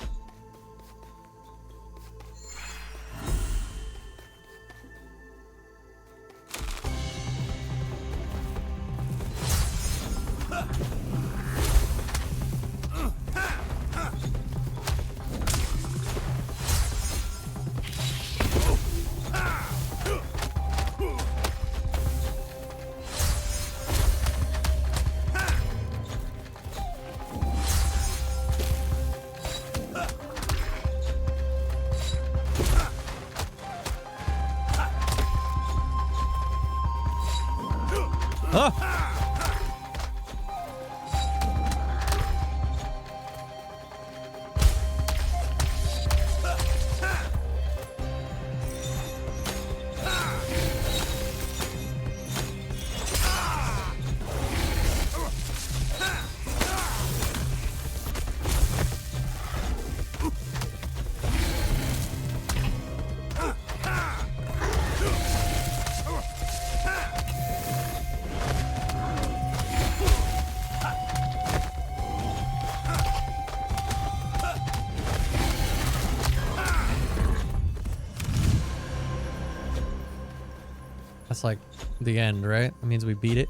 That's like the end, right? That means we beat it.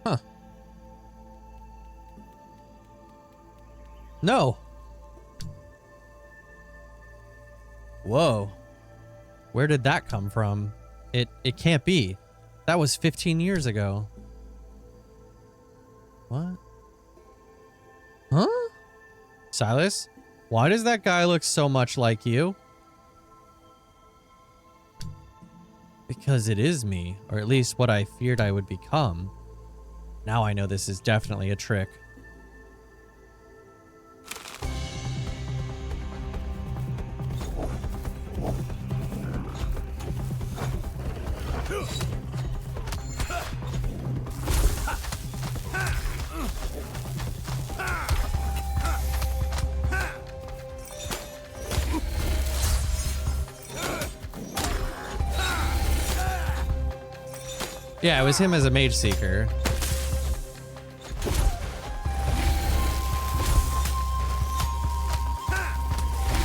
Huh. No. Whoa. Where did that come from? It can't be. That was 15 years ago. What? Huh? Silas? Why does that guy look so much like you? Because it is me, or at least what I feared I would become. Now I know this is definitely a trick. Yeah, it was him as a Mageseeker.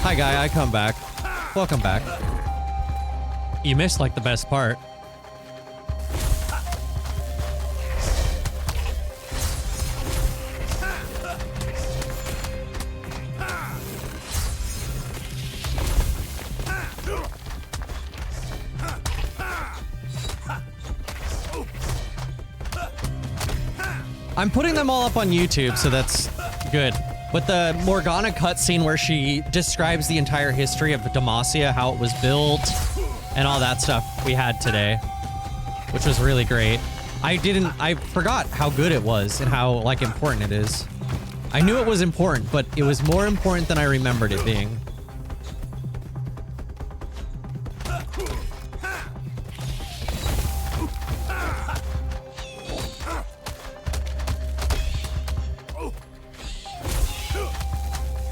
Hi, guy. I come back. Welcome back. You missed, like, the best part. I'm putting them all up on YouTube, so that's good. But the Morgana cutscene where she describes the entire history of Demacia, how it was built, and all that stuff we had today, which was really great. I forgot how good it was and how, like, important it is. I knew it was important, but it was more important than I remembered it being.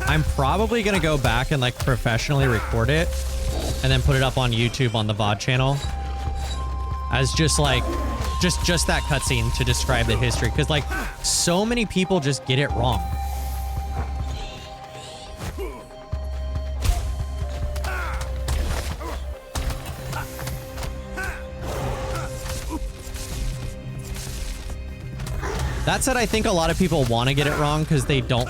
I'm probably gonna go back and like professionally record it and then put it up on YouTube on the VOD channel as just like just that cutscene to describe the history, because like so many people just get it wrong. That said, I think a lot of people want to get it wrong because they don't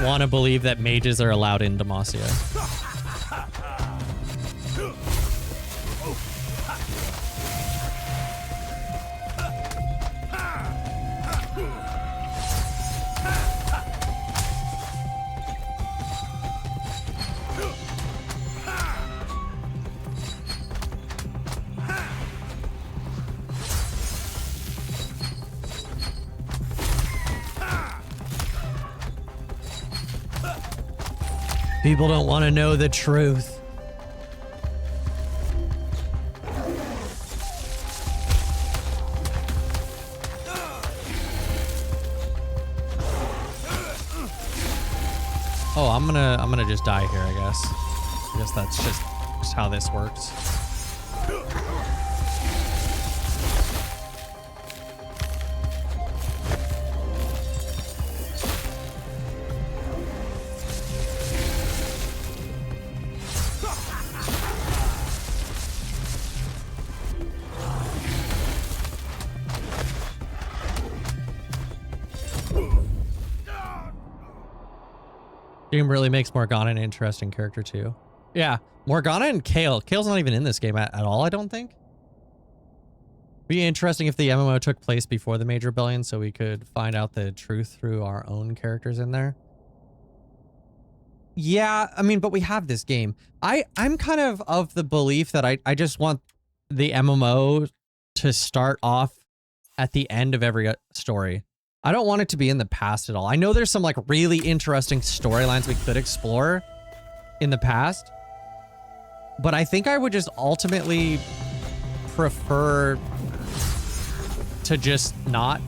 want to believe that mages are allowed in Demacia. People don't want to know the truth. Oh, I'm gonna just die here, I guess. I guess that's just how this works. Game really makes Morgana an interesting character too. Yeah, Morgana and Kale. Kale's not even in this game at all, I don't think. Be interesting if the MMO took place before the Major Rebellion so we could find out the truth through our own characters in there. Yeah, I mean, but we have this game. I'm kind of the belief that I just want the MMO to start off at the end of every story. I don't want it to be in the past at all. I know there's some like really interesting storylines we could explore in the past, but I think I would just ultimately prefer to just not.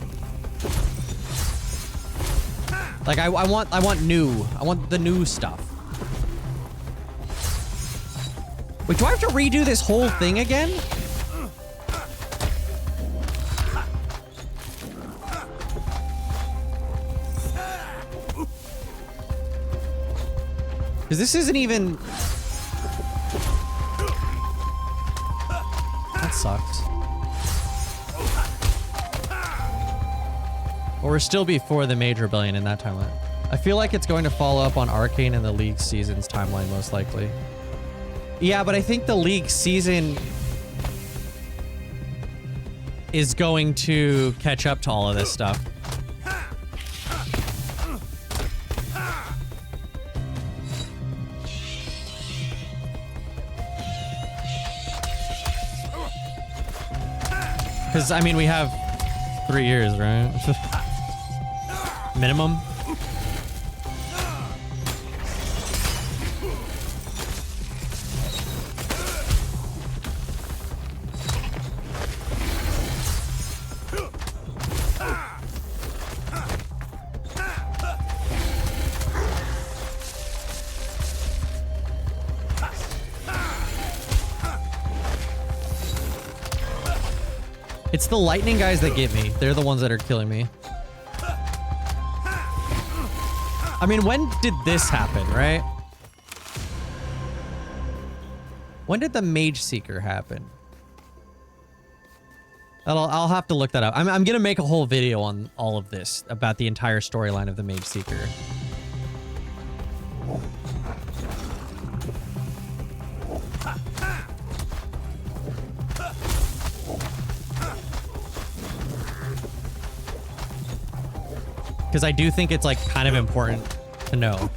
Like I want new. I want the new stuff. Wait, do I have to redo this whole thing again? Because this isn't even... That sucks. Or we're still before the Major Rebellion in that timeline. I feel like it's going to follow up on Arcane and the League season's timeline, most likely. Yeah, but I think the League season is going to catch up to all of this stuff. Because, I mean, we have 3 years, right? Minimum. It's the lightning guys that get me. They're the ones that are killing me. I mean, when did this happen, right? When did the Mageseeker happen? I'll have to look that up. I'm gonna make a whole video on all of this about the entire storyline of the Mageseeker. Because I do think it's like kind of important to know.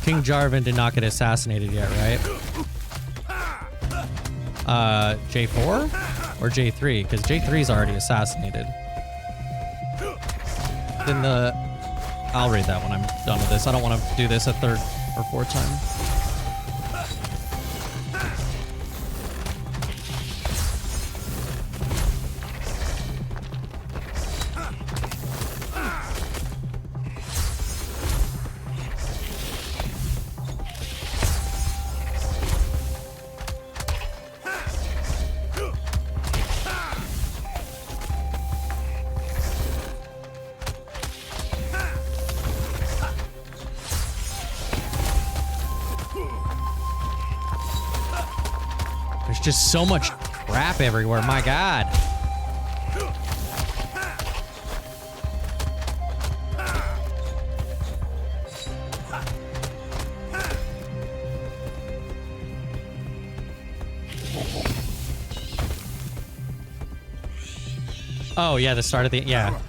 King Jarvan did not get assassinated yet, right? J4 or J3? Because J3's already assassinated. Then I'll read that when I'm done with this. I don't want to do this a third or fourth time. There's just so much crap everywhere, my god. Oh yeah, the start of the, yeah.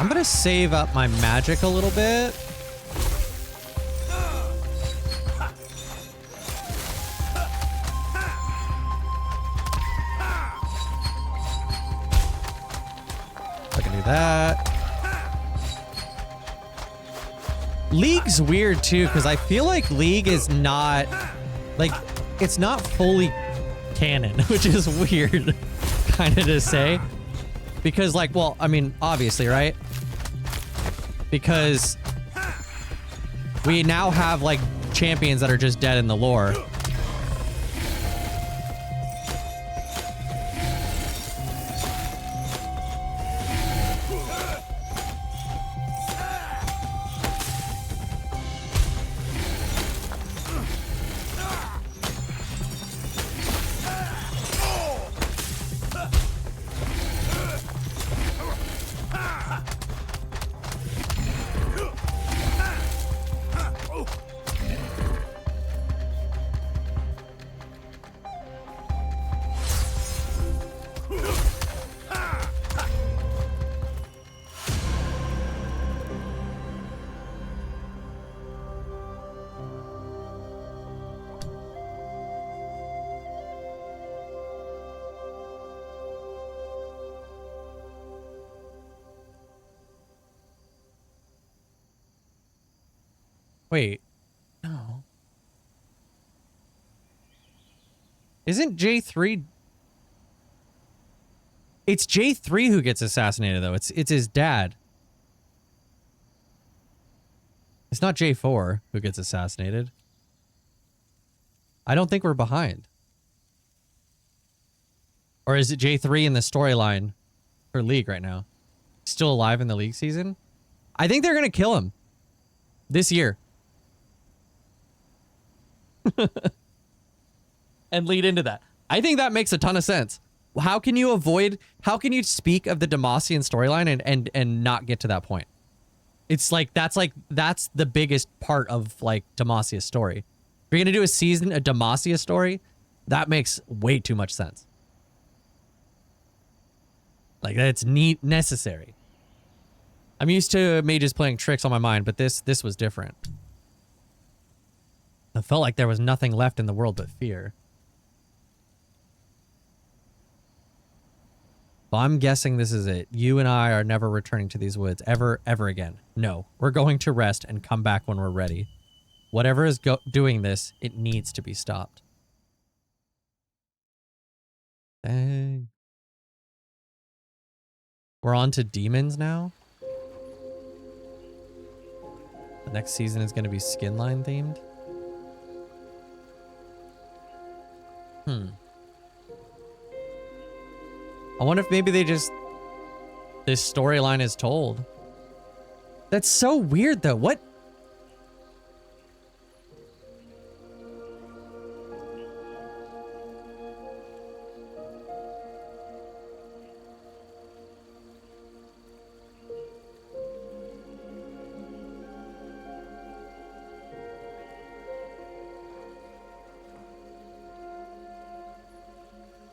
I'm gonna save up my magic a little bit. I can do that. League's weird too, because I feel like League is not, like, it's not fully canon, which is weird kind of to say. Because, like, well, I mean, obviously, right? Because we now have, like, champions that are just dead in the lore. Wait. No. Isn't J3... It's J3 who gets assassinated, though. It's his dad. It's not J4 who gets assassinated. I don't think we're behind. Or is it J3 in the storyline for League right now? Still alive in the League season? I think they're going to kill him this year. And lead into that. I think that makes a ton of sense. How can you avoid, how can you speak of the Demacian storyline and not get to that point? It's like, that's the biggest part of, like, Demacia's story. If you're gonna do a season, a Demacia story, that makes way too much sense. Like, that's necessary. I'm used to mages playing tricks on my mind, but this was different. I felt like there was nothing left in the world but fear. Well, I'm guessing this is it. You and I are never returning to these woods ever again. No, we're going to rest and come back when we're ready. Whatever is doing this, it needs to be stopped. Dang. We're on to demons now. The next season is going to be skinline themed. I wonder if maybe they just... This storyline is told. That's so weird, though. What?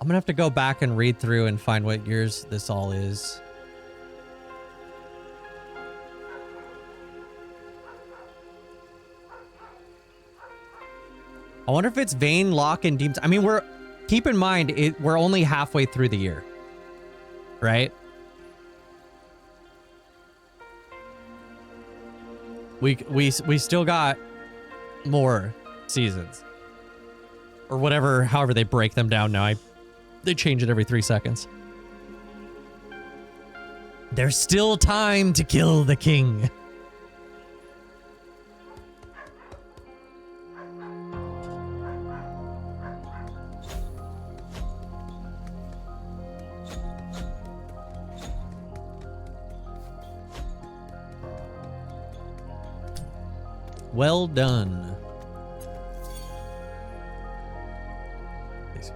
I'm gonna have to go back and read through and find what years this all is. I wonder if it's Vayne, Locke, and Demons. I mean, keep in mind, we're only halfway through the year, right? We still got more seasons, or whatever. However they break them down now. They change it every 3 seconds. There's still time to kill the king. Well done.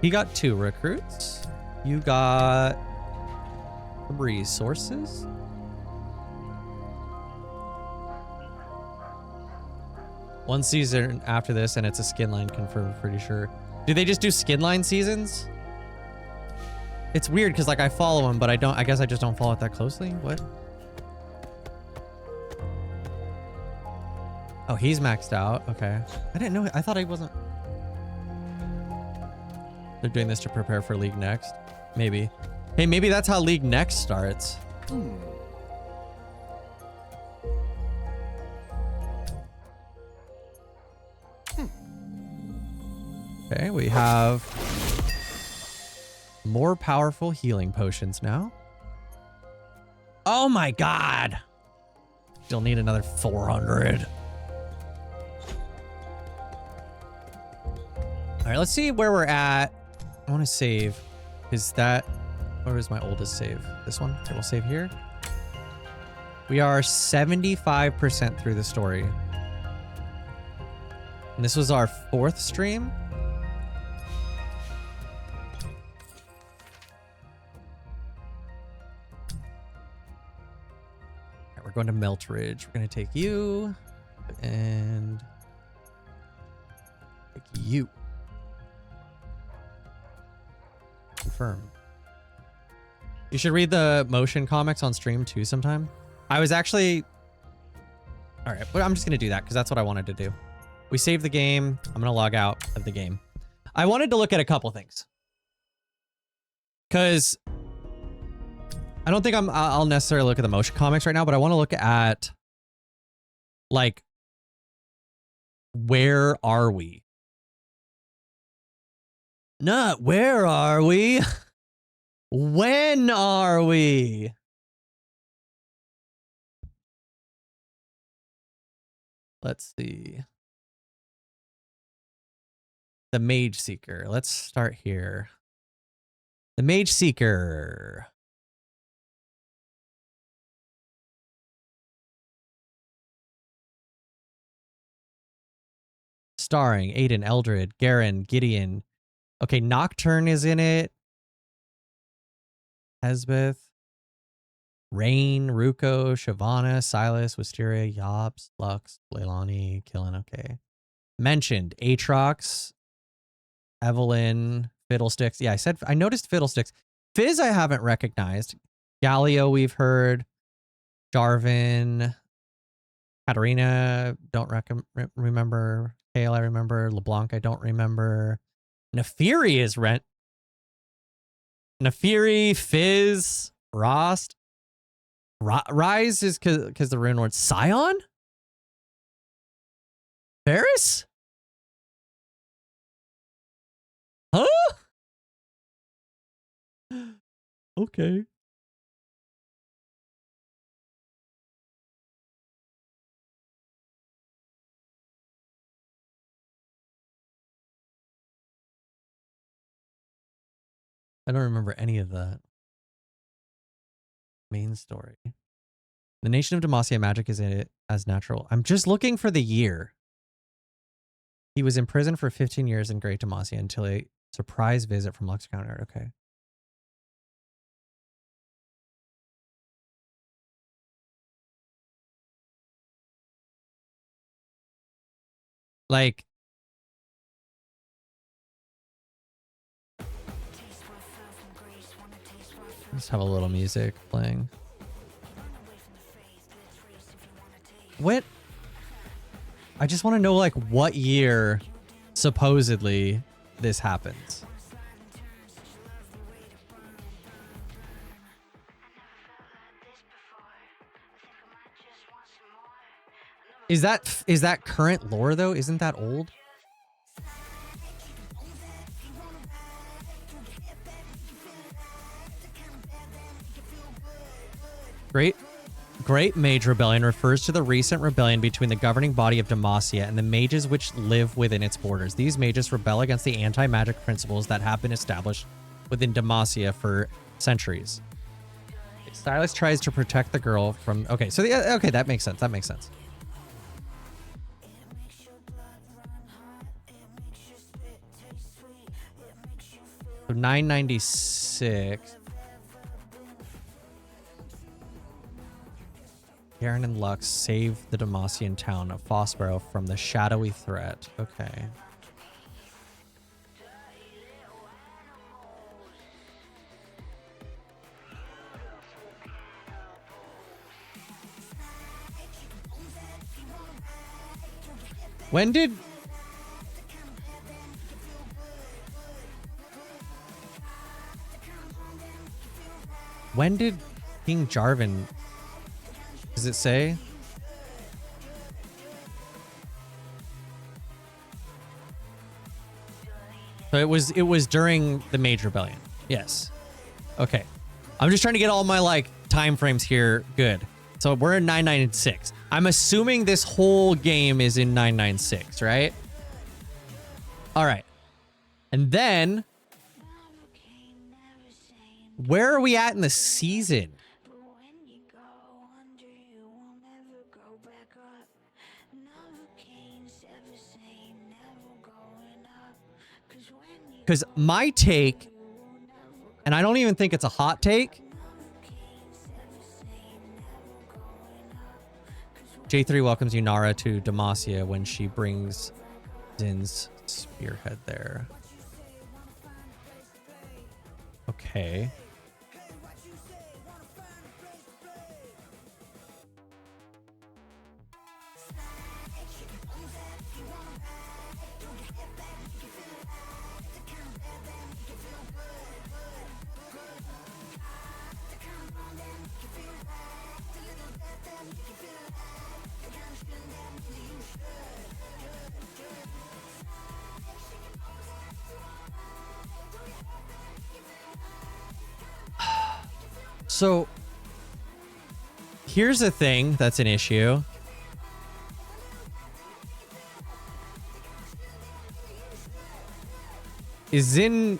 He got 2 recruits. You got resources. One season after this, and it's a skinline confirmed, pretty sure. Do they just do skinline seasons? It's weird because, like, I follow them, but I guess I just don't follow it that closely. What? Oh, he's maxed out. Okay. I didn't know. I thought he wasn't. They're doing this to prepare for League Next. Maybe. Hey, maybe that's how League Next starts. Okay, we have more powerful healing potions now. Oh my god. Still need another 400. All right, let's see where we're at. I want to save. Is that, where is my oldest save? This one? Okay, we'll save here. We are 75% through the story. And this was our 4th stream. All right, we're going to Melt Ridge. We're going to take you and take you. Confirm. You should read the motion comics on stream too sometime. I was actually... All right, but I'm just going to do that because that's what I wanted to do. We saved the game. I'm going to log out of the game. I wanted to look at a couple things. Because I don't think I'll necessarily look at the motion comics right now, but I want to look at, like, where are we? Not where are we? When are we? Let's see. The Mageseeker. Let's start here. The Mageseeker. Starring Aiden, Eldred, Garen, Gideon. Okay, Nocturne is in it. Hesbeth. Rain, Ruko, Shavana, Silas, Wisteria, Yops, Lux, Leilani, Killen. Okay. Mentioned Aatrox, Evelyn, Fiddlesticks. Yeah, I noticed Fiddlesticks. Fizz I haven't recognized. Galio we've heard. Jarvan. Katarina, don't remember. Kale I remember. LeBlanc I don't remember. Nefiri is rent. Nefiri, Fizz, Rost. Rise is because the rune word. Scion? Ferris? Huh? Okay. I don't remember any of that. Main story. The nation of Demacia magic is in it as natural. I'm just looking for the year. He was imprisoned for 15 years in Great Demacia until a surprise visit from Lux Counter. Okay. Like, let's have a little music playing. What? I just want to know, like, what year supposedly this happens. Is that current lore though? Isn't that old? Great Mage Rebellion refers to the recent rebellion between the governing body of Demacia and the mages which live within its borders. These mages rebel against the anti-magic principles that have been established within Demacia for centuries. Silas tries to protect the girl from... Okay, so okay, that makes sense. That makes sense. So 996. Garen and Lux save the Demacian town of Fossborough from the shadowy threat. Okay. When did... When did King Jarvan... Does it say? So it was during the Mage Rebellion. Yes. Okay. I'm just trying to get all my like time frames here good. So we're in 996. I'm assuming this whole game is in 996, right? All right. And then where are we at in the season? Because my take, and I don't even think it's a hot take, J3 welcomes Yunara to Demacia when she brings Zin's spearhead there. Okay. So here's a thing that's an issue. Is in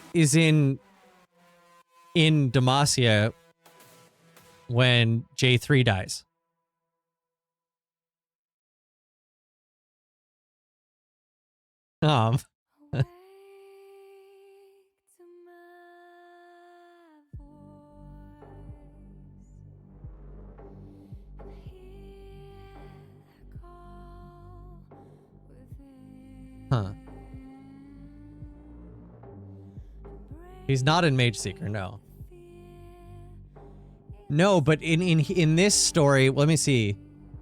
Demacia when J3 dies. Huh. He's not in Mageseeker, no. No, but in this story, let me see.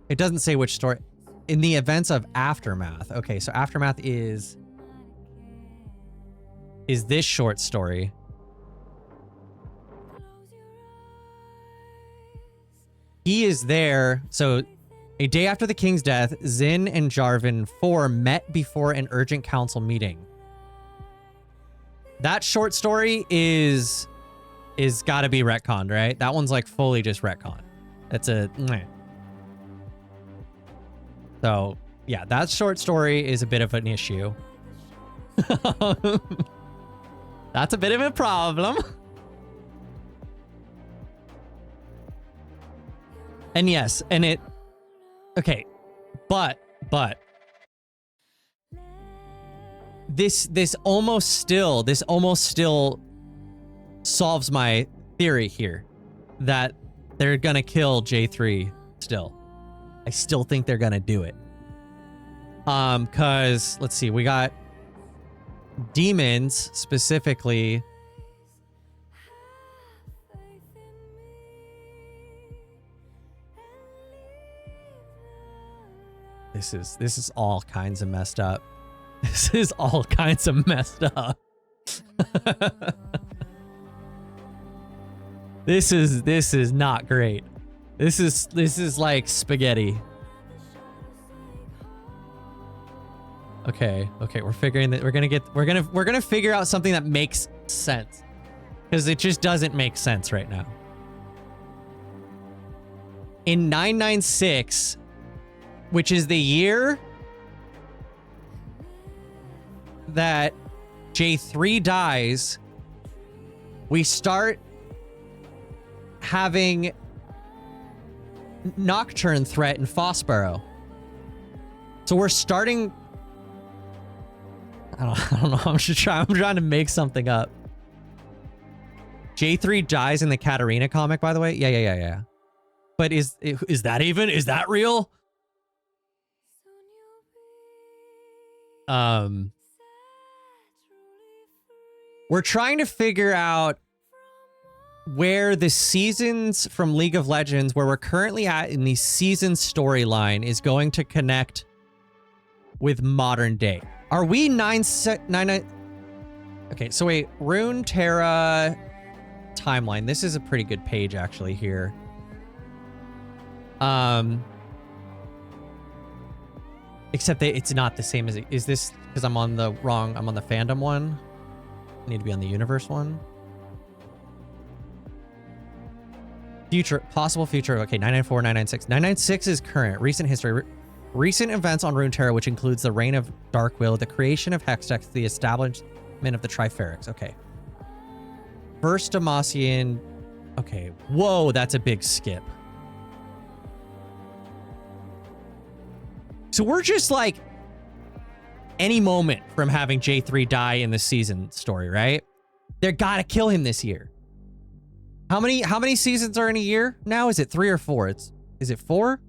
It doesn't say which story. In the events of Aftermath. Okay, so Aftermath is this short story. He is there. So a day after the king's death, Zin and Jarvan 4 met before an urgent council meeting. That short story is gotta be retconned, right? That one's like fully just retconned. That's a... So, yeah, that short story is a bit of an issue. That's a bit of a problem. And yes, and it... Okay, but... This almost still solves my theory here. That they're gonna kill J3 still. I still think they're gonna do it. Cause let's see, we got demons specifically. This is all kinds of messed up. This is all kinds of messed up. This is not great. This is like spaghetti. Okay, we're figuring that we're gonna figure out something that makes sense. Because it just doesn't make sense right now. In 996, which is the year that J3 dies, we start having Nocturne threat in Fossborough. So we're starting... I don't know. I'm trying to make something up. J3 dies in the Katarina comic, by the way. Yeah. But is that real? We're trying to figure out where the seasons from League of Legends, where we're currently at in the season storyline, is going to connect with modern day. Are we 9? Okay, so wait, Runeterra timeline. This is a pretty good page actually here. Except that it's not the same as is this because I'm on the fandom one. I need to be on the universe one. Future, possible future. Okay, 994, 996. 996 is current. Recent history. Recent events on Runeterra, which includes the reign of Darkwill, the creation of Hextech, the establishment of the Triferix. Okay. First Demacian. Okay. Whoa, that's a big skip. So we're just like any moment from having J3 die in the season story, right? They're gotta kill him this year. How many seasons are in a year now? Is it 3 or 4? Is it 4?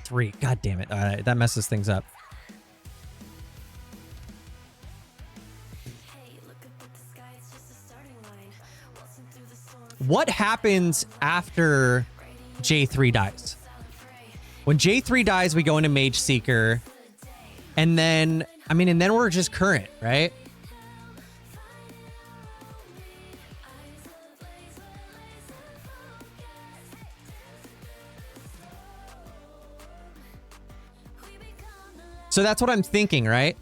Three. God damn it. That messes things up. What happens after J3 dies? When J3 dies, we go into Mageseeker. And then, I mean, and then we're just current, right? So that's what I'm thinking, right?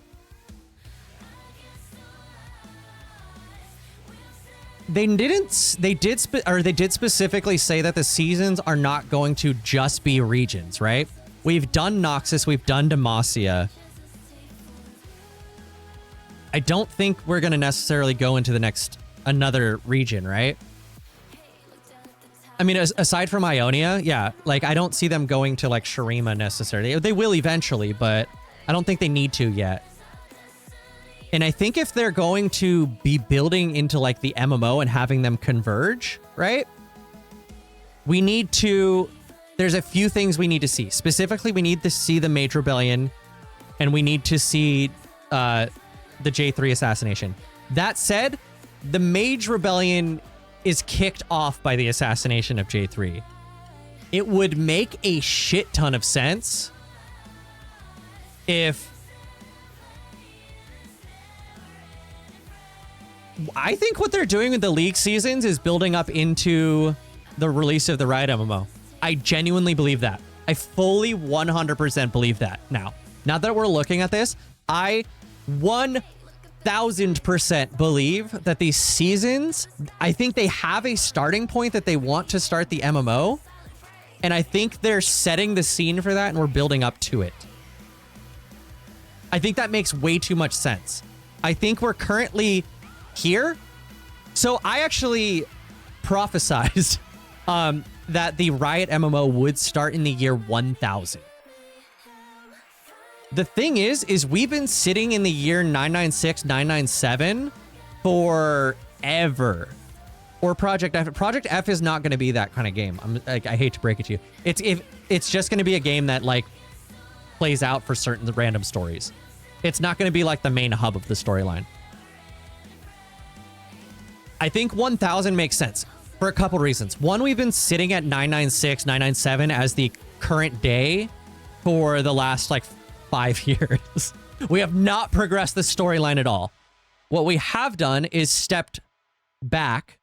They did specifically say that the seasons are not going to just be regions, right? We've done Noxus, we've done Demacia. I don't think we're going to necessarily go into the next another region, right? I mean, aside from Ionia, yeah, like I don't see them going to like Shurima necessarily. They will eventually, but I don't think they need to yet. And I think if they're going to be building into like the MMO and having them converge, right? We need to, there's a few things we need to see. Specifically, we need to see the Mage Rebellion and we need to see the J3 assassination. That said, the Mage Rebellion is kicked off by the assassination of J3. It would make a shit ton of sense if I think what they're doing with the League seasons is building up into the release of the Riot MMO. I genuinely believe that. I fully 100% believe that. Now that we're looking at this, I 1000% believe that these seasons, I think they have a starting point that they want to start the MMO. And I think they're setting the scene for that and we're building up to it. I think that makes way too much sense. I think we're currently here. So I actually prophesized that the Riot MMO would start in the year 1000. The thing is we've been sitting in the year 996, 997 forever. Or Project F. Project F is not going to be that kind of game. I hate to break it to you. It's just going to be a game that like plays out for certain random stories. It's not going to be like the main hub of the storyline. I think 1000 makes sense for a couple reasons. One, we've been sitting at 996, 997 as the current day for the last like 5 years. We have not progressed the storyline at all. What we have done is stepped back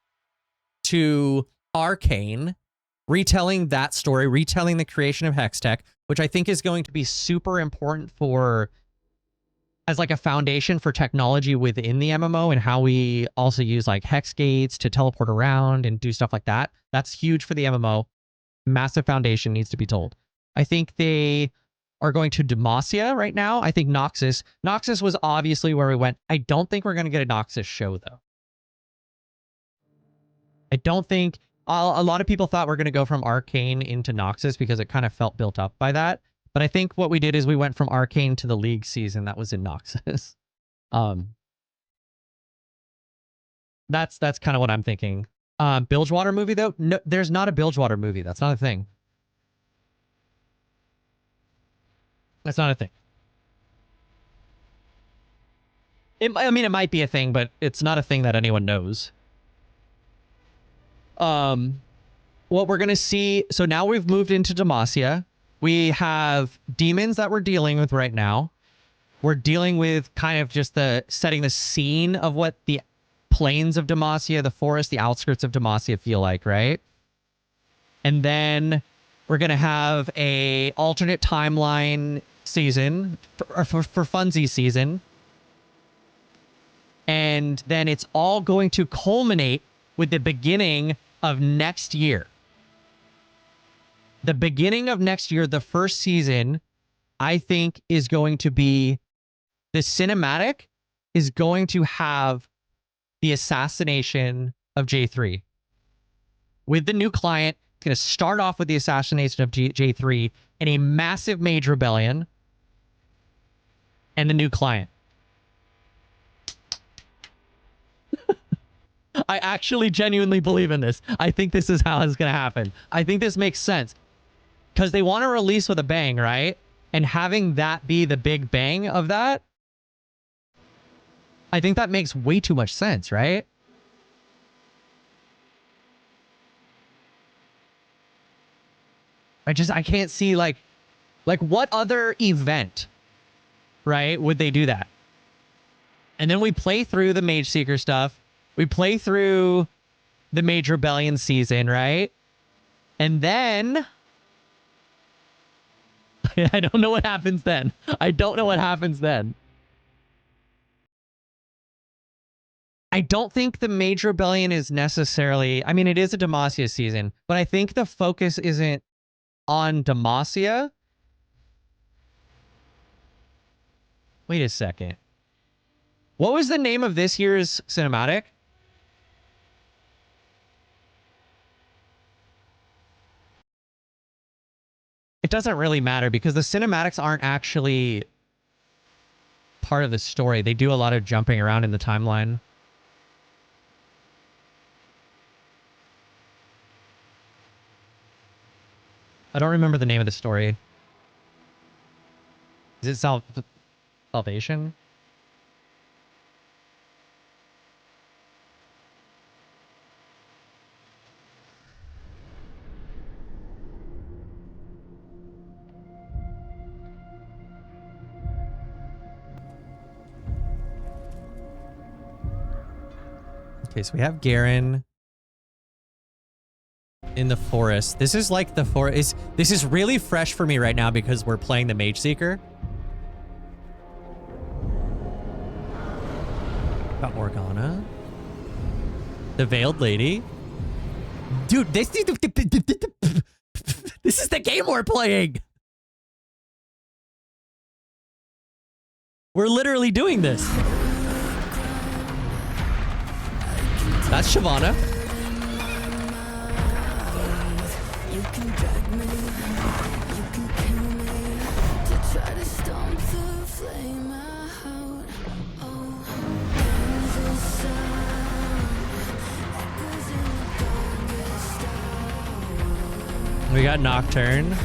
to Arcane, retelling that story, retelling the creation of Hextech, which I think is going to be super important for as like a foundation for technology within the MMO and how we also use like hex gates to teleport around and do stuff like that. That's huge for the MMO. Massive foundation needs to be told. I think they are going to Demacia right now. I think Noxus was obviously where we went. I don't think we're going to get a Noxus show though. I don't think a lot of people thought we're going to go from Arcane into Noxus because it kind of felt built up by that. But I think what we did is we went from Arcane to the League season that was in Noxus. That's kind of what I'm thinking. Bilgewater movie though? No, there's not a Bilgewater movie. That's not a thing. That's not a thing. I mean, it might be a thing, but it's not a thing that anyone knows. What we're going to see, so now we've moved into Demacia. We have demons that we're dealing with right now. We're dealing with kind of just the setting the scene of what the plains of Demacia, the forest, the outskirts of Demacia feel like, right? And then we're going to have a alternate timeline season for funsies season. And then it's all going to culminate with the beginning of next year. The beginning of next year, the first season, I think is going to be the cinematic is going to have the assassination of J3. With the new client, it's going to start off with the assassination of J3 and a massive mage rebellion and the new client. I actually genuinely believe in this. I think this is how it's going to happen. I think this makes sense because they want to release with a bang, right? And having that be the big bang of that, I think that makes way too much sense, right? I can't see like what other event, right, would they do that? And then we play through the Mageseeker stuff. We play through the Mage Rebellion season, right? And then I don't know what happens then. I don't know what happens then. I don't think the Mage Rebellion is necessarily... I mean, it is a Demacia season, but I think the focus isn't on Demacia. Wait a second. What was the name of this year's cinematic? It doesn't really matter because the cinematics aren't actually part of the story. They do a lot of jumping around in the timeline. I don't remember the name of the story. Is it Salvation? Okay, so we have Garen in the forest. This is like the forest. This is really fresh for me right now because we're playing the Mageseeker. Got Morgana. The Veiled Lady. Dude, this is the game we're playing. We're literally doing this. That's Shyvana. We got Nocturne.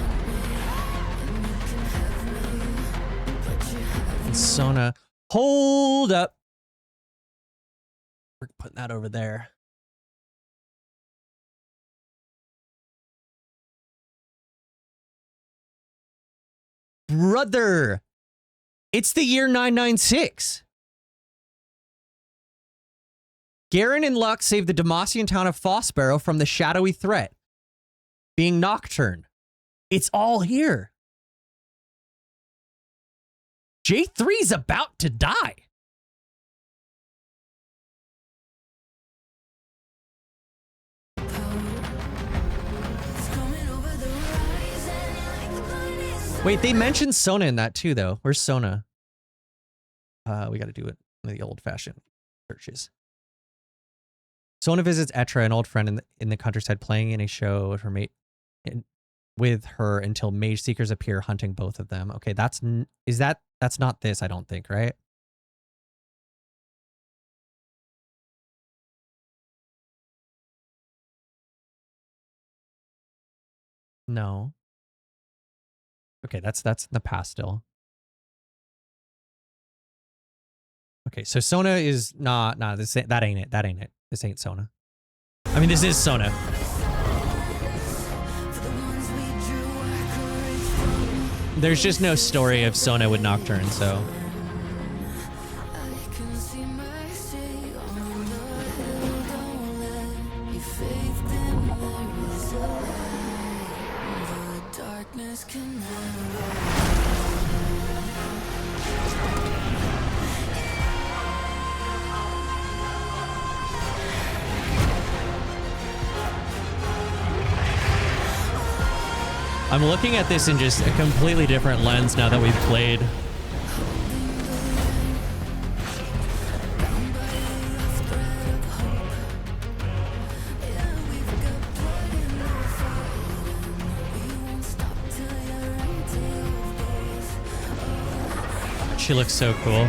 And Sona. Hold up. We're putting that over there. Brother. It's the year 996. Garen and Lux saved the Demacian town of Fossbarrow from the shadowy threat, being Nocturne. It's all here. J3's about to die. Wait, they mentioned Sona in that too, though. Where's Sona? We got to do it in the old-fashioned searches. Sona visits Etra, an old friend in the countryside, playing in a show with her mate with her until Mageseekers appear, hunting both of them. Okay, that's not this, I don't think, right? No. Okay, that's in the past still. Okay, so Sona is not that ain't it. That ain't it. This ain't Sona. I mean, this is Sona. There's just no story of Sona with Nocturne, so. I'm looking at this in just a completely different lens now that we've played. She looks so cool.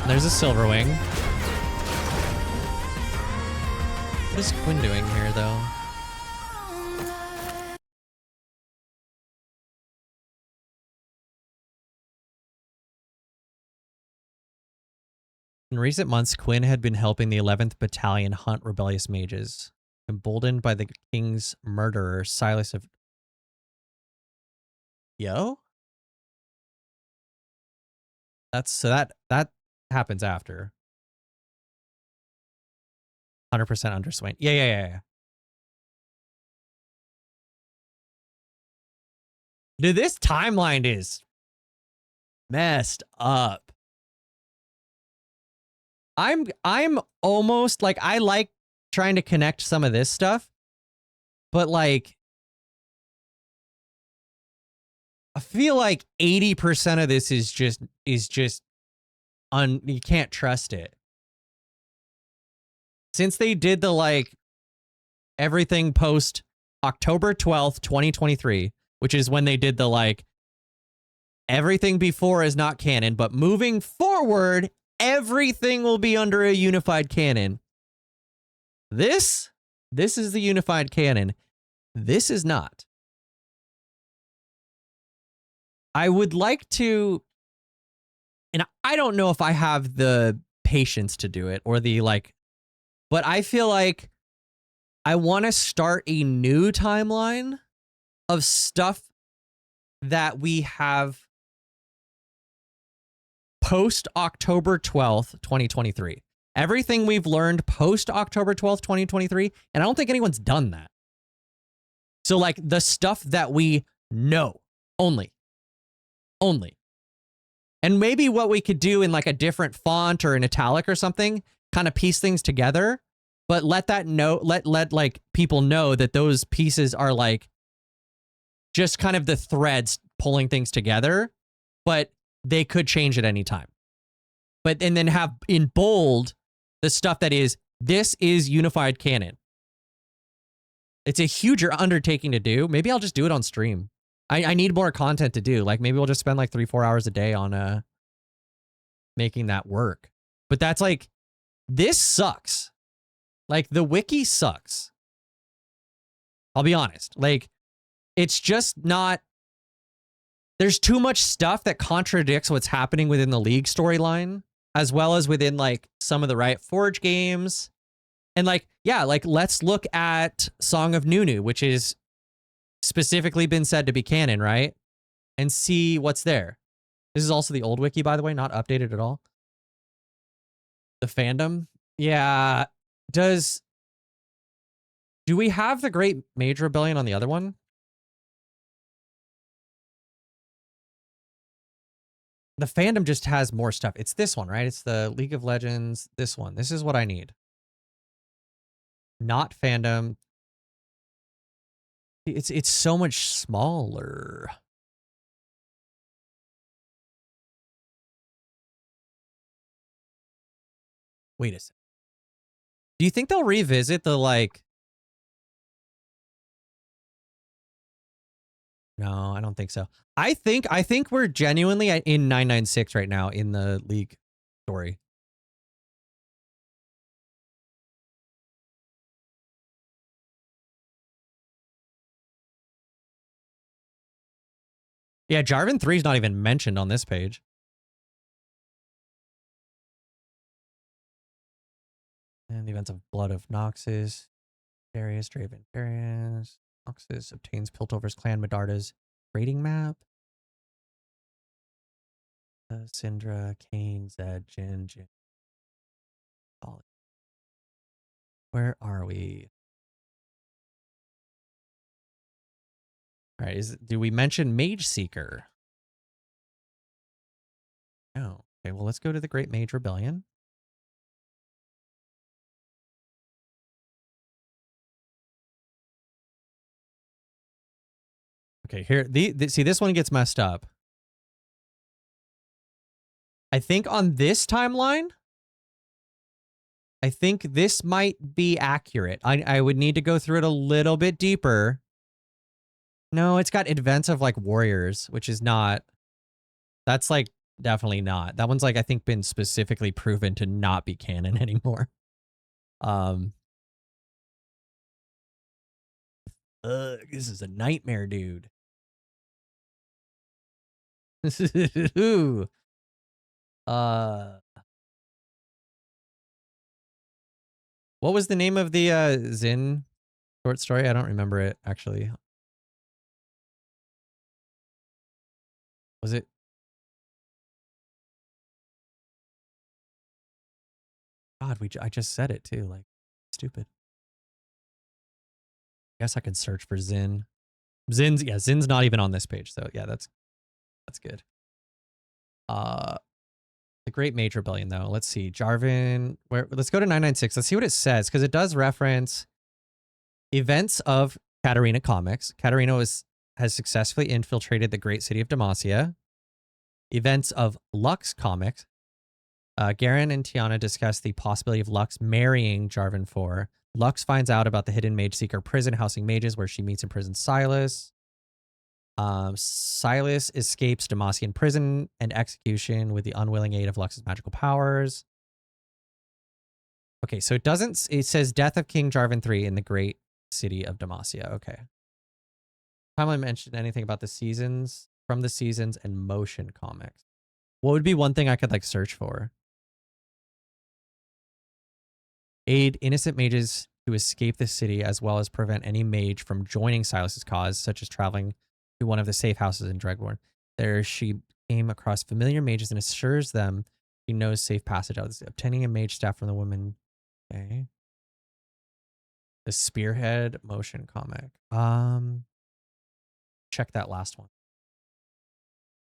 There's a Silverwing. What is Quinn doing here, though? In recent months, Quinn had been helping the 11th Battalion hunt rebellious mages, emboldened by the king's murderer, Silas of... Yo? That happens after. 100% underswing. Yeah. Dude, this timeline is messed up. I'm almost like, I like trying to connect some of this stuff, but like I feel like 80% of this is just you can't trust it. Since they did the like everything post October 12th, 2023, which is when they did the like everything before is not canon, but moving forward, everything will be under a unified canon. This is the unified canon. This is not. I would like to, and I don't know if I have the patience to do it or the like, but I feel like I want to start a new timeline of stuff that we have post October 12th, 2023. Everything we've learned post October 12th, 2023, and I don't think anyone's done that. So like the stuff that we know only. And maybe what we could do in like a different font or in italic or something, kind of piece things together, but let like people know that those pieces are like just kind of the threads pulling things together, but they could change at any time. But and then have in bold the stuff that is, this is unified canon. It's a huge undertaking to do. Maybe I'll just do it on stream. I need more content to do. Like maybe we'll just spend like 3-4 hours a day on making that work. But that's like, this sucks. Like the wiki sucks. I'll be honest. Like it's just not, there's too much stuff that contradicts what's happening within the League storyline, as well as within like some of the Riot Forge games. And like, yeah, like let's look at Song of Nunu, which is specifically been said to be canon, right? And see what's there. This is also the old wiki, by the way, not updated at all. The fandom. Yeah. Do we have the Great Mage Rebellion on the other one? The fandom just has more stuff. It's this one, right? It's the League of Legends. This one. This is what I need. Not fandom. It's so much smaller. Wait a second. Do you think they'll revisit the like? No, I don't think so. I think we're genuinely in 996 right now in the League story. Yeah, Jarvan 3 is not even mentioned on this page. And the events of Blood of Noxus. Darius, Draven, Darius. Noxus obtains Piltover's clan Medarda's rating map. Syndra, Kane, Zed, Jin. Where are we? All right, do we mention Mageseeker? No. Okay, well, let's go to the Great Mage Rebellion. Okay, here, see, this one gets messed up. I think on this timeline, I think this might be accurate. I would need to go through it a little bit deeper. No, it's got events of like warriors, which is not. That's like definitely not. That one's like I think been specifically proven to not be canon anymore. This is a nightmare, dude. What was the name of the Zin short story? I don't remember it actually. Was it? God, I just said it too. Like, stupid. I guess I could search for Zin. Zin's not even on this page, so yeah, that's good. The Great Mage Rebellion, though. Let's see. Jarvan. Let's go to 996. Let's see what it says, because it does reference events of Katarina Comics. Katarina has successfully infiltrated the great city of Demacia. Events of Lux Comics. Garen and Tiana discuss the possibility of Lux marrying Jarvan IV. Lux finds out about the hidden Mageseeker prison housing mages, where she meets in prison Silas. Silas escapes Demacian prison and execution with the unwilling aid of Lux's magical powers. Okay, so it says death of King Jarvan III in the great city of Demacia. Okay. Time I mentioned anything about the seasons, from the seasons and motion comics. What would be one thing I could like search for? Aid innocent mages to escape the city, as well as prevent any mage from joining Silas's cause, such as traveling to one of the safe houses in Dreadborn. There she came across familiar mages and assures them she knows safe passage out. Obtaining a mage staff from the woman. Okay. The Spearhead motion comic. Check that last one.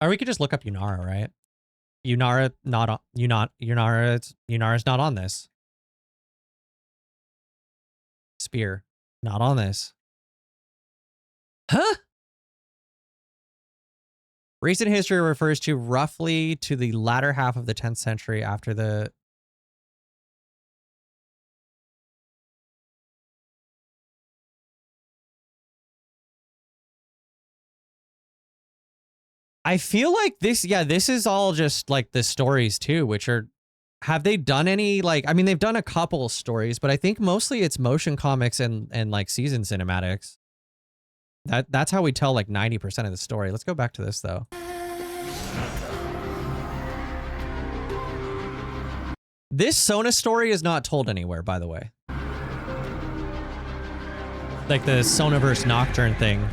Or we could just look up Yunara, right? Yunara's not on this. Spear, not on this. Huh? Recent history refers to roughly to the latter half of the 10th century after the... I feel like this, yeah, this is all just like the stories too, which are... Have they done any, like, I mean, they've done a couple stories, but I think mostly it's motion comics and like season cinematics. That's how we tell like 90% of the story. Let's go back to this though. This Sona story is not told anywhere, by the way. Like the Sonaverse Nocturne thing.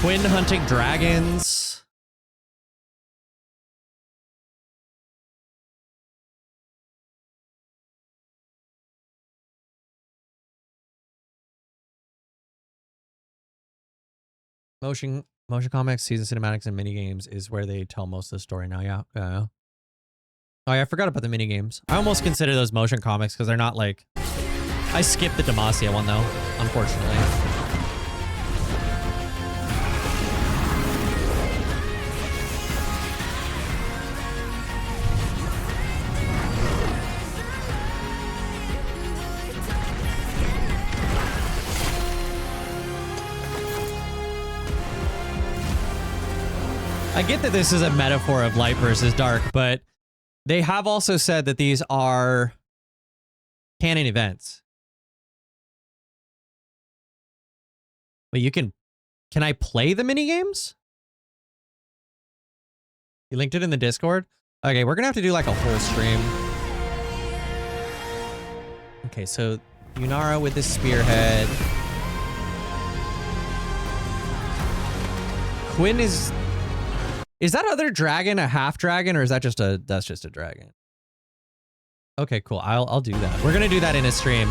Twin hunting dragons. Motion comics, season cinematics, and minigames is where they tell most of the story now. Yeah. Oh yeah, I forgot about the minigames. I almost consider those motion comics because they're not like... I skipped the Demacia one though, unfortunately. I get that this is a metaphor of light versus dark, but they have also said that these are canon events. But you can I play the mini games? You linked it in the Discord? Okay, we're gonna have to do like a whole stream. Okay, so Yunara with the spearhead. Quinn is that other dragon a half dragon, or is that just that's just a dragon? Okay, cool. I'll do that. We're gonna do that in a stream.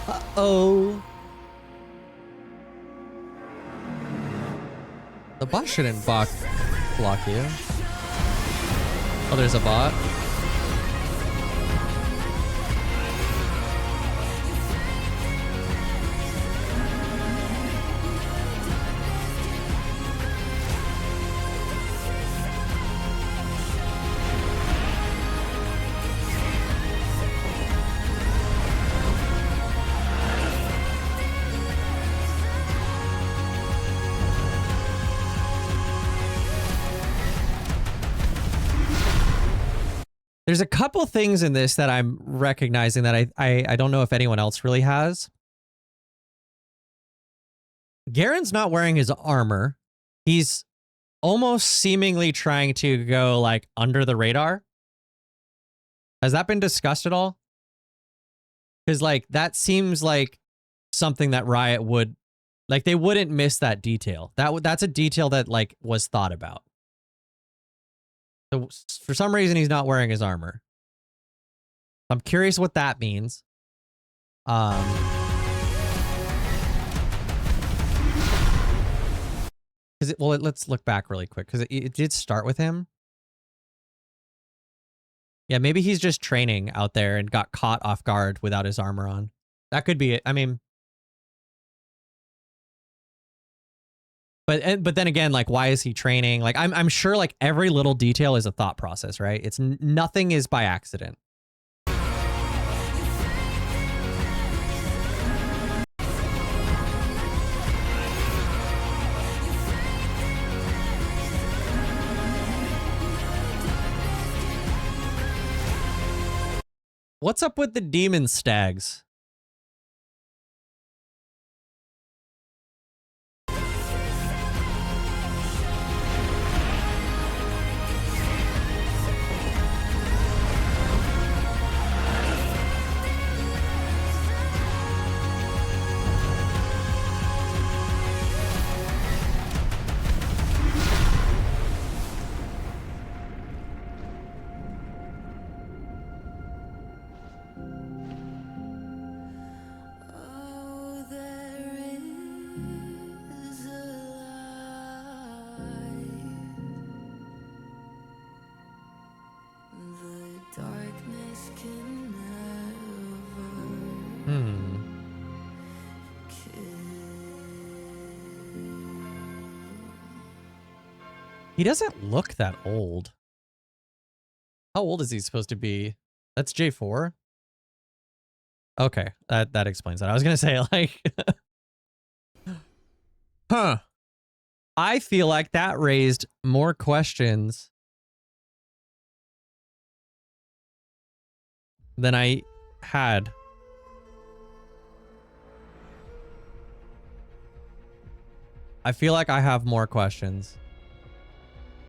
Uh-oh. The bot shouldn't block you. Oh, there's a bot. There's a couple things in this that I'm recognizing that I don't know if anyone else really has. Garen's not wearing his armor. He's almost seemingly trying to go like under the radar. Has that been discussed at all? Because like that seems like something that Riot would, like they wouldn't miss that detail. That's a detail that like was thought about. So for some reason, he's not wearing his armor. I'm curious what that means. Well, let's look back really quick because it did start with him. Yeah, maybe he's just training out there and got caught off guard without his armor on. That could be it. I mean, but then again, like, why is he training? Like, I'm sure like every little detail is a thought process, right? It's nothing is by accident. What's up with the demon stags? He doesn't look that old. How old is he supposed to be? That's J4? Okay, that explains that. I was gonna say, like... Huh. I feel like that raised more questions than I had. I feel like I have more questions.